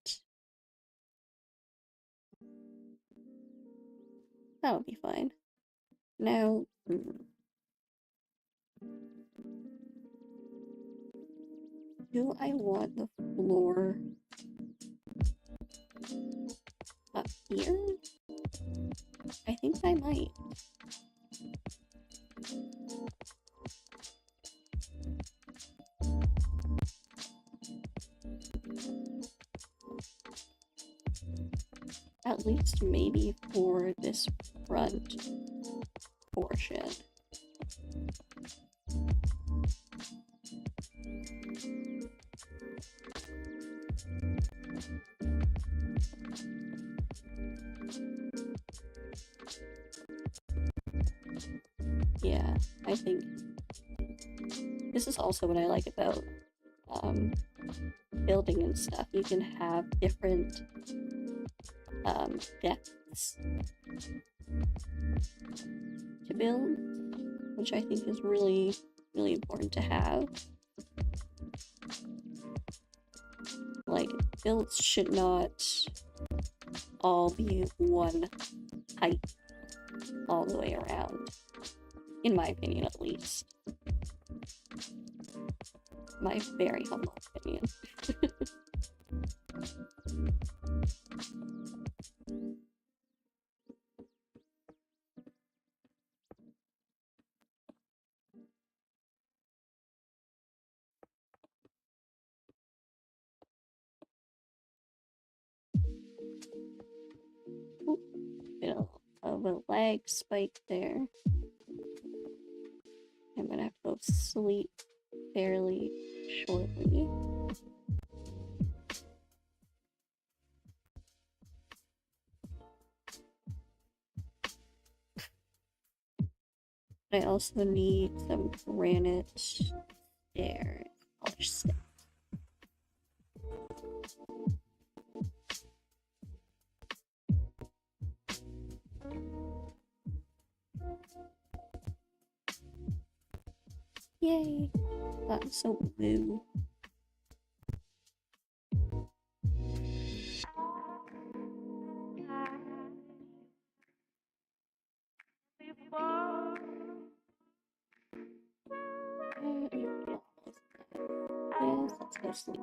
that'll be fine. Now, do I want the floor up here? I think I might. At least maybe for this front portion. Yeah, I think this is also what I like about building and stuff. You can have different depths to build, which I think is really, really important to have. Like, builds should not all be one height all the way around, in my opinion at least. My very humble opinion. Ooh, bit of a lag spike there. I'm gonna have to go sleep fairly shortly. I also need some granite stairs, polished stairs. Yay! I'm so blue. Yes, let's go sleep.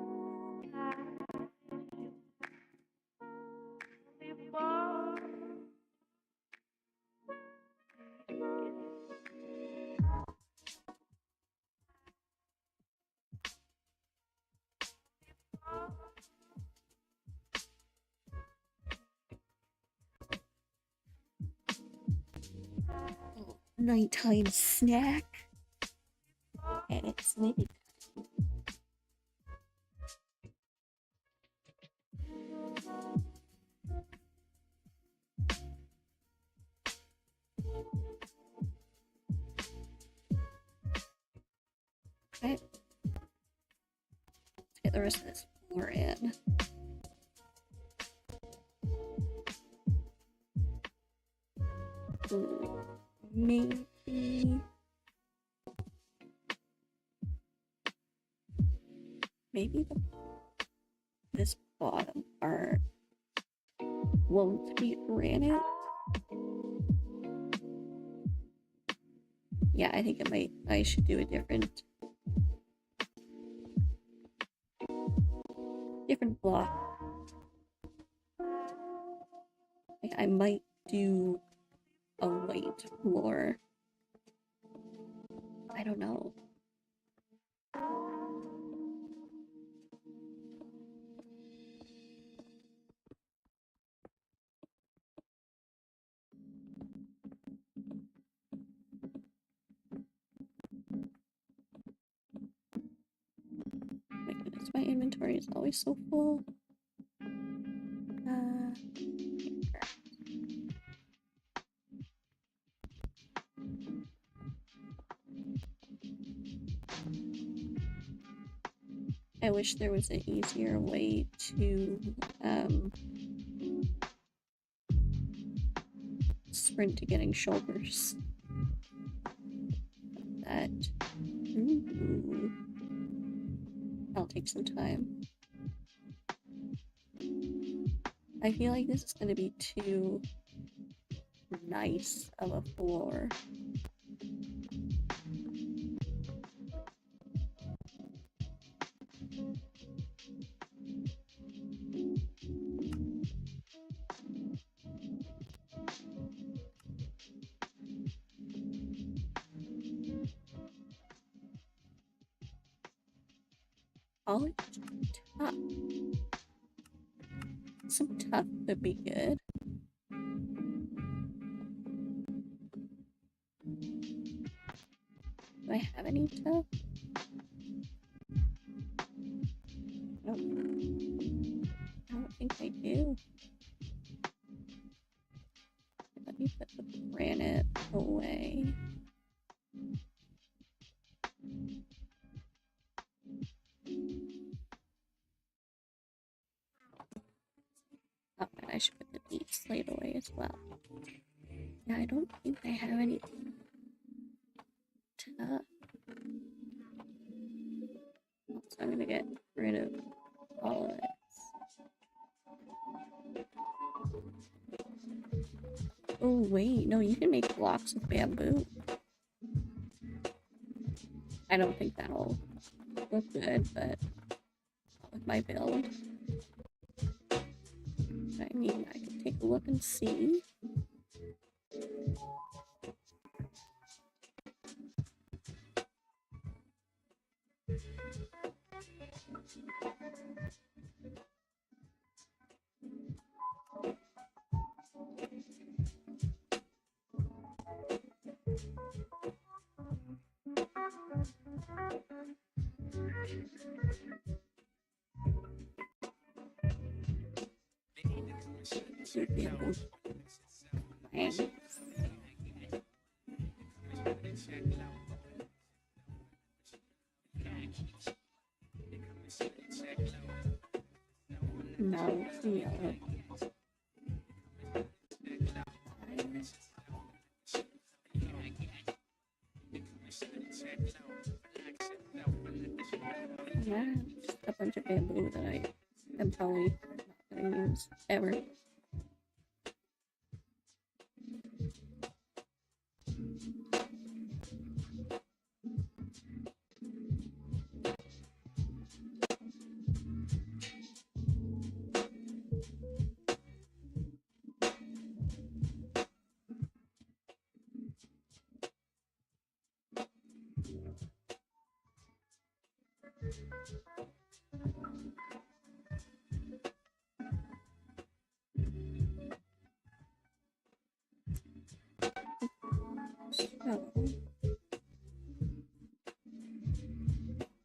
Oh, nighttime snack. And it's sleepy. Okay. Let's get the rest of this floor in. Maybe this bottom part won't be granite. Yeah, I think I should do a different different block. Like, I might do a white floor. I don't know. My goodness, my inventory is always so full. I wish there was an easier way to sprint to getting shoulders. That. Ooh. That'll take some time. I feel like this is going to be too nice of a floor. Polished top. Some tuff would be good. Do I have any tuff? Nope. I don't think I do. Let me put the granite away. Oh, and I should put the deep slate away as well. Yeah, I don't think I have any tuff. So I'm gonna get rid of all of it. Oh wait, no, you can make blocks with bamboo. I don't think that'll look good, but with my build. I mean, I can take a look and see. No, yeah. Yeah, just a bunch of bamboo that I am probably not gonna use ever. Oh.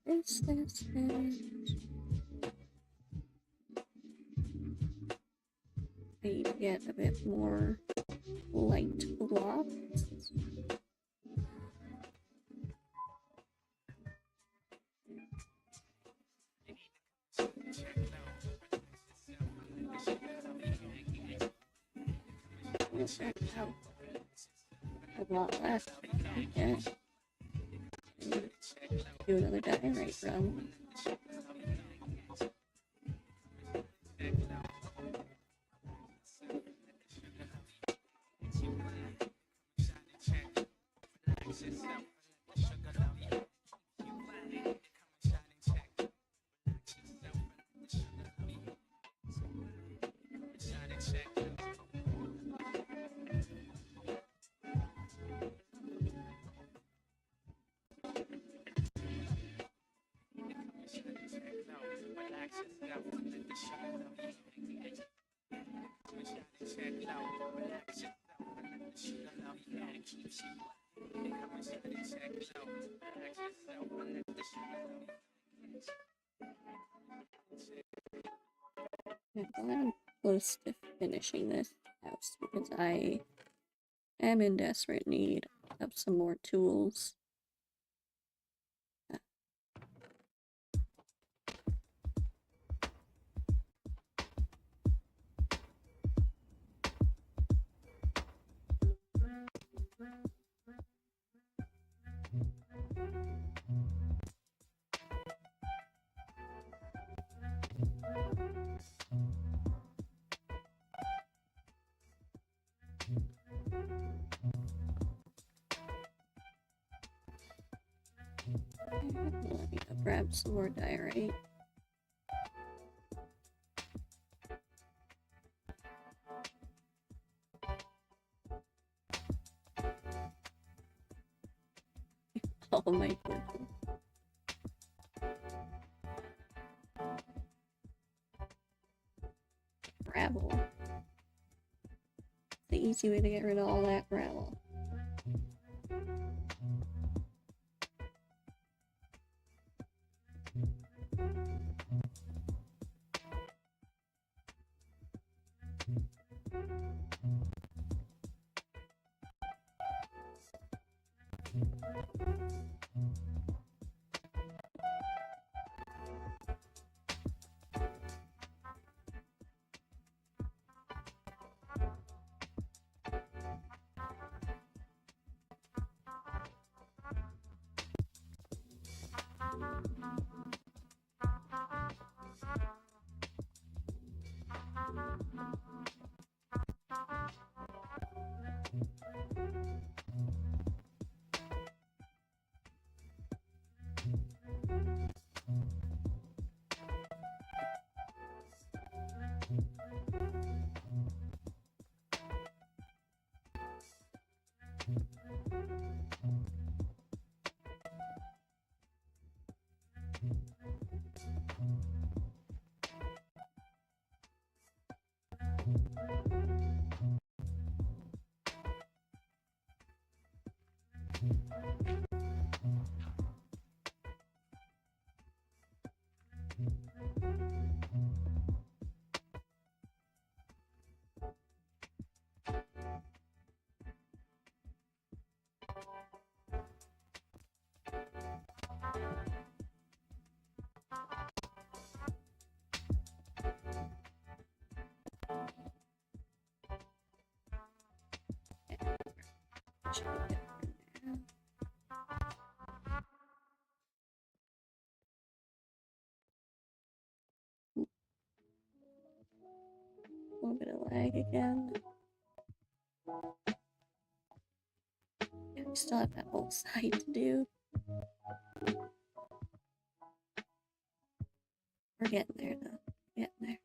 This. I need to get a bit more light blocks. A lot less. Okay. Do another diorite run. I'm close to finishing this house because I am in desperate need of some more tools. Let me go grab some more diorite. All my purple. Gravel. The easy way to get rid of all that gravel. Should be good for now. A little bit of lag again. Yeah, we still have that whole side to do. We're getting there though. Getting there.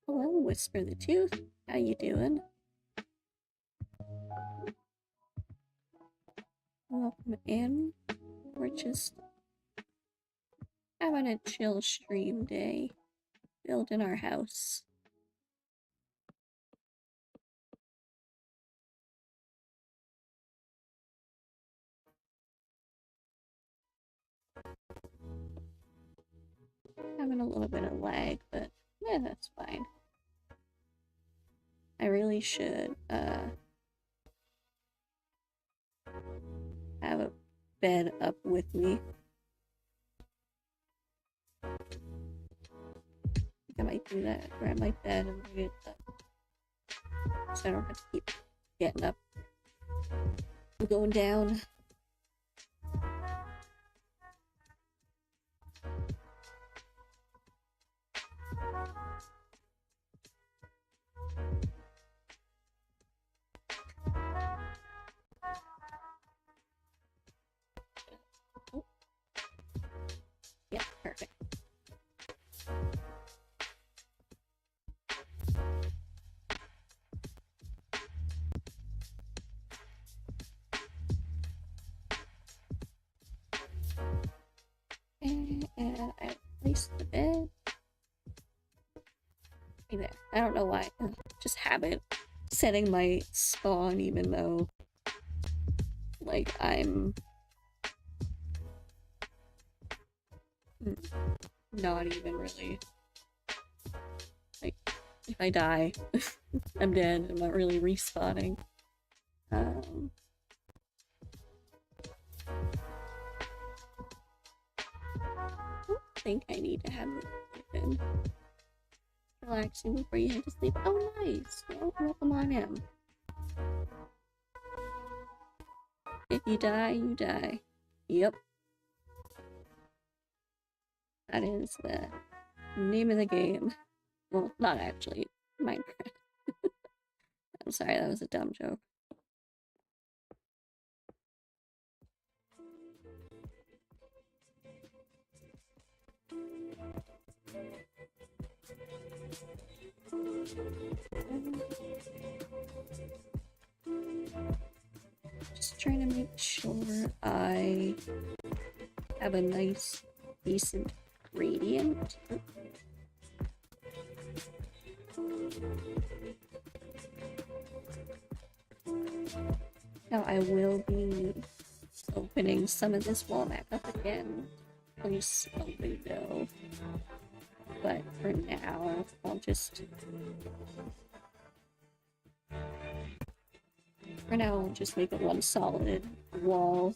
Hello, Whisper the Tooth. How you doing? Welcome in. We're just having a chill stream day. Building our house. Having a little bit of lag, but yeah, that's fine. I really should have a bed up with me. I think I might do that. Grab my bed and bring it up. So I don't have to keep getting up and going down. Yeah, Perfect. And I placed the bed. Right there. I don't know why. Just habit setting my spawn even though like I'm not even really like if I die I'm dead. I'm not really respawning. I think I need to have it open. Relaxing before you head to sleep. Oh, nice. Well, welcome on in. If you die, you die. Yep. That is the name of the game. Well, not actually. Minecraft. I'm sorry, that was a dumb joke. Just trying to make sure I have a nice, decent gradient. Now I will be opening some of this wall back up again. Place a window. But for now, I'll just... For now, I'll just make it one solid wall.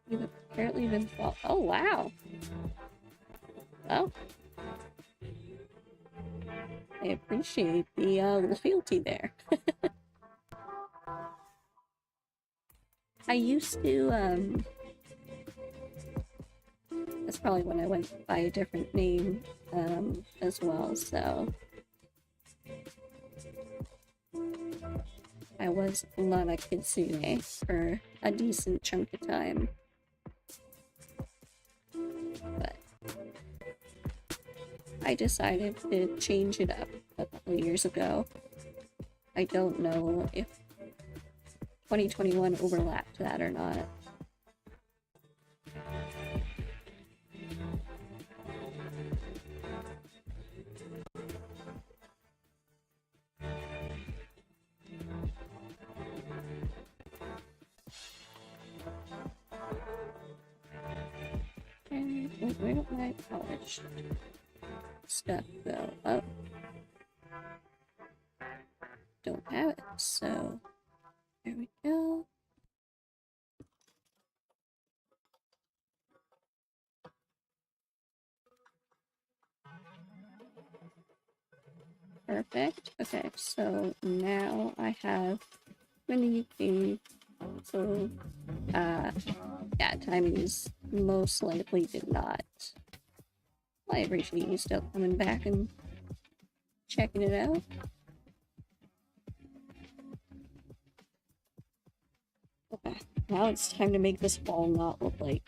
You've apparently been... Oh, wow! Oh. I appreciate the loyalty there. I used to, that's probably when I went by a different name, as well, so... I was Lana Kitsune for a decent chunk of time. But... I decided to change it up a couple of years ago. I don't know if 2021 overlapped that or not. And where did my polished stuff go? Oh. Don't have it, so there we go. Perfect. Okay, so now I have mini cave. So, yeah, timings most likely did not. I appreciate you still coming back and checking it out. Okay, now it's time to make this wall not look like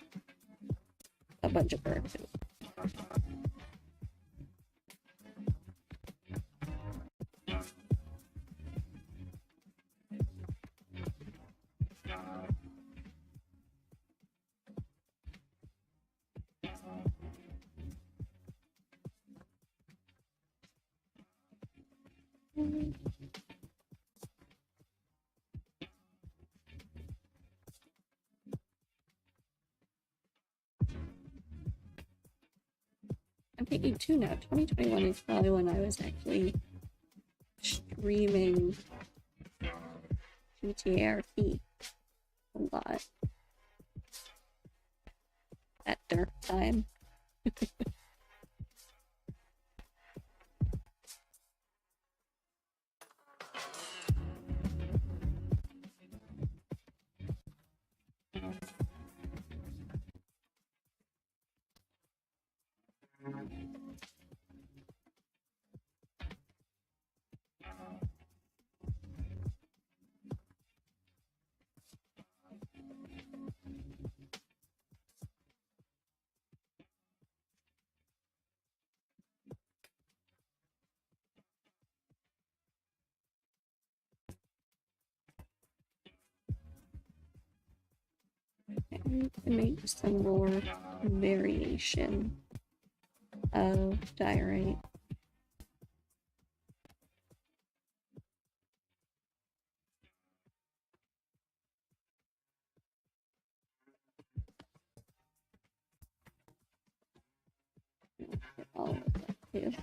a bunch of birds. I'm thinking too now. 2021 is probably when I was actually streaming GTARP a lot. At dark time. to make some more variation of diorite. All of that too.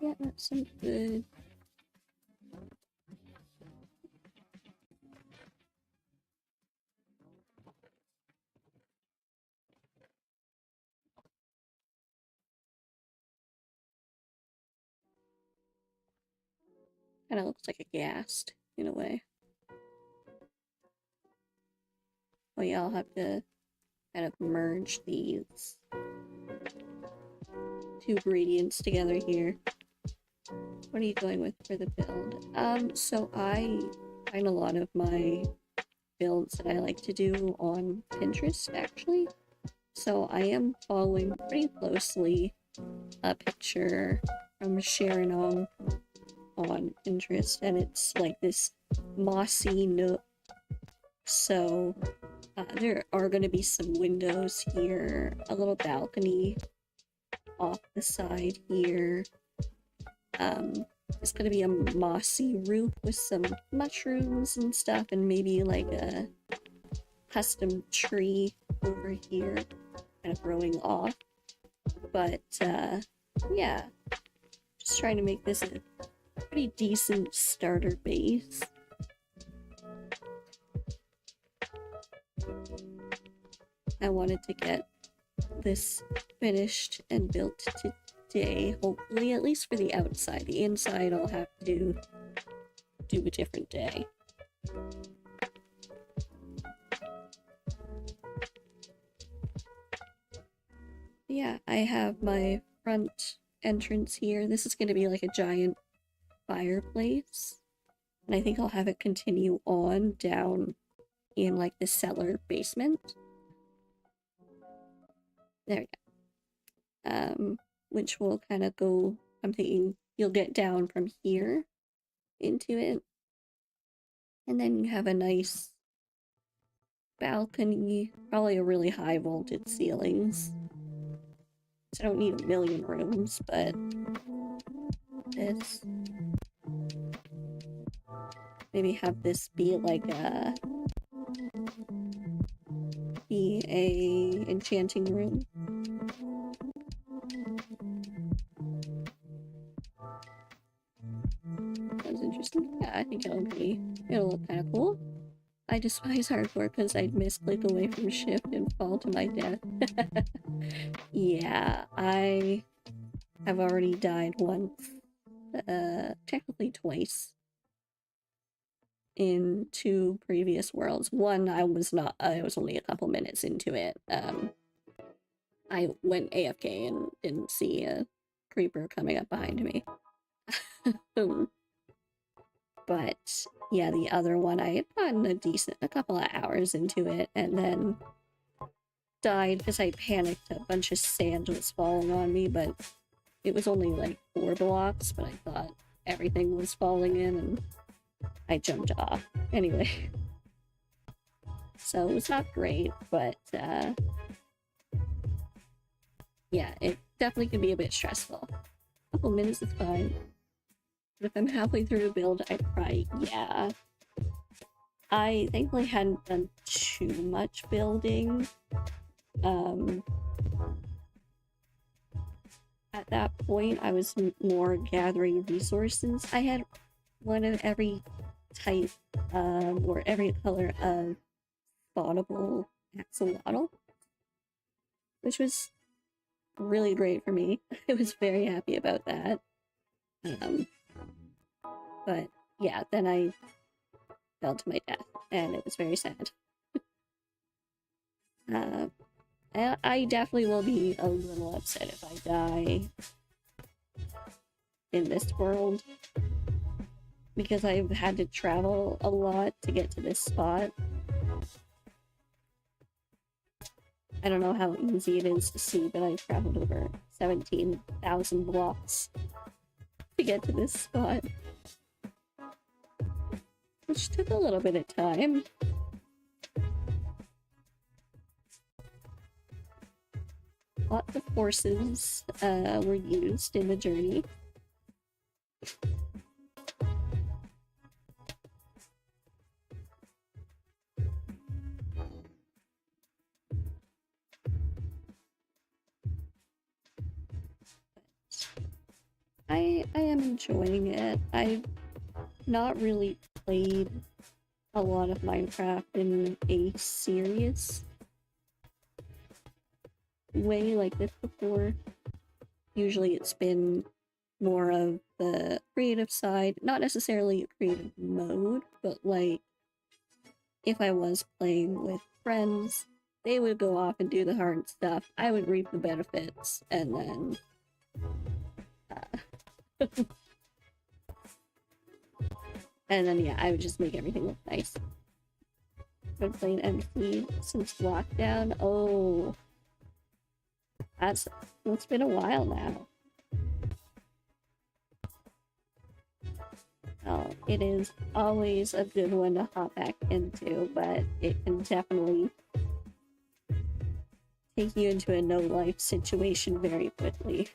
Yeah, that's some good. Kind of looks like a ghast in a way. Oh yeah, I'll have to kind of merge these two gradients together here. What are you going with for the build? So I find a lot of my builds that I like to do on Pinterest, actually. So I am following pretty closely a picture from Sharon on Pinterest, and it's like this mossy nook. So there are going to be some windows here, a little balcony off the side here. It's going to be a mossy roof with some mushrooms and stuff, and maybe like a custom tree over here kind of growing off. But yeah, just trying to make this a pretty decent starter base. I wanted to get this finished and built today, hopefully, at least for the outside. The inside I'll have to do a different day. Yeah, I have my front entrance here. This is going to be like a giant fireplace, and I think I'll have it continue on down in like the cellar basement. There we go. Which will kind of go, I'm thinking you'll get down from here into it, and then you have a nice balcony, probably a really high vaulted ceilings. So I don't need a million rooms, but this. Maybe have this be like a enchanting room. That's interesting. Yeah, I think it'll look kind of cool. I despise hardcore because I'd misclick away from shift and fall to my death. Yeah, I have already died once. Technically twice. In 2 previous worlds. One, I was only a couple minutes into it. I went AFK and didn't see a creeper coming up behind me. But yeah, the other one, I had gotten a couple of hours into it, and then died because I panicked. A bunch of sand was falling on me, but it was only like 4 blocks, but I thought everything was falling in, and I jumped off. Anyway. So it was not great, but yeah, it definitely can be a bit stressful. A couple minutes is fine. But if I'm halfway through a build, I'd cry. Yeah. I thankfully hadn't done too much building. At that point, I was more gathering resources. I had one of every type or every color of spawnable axolotl, which was really great for me. I was very happy about that. But yeah, then I fell to my death, and it was very sad. I definitely will be a little upset if I die in this world, because I've had to travel a lot to get to this spot. I don't know how easy it is to see, but I traveled over 17,000 blocks to get to this spot, which took a little bit of time. Lots of forces were used in the journey. I am enjoying it. I've not really played a lot of Minecraft in a serious way like this before. Usually it's been more of the creative side, not necessarily a creative mode, but like if I was playing with friends, they would go off and do the hard stuff. I would reap the benefits, and then and then yeah, I would just make everything look nice. I've been playing MC since lockdown. Oh, it's been a while now. Oh, it is always a good one to hop back into, but it can definitely take you into a no-life situation very quickly.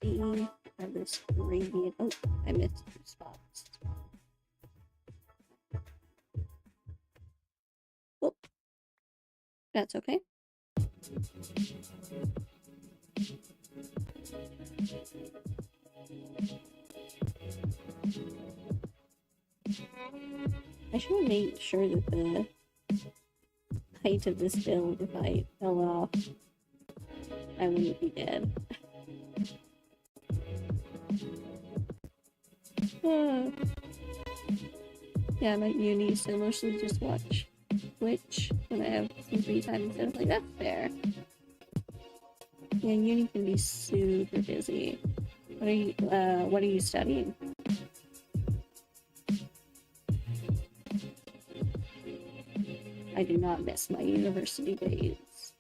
See how this gradient. Oh, I missed 2 spots. Whoop. That's okay. I should have made sure that the height of this build, if I fell off, I wouldn't be dead. Yeah, I'm at uni, so I mostly just watch Twitch when I have some free time instead of like, that's fair. Yeah, uni can be super busy. What are you studying? I do not miss my university days.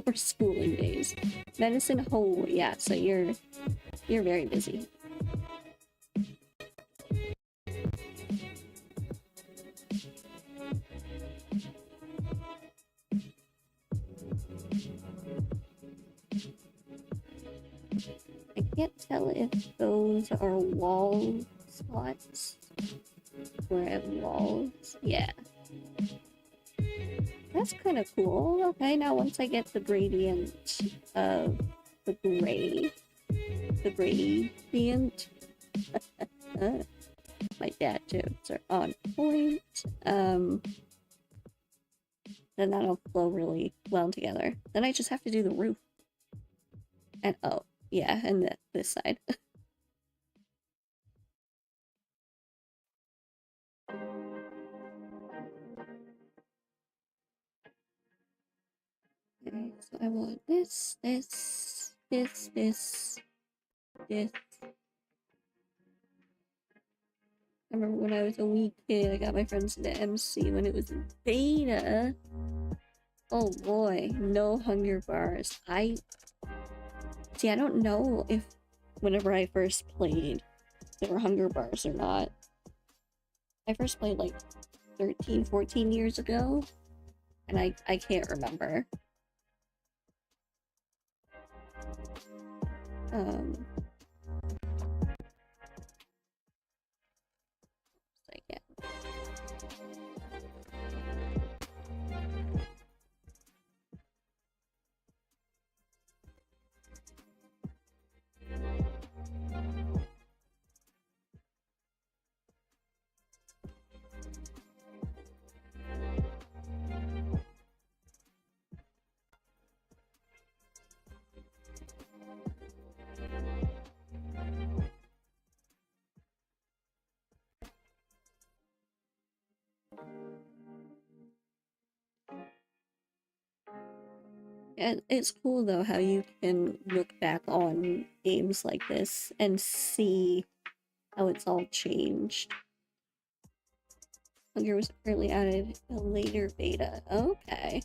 Or schooling days. Medicine, oh yeah, so you're very busy. I can't tell if those are wall spots where I have walls. Yeah. That's kind of cool. Okay, now once I get the gradient of the gradient, my dad jokes are on point, then that'll flow really well together. Then I just have to do the roof. And oh, yeah, and this side. Okay, so I want this. I remember when I was a wee kid, I got my friends into MC when it was in beta. Oh boy, no hunger bars. I don't know if whenever I first played, there were hunger bars or not. I first played like 13, 14 years ago, and I can't remember. And it's cool though how you can look back on games like this and see how it's all changed. Hunger was apparently added a later beta. Okay.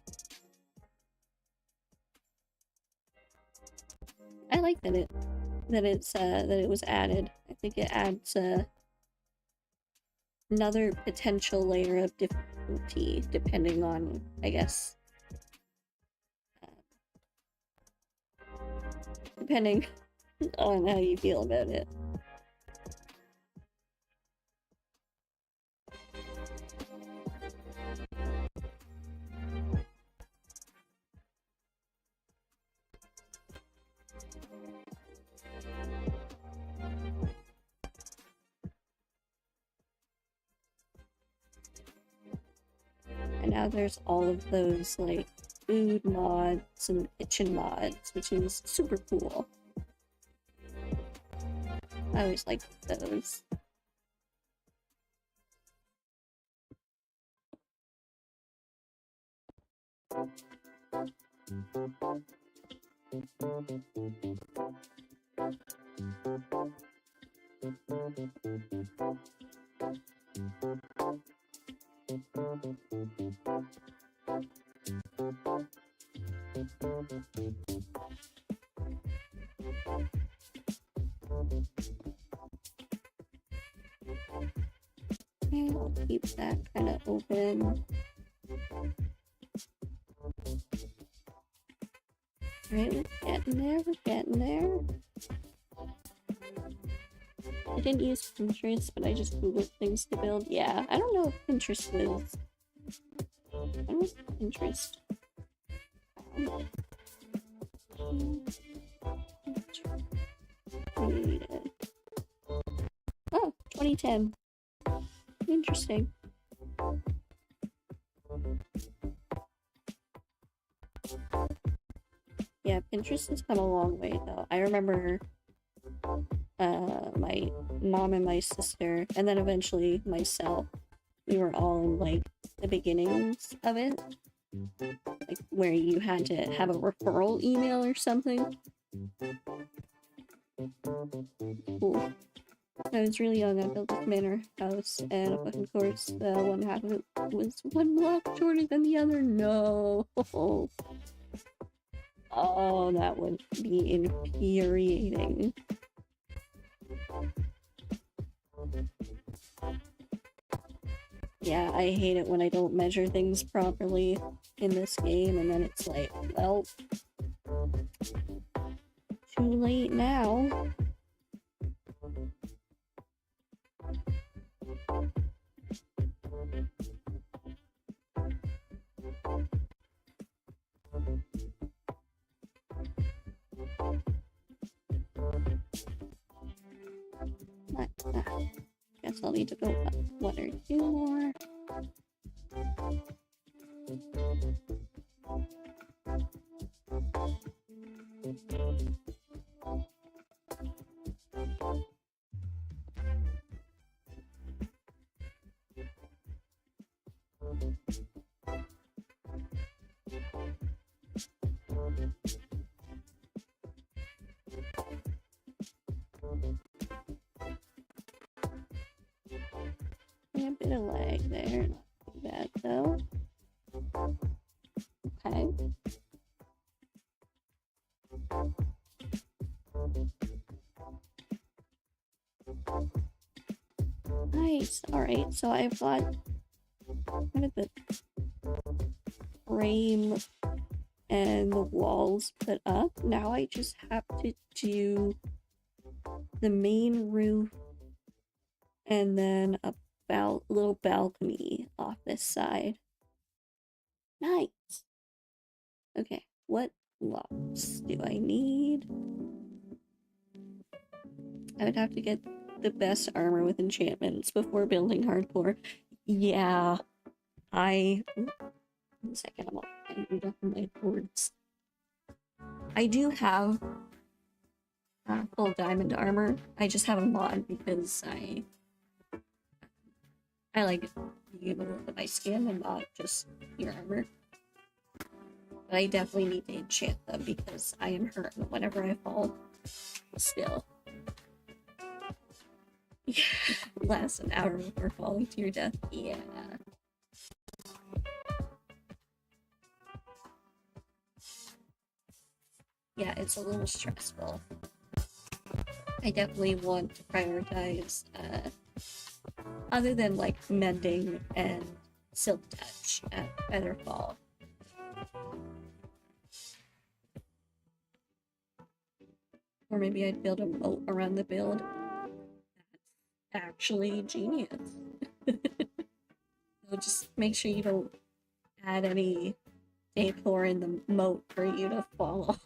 I like that it was added. I think it adds another potential layer of difficulty depending on, I guess, depending on how you feel about it. And now there's all of those, like, food mods and kitchen mods, which is super cool. I always liked those. And I'll keep that kind of open. Alright, we're getting there. I didn't use Pinterest, but I just googled things to build. Yeah, I don't know if Pinterest was... I don't know if Pinterest... Oh, 2010. Interesting. Yeah, Pinterest has come a long way though. I remember my mom and my sister, and then eventually myself, we were all in like the beginnings of it. Like where you had to have a referral email or something. Cool. I was really young. I built this manor house, and of course, one half of it was one block shorter than the other. No. Oh, that would be infuriating. Yeah, I hate it when I don't measure things properly in this game, and then it's like, well, too late now. Guess I'll need to build up one or two more. A bit of lag there, not too bad though. Okay. Nice. Alright, so I've got kind of the frame and the walls put up. Now I just have to do the main roof and then a little balcony off this side. Nice. Okay, what blocks do I need? I would have to get the best armor with enchantments before building hardcore. Yeah, one second, I'm all ended up in my boards. I do have full diamond armor. I just have a mod because I like being able to look at my skin and not just your armor. But I definitely need to enchant them because I am hurt whenever I fall. Still. Yeah. Last an hour before falling to your death. Yeah. Yeah, it's a little stressful. I definitely want to prioritize, other than like mending and silk touch at Featherfall. Or maybe I'd build a moat around the build. That's actually genius. So just make sure you don't add any decor in the moat for you to fall off.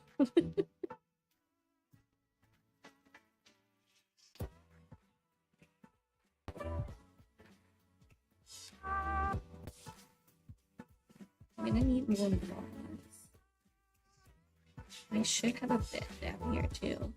I'm gonna need more blocks. I should have a bit down here too.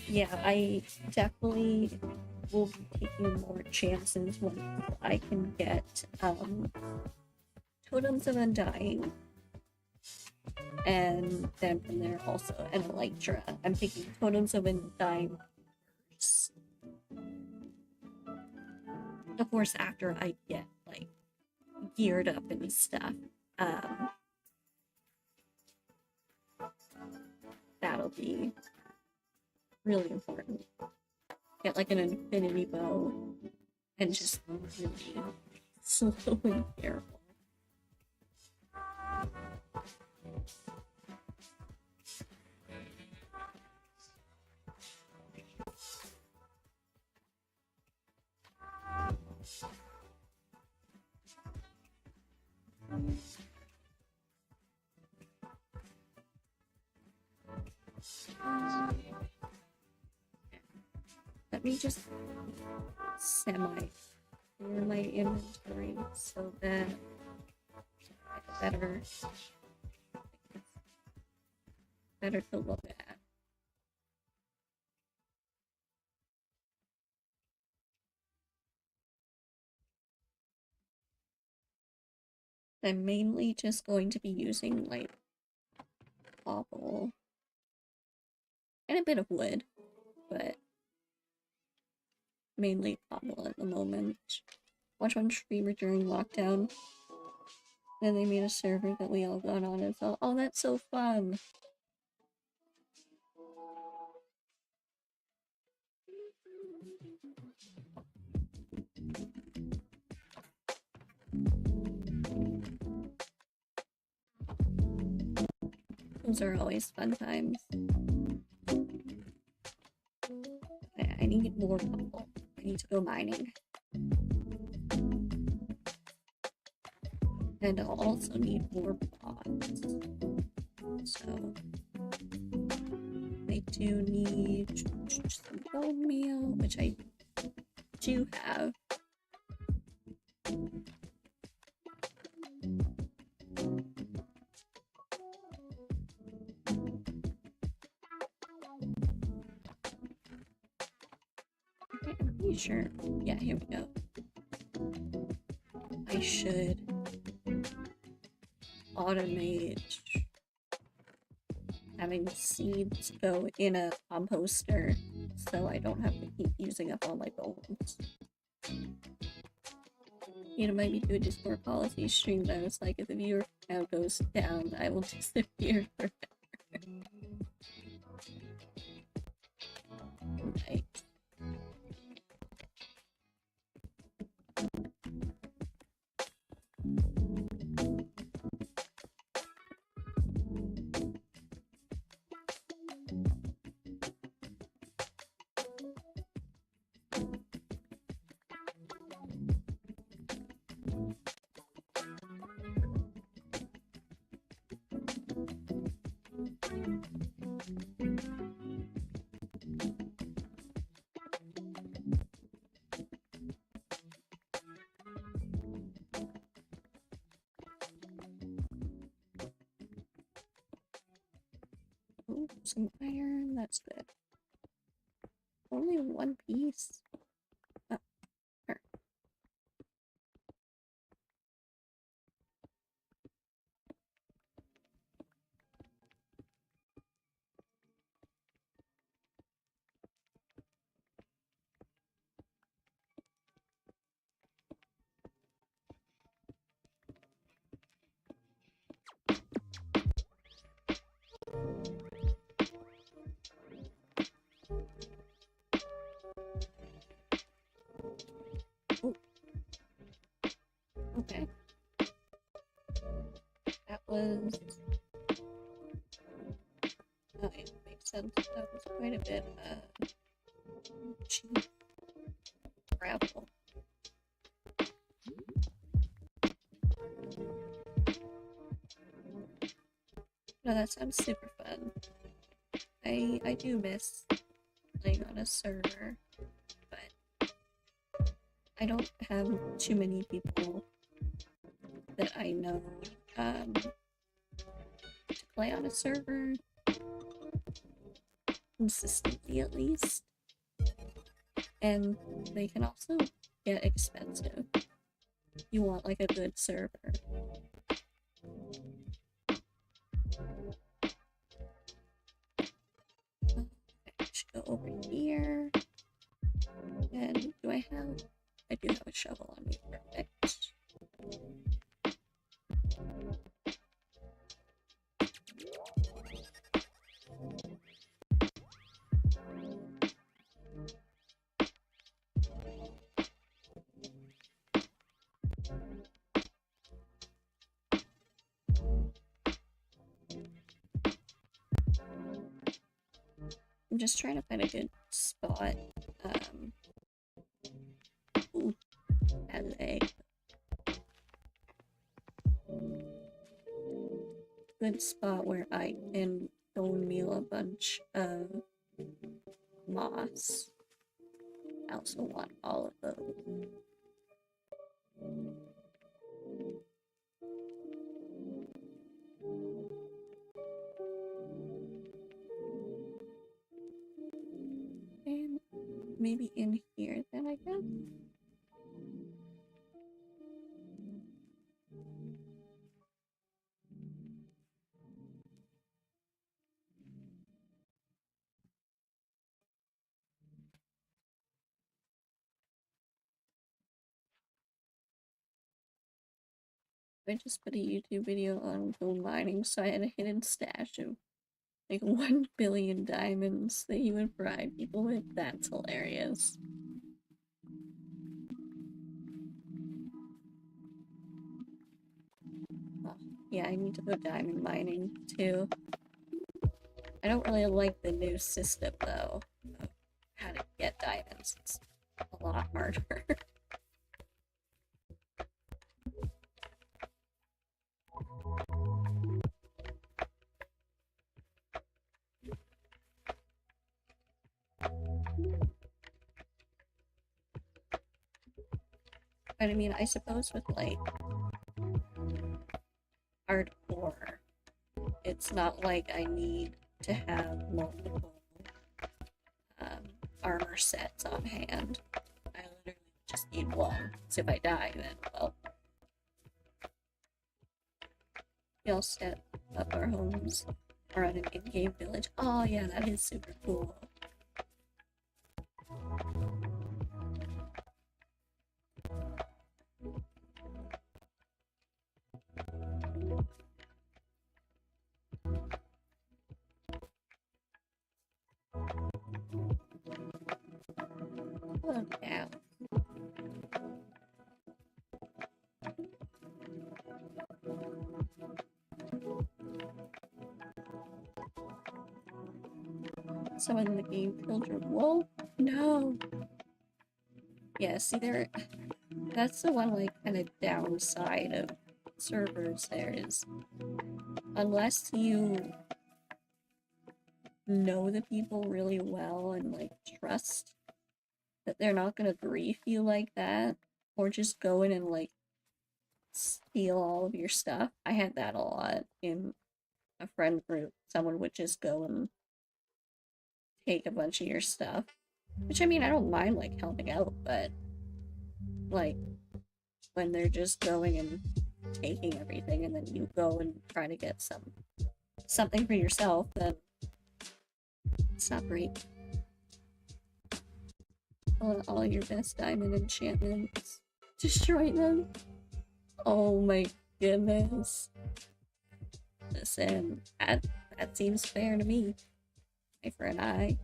Yeah, I definitely will be taking more chances when I can get Totems of Undying, and then from there also an Elytra. I'm thinking Totems of Undying first. Of course, after I get like geared up and stuff, that'll be really important. Get like an infinity bow and just really slow and careful. Let me just semi-clear my inventory so that I have better to look at. I'm mainly just going to be using like cobble and a bit of wood, but mainly cobble at the moment. Watch one streamer during lockdown. Then they made a server that we all got on as well. Oh, that's so fun! Those are always fun times. Okay, I need more cobble. I need to go mining. And I'll also need more pots. So I do need some bone meal, which I do have. Okay, I'm pretty sure. Yeah, here we go. I should automate having seeds go in a composter so I don't have to keep using up all my bones. You know, might be do a Discord policy stream, but I was like, if the viewer count goes down, I will disappear forever. Right. Some iron, that's good. Only one piece. Oh, sure. Ooh. Okay. That was... Oh, yeah, makes sense. That was quite a bit, cheap gravel. No, that sounds super fun. I do miss playing on a server, but I don't have too many people that I know to play on a server consistently, at least. And they can also get expensive. You want like a good server. Okay, I should go over here. And do I have... I do have a shovel on me. Perfect. I'm just trying to find a good spot. Ooh, bad leg. Good spot where I can bone meal a bunch of moss. I also want all of those. And maybe in here then, I guess? I just put a YouTube video on gold mining, so I had a hidden stash of like 1 billion diamonds that you would bribe people with. That's hilarious. Oh, yeah, I need to go diamond mining too. I don't really like the new system though of how to get diamonds. It's a lot harder. But I mean, I suppose with like hardcore, it's not like I need to have multiple armor sets on hand. I literally just need one. So if I die, then, well, we all set up our homes around an in-game village. Oh yeah, that is super cool. Oh, yeah. Someone in the game killed your wolf? No. Yeah, see there, that's the one like kind of downside of servers there is, unless you know the people really well and like trust that they're not gonna grief you like that, or just go in and like steal all of your stuff. I had that a lot in a friend group. Someone would just go and take a bunch of your stuff. Which, I mean, I don't mind, like, helping out, but, like, when they're just going and taking everything and then you go and try to get something for yourself, then it's not great. All your best diamond enchantments. Destroy them. Oh my goodness. Listen, that seems fair to me. Eye for an eye.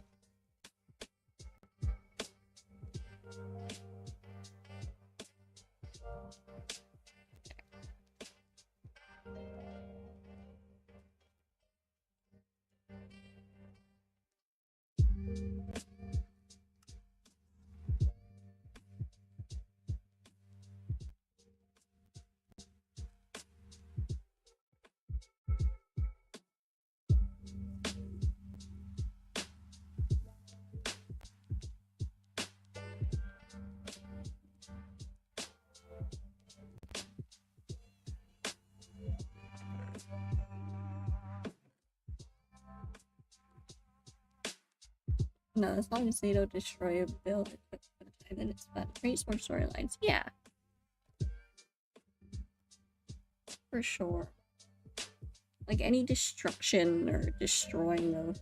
No, as long as they don't destroy a build, then it's fun. Create more storylines. Yeah. For sure. Like, any destruction or destroying of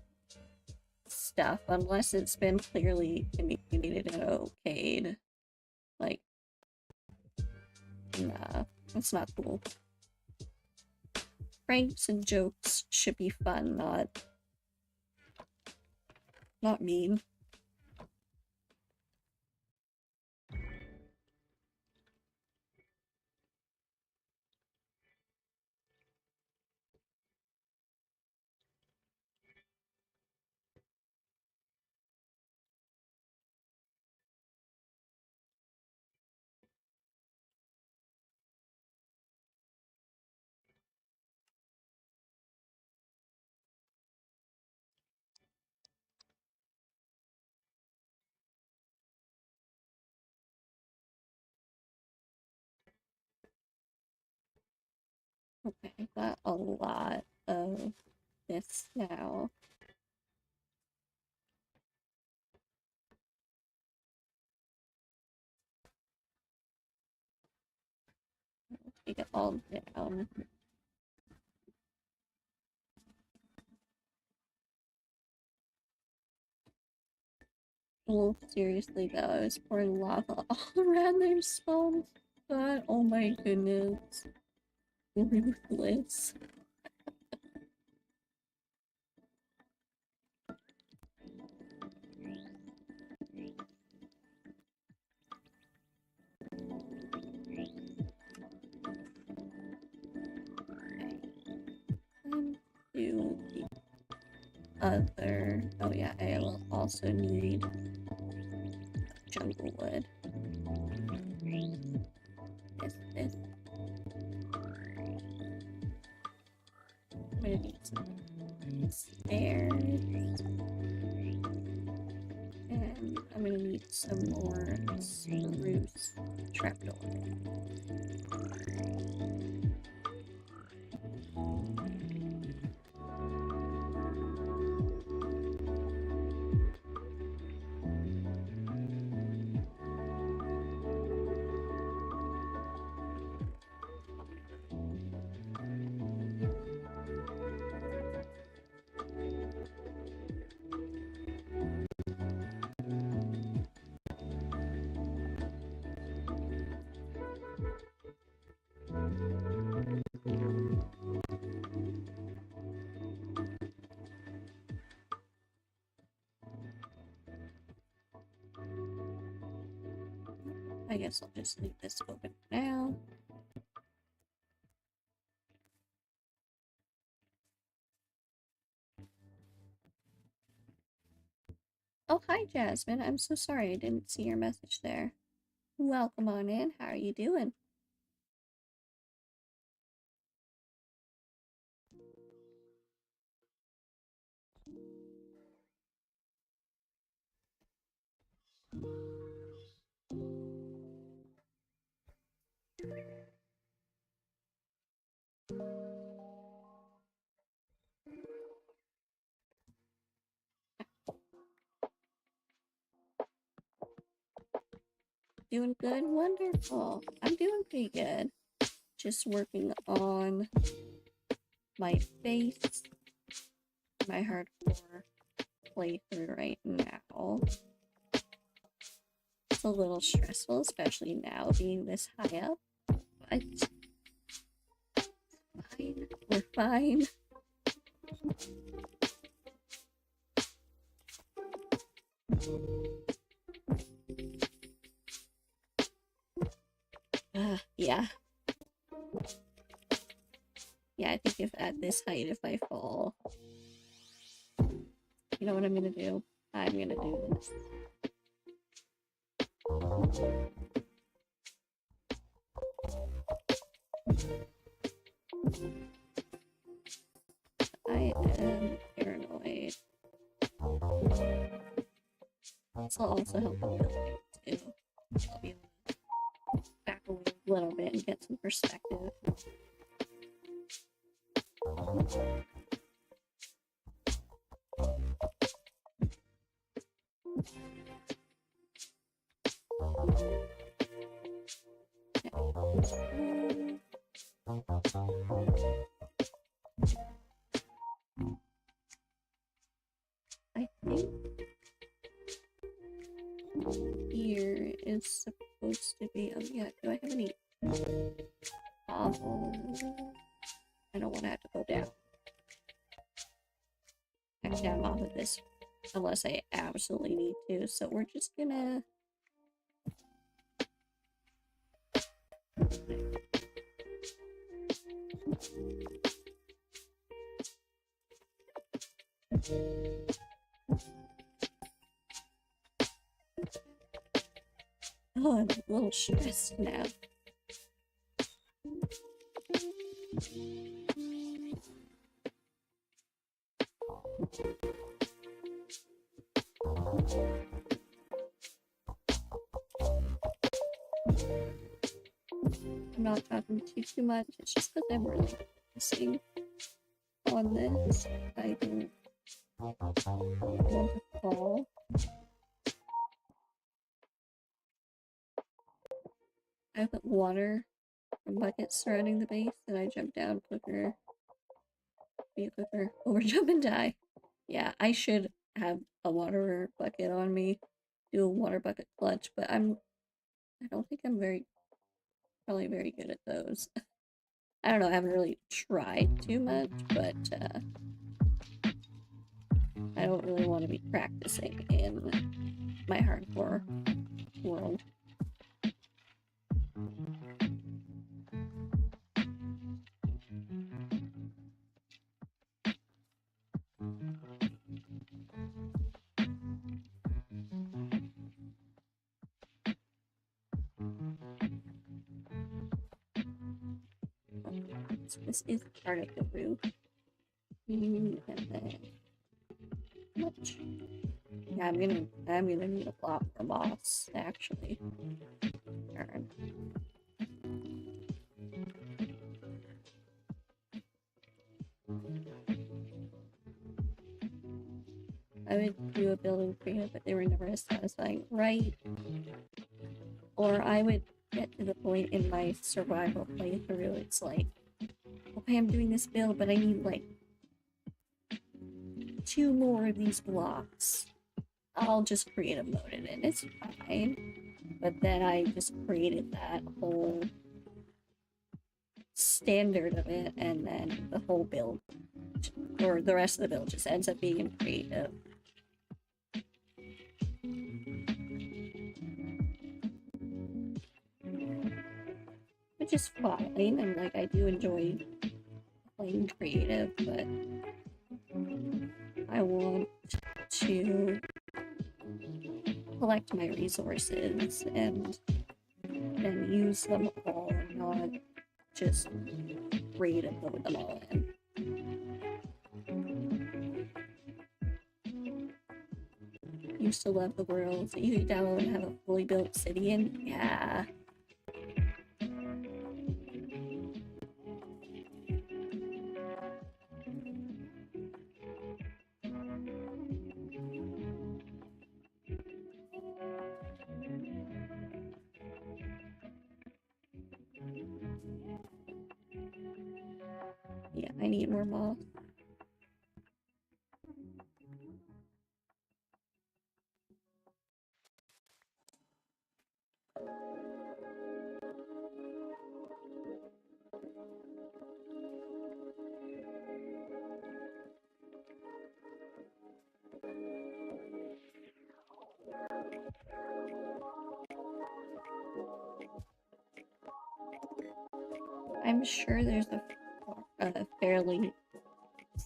stuff, unless it's been clearly communicated and okayed. Like, nah, that's not cool. Pranks and jokes should be fun, not mean. Okay, I got a lot of this now. Take it all down. Oh, seriously though, I was pouring lava all around their spawns. God, oh my goodness. Ruthless. Do the other. Oh yeah, I will also need jungle wood. This. I'm gonna need some stairs. And I'm gonna need some more spruce trapdoor. I guess I'll just leave this open now. Oh, hi, Jasmine. I'm so sorry I didn't see your message there. Welcome on in. How are you doing? Doing good? Wonderful. I'm doing pretty good. Just working on my face, my hardcore playthrough right now. It's a little stressful, especially now being this high up, but fine. We're fine. Yeah. Yeah, I think if at this height, if I fall, you know what I'm gonna do? I'm gonna do this. I am paranoid. This will also help with building too. I'll be able to back away a little bit and get some perspective. I think here is supposed to be. Oh yeah, do I have any cobble? I don't want to have to go down. Back down off of this unless I absolutely need to. So we're just gonna. Oh, I'm a little stressed now. I'm not talking too much. It's just because I'm really focusing on this. I don't want to fall. I put water and buckets surrounding the base, and I jump down quicker. Be a quicker over jump and die. Yeah, I should have a water bucket on me. Do a water bucket clutch, but I don't think I'm probably very good at those. I don't know, I haven't really tried too much, but I don't really want to be practicing in my hardcore world. So this is part of the roof. And then much. Yeah, I'm gonna need a block for moss, actually. Darn. I would do a building creative, but they were never as satisfying, right? Or I would get to the point in my survival playthrough, it's like, okay, I'm doing this build, but I need like 2 more of these blocks. I'll just create a mode in it. It's fine. But then I just created that whole standard of it, and then the whole build, or the rest of the build, just ends up being in creative. Which is fine, and like, I do enjoy playing creative, but I want to collect my resources and use them all, not just raid and load them all in. Used to love the world that you could download and have a fully built city in. Yeah. Yeah, I need more moss. I'm sure there's a fairly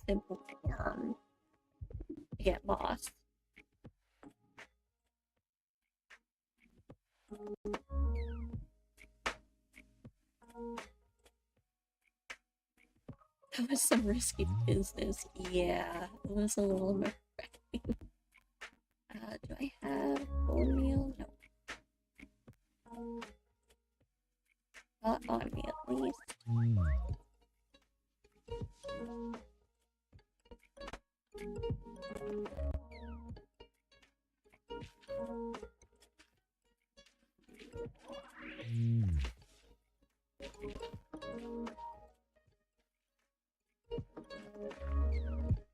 simple farm to get moss. That was some risky business. Yeah, it was a little nerve-wracking. Do I have bone meal? No. Not on me, at least.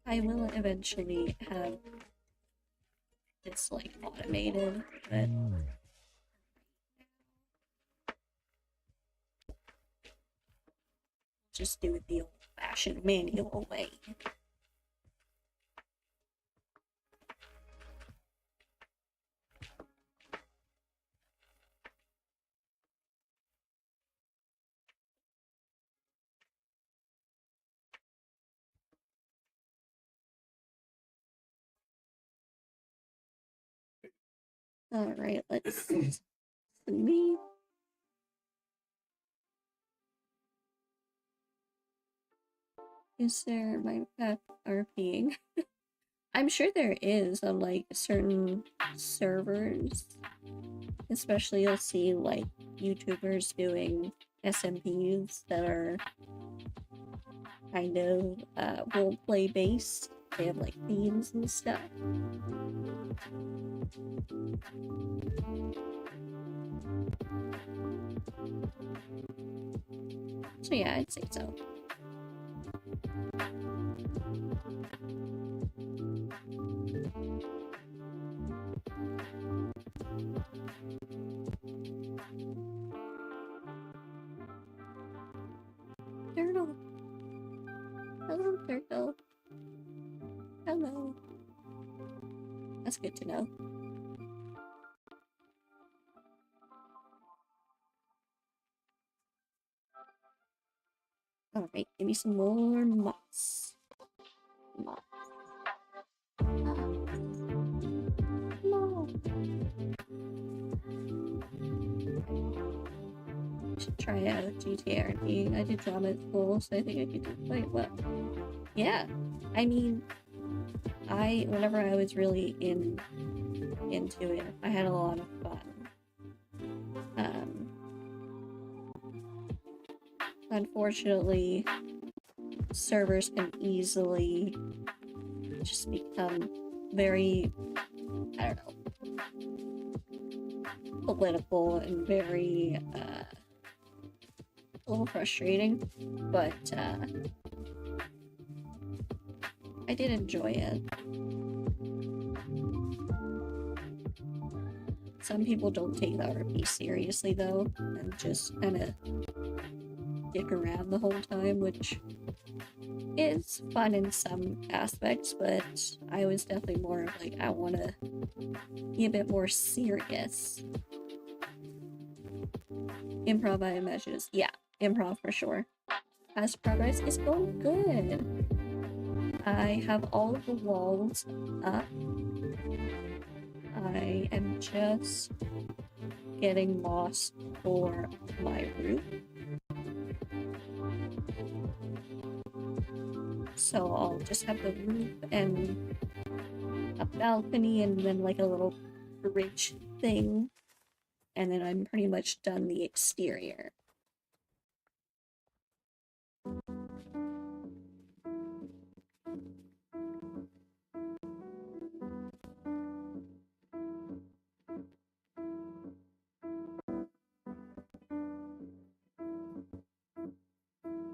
I will eventually have this, like, automated, but just do it the old-fashioned manual way. Alright, let's sleep. Is there my pet RPing? I'm sure there is on like certain servers. Especially you'll see like YouTubers doing SMPs that are kind of roleplay based. They have like themes and stuff. So yeah, I'd say so. Turtle. Hello, turtle. Hello. That's good to know. Alright, give me some more moss. Moss. No. Should try out GTA RP. I did drama at school, so I think I could do quite well. Yeah, I mean, whenever I was really into it, I had a lot of fun. Unfortunately, servers can easily just become very, I don't know, political and very, a little frustrating, but, I did enjoy it. Some people don't take the RP seriously, though, and just kind of dick around the whole time, which is fun in some aspects, but I was definitely more of like, I want to be a bit more serious. Improv, I imagine, yeah, improv for sure. Past progress is going good. I have all of the walls up. I am just getting moss for my roof. So I'll just have the roof and a balcony and then like a little bridge thing. And then I'm pretty much done the exterior.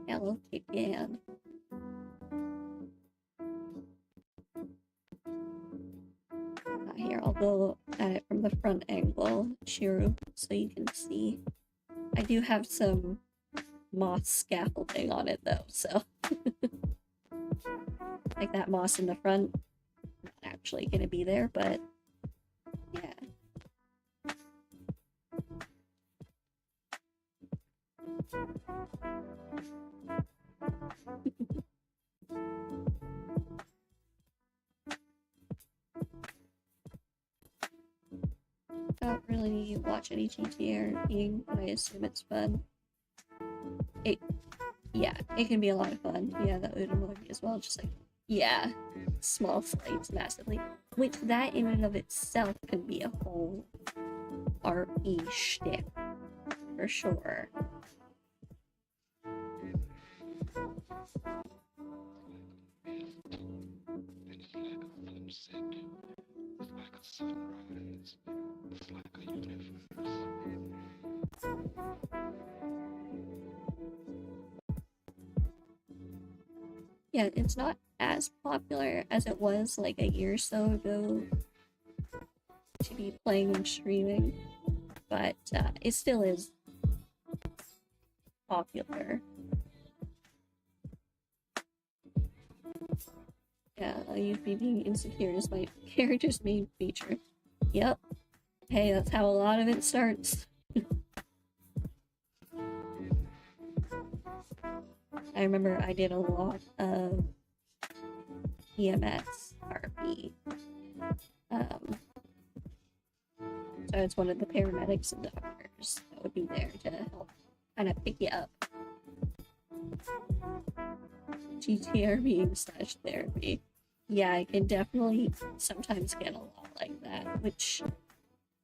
Hello, Kigan. Shiru so you can see. I do have some moss scaffolding on it though, so like that moss in the front, not actually gonna be there, but yeah. Don't really watch any GTA but I assume it's fun. Yeah, it can be a lot of fun. Yeah, that would annoy me as well. Just like, yeah, small slights massively. Which that in and of itself can be a whole RP shtick, for sure. Yeah, it's not as popular as it was like a year or so ago to be playing and streaming, but it still is popular. Yeah, you'd be being insecure is my character's main feature. Yep. Hey, that's how a lot of it starts. I remember I did a lot of EMS RP. So I was one of the paramedics and doctors that would be there to help kind of pick you up. GTRP slash therapy. Yeah, I can definitely sometimes get a lot like that, which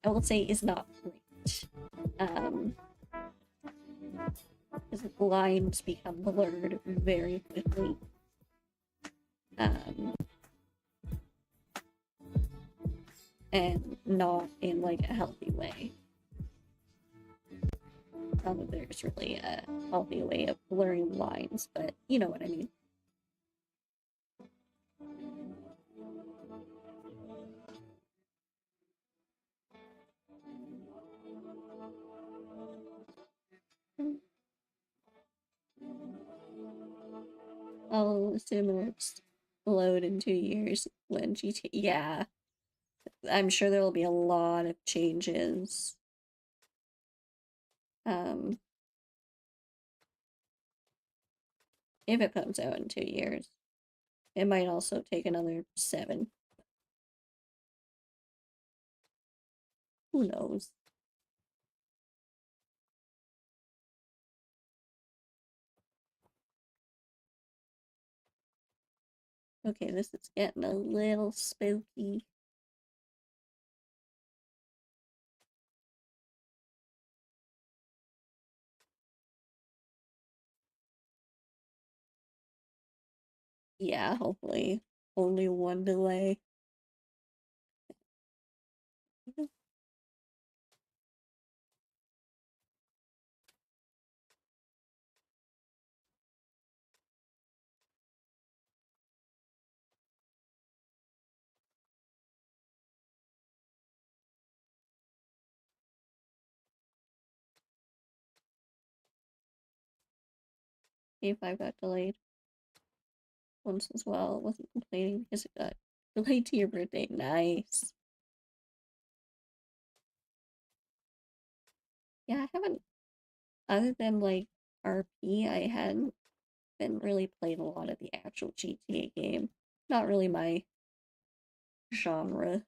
I will say is not great. Because the lines become blurred very quickly. And not in like a healthy way. Not that there's really a healthy way of blurring lines, but you know what I mean. I'll assume it's load in 2 years when GT. Yeah, I'm sure there will be a lot of changes. If it comes out in 2 years, it might also take another 7. Who knows? Okay, this is getting a little spooky. Yeah, hopefully. Only one delay. A5 got delayed once as well. Wasn't complaining because it got delayed to your birthday. Nice. Yeah, I haven't, other than like RP, I hadn't been really playing a lot of the actual GTA game. Not really my genre.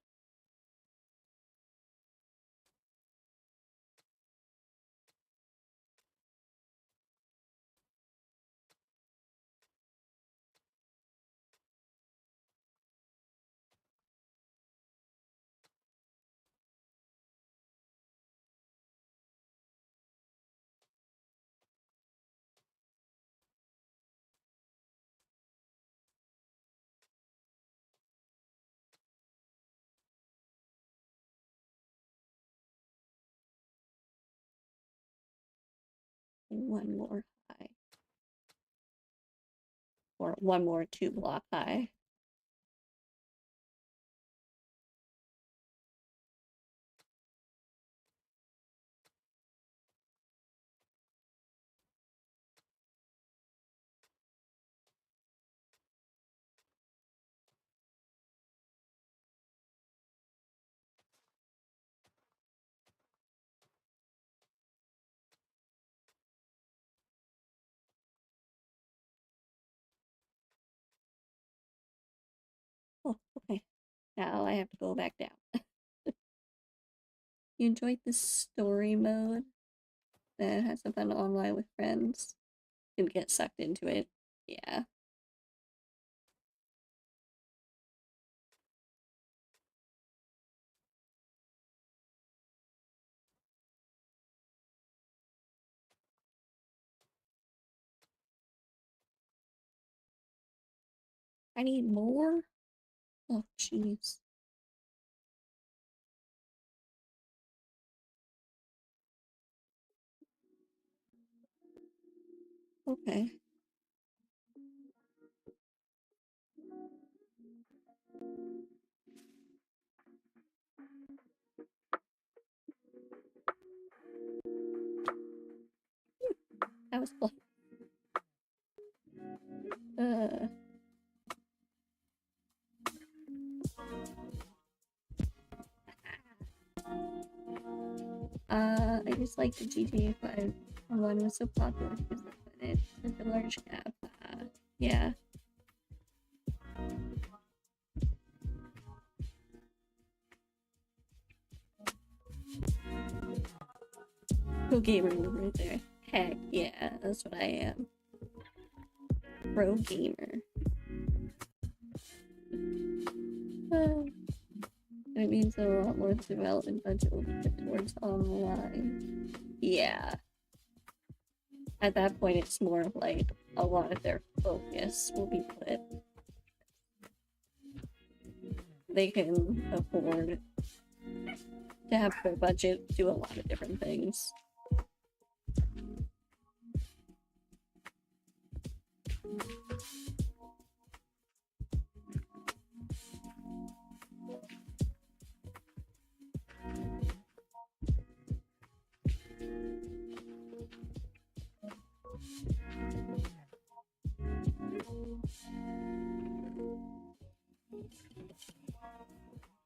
One more high. Or one more 2-block high. Now I have to go back down. You enjoyed the story mode that has some fun online with friends? Didn't get sucked into it. Yeah. I need more? Oh, jeez. Okay. That was fun. I just like the GTA 5 one was so popular because they put it with a large gap. Yeah. Pro gamer right there. Heck yeah, that's what I am. Pro gamer. And it means that a lot more development budget will be put towards online. Yeah. At that point, it's more of like a lot of their focus will be put. They can afford to have their budget do a lot of different things.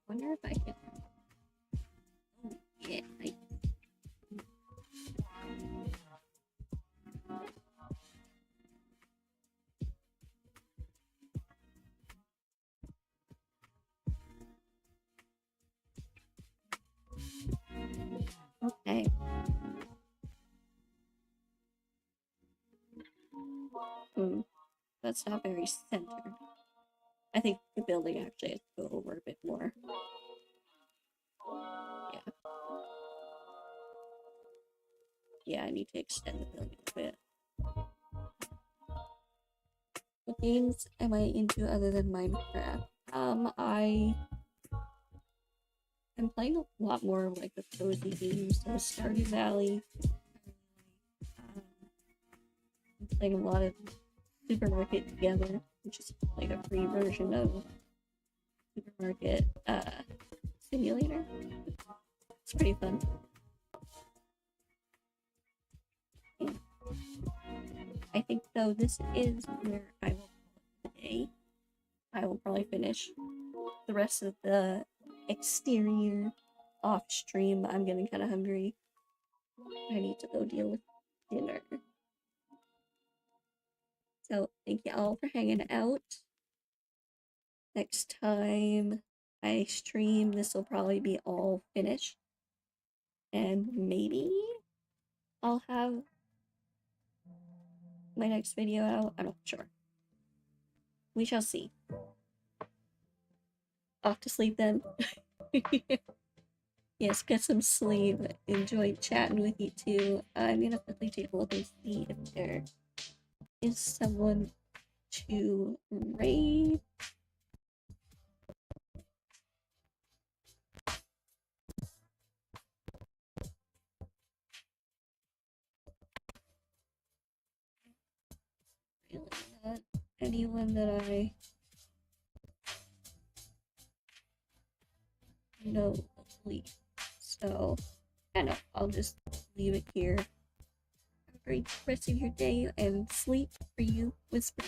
Wonder if I can. Oh, yeah. Okay. That's not very centered. I think the building actually has to go over a bit more. Yeah. Yeah, I need to extend the building a bit. What games am I into other than Minecraft? I am playing a lot more of like the cozy games, so Stardew Valley. I'm playing a lot of Supermarket Together, which is like a free version of Supermarket Simulator. It's pretty fun. Yeah. I think though this is where I will call it today. I will probably finish the rest of the exterior off stream. I'm getting kind of hungry. I need to go deal with dinner. So thank you all for hanging out. Next time I stream, this will probably be all finished. And maybe I'll have my next video out. I'm not sure. We shall see. Off to sleep then. Yes, get some sleep. Enjoy chatting with you too. I'm gonna quickly take a look and see if there is someone to raid. Really not anyone that I know asleep. So, I know, I'll just leave it here. Have a great rest of your day and sleep for you, Whisper.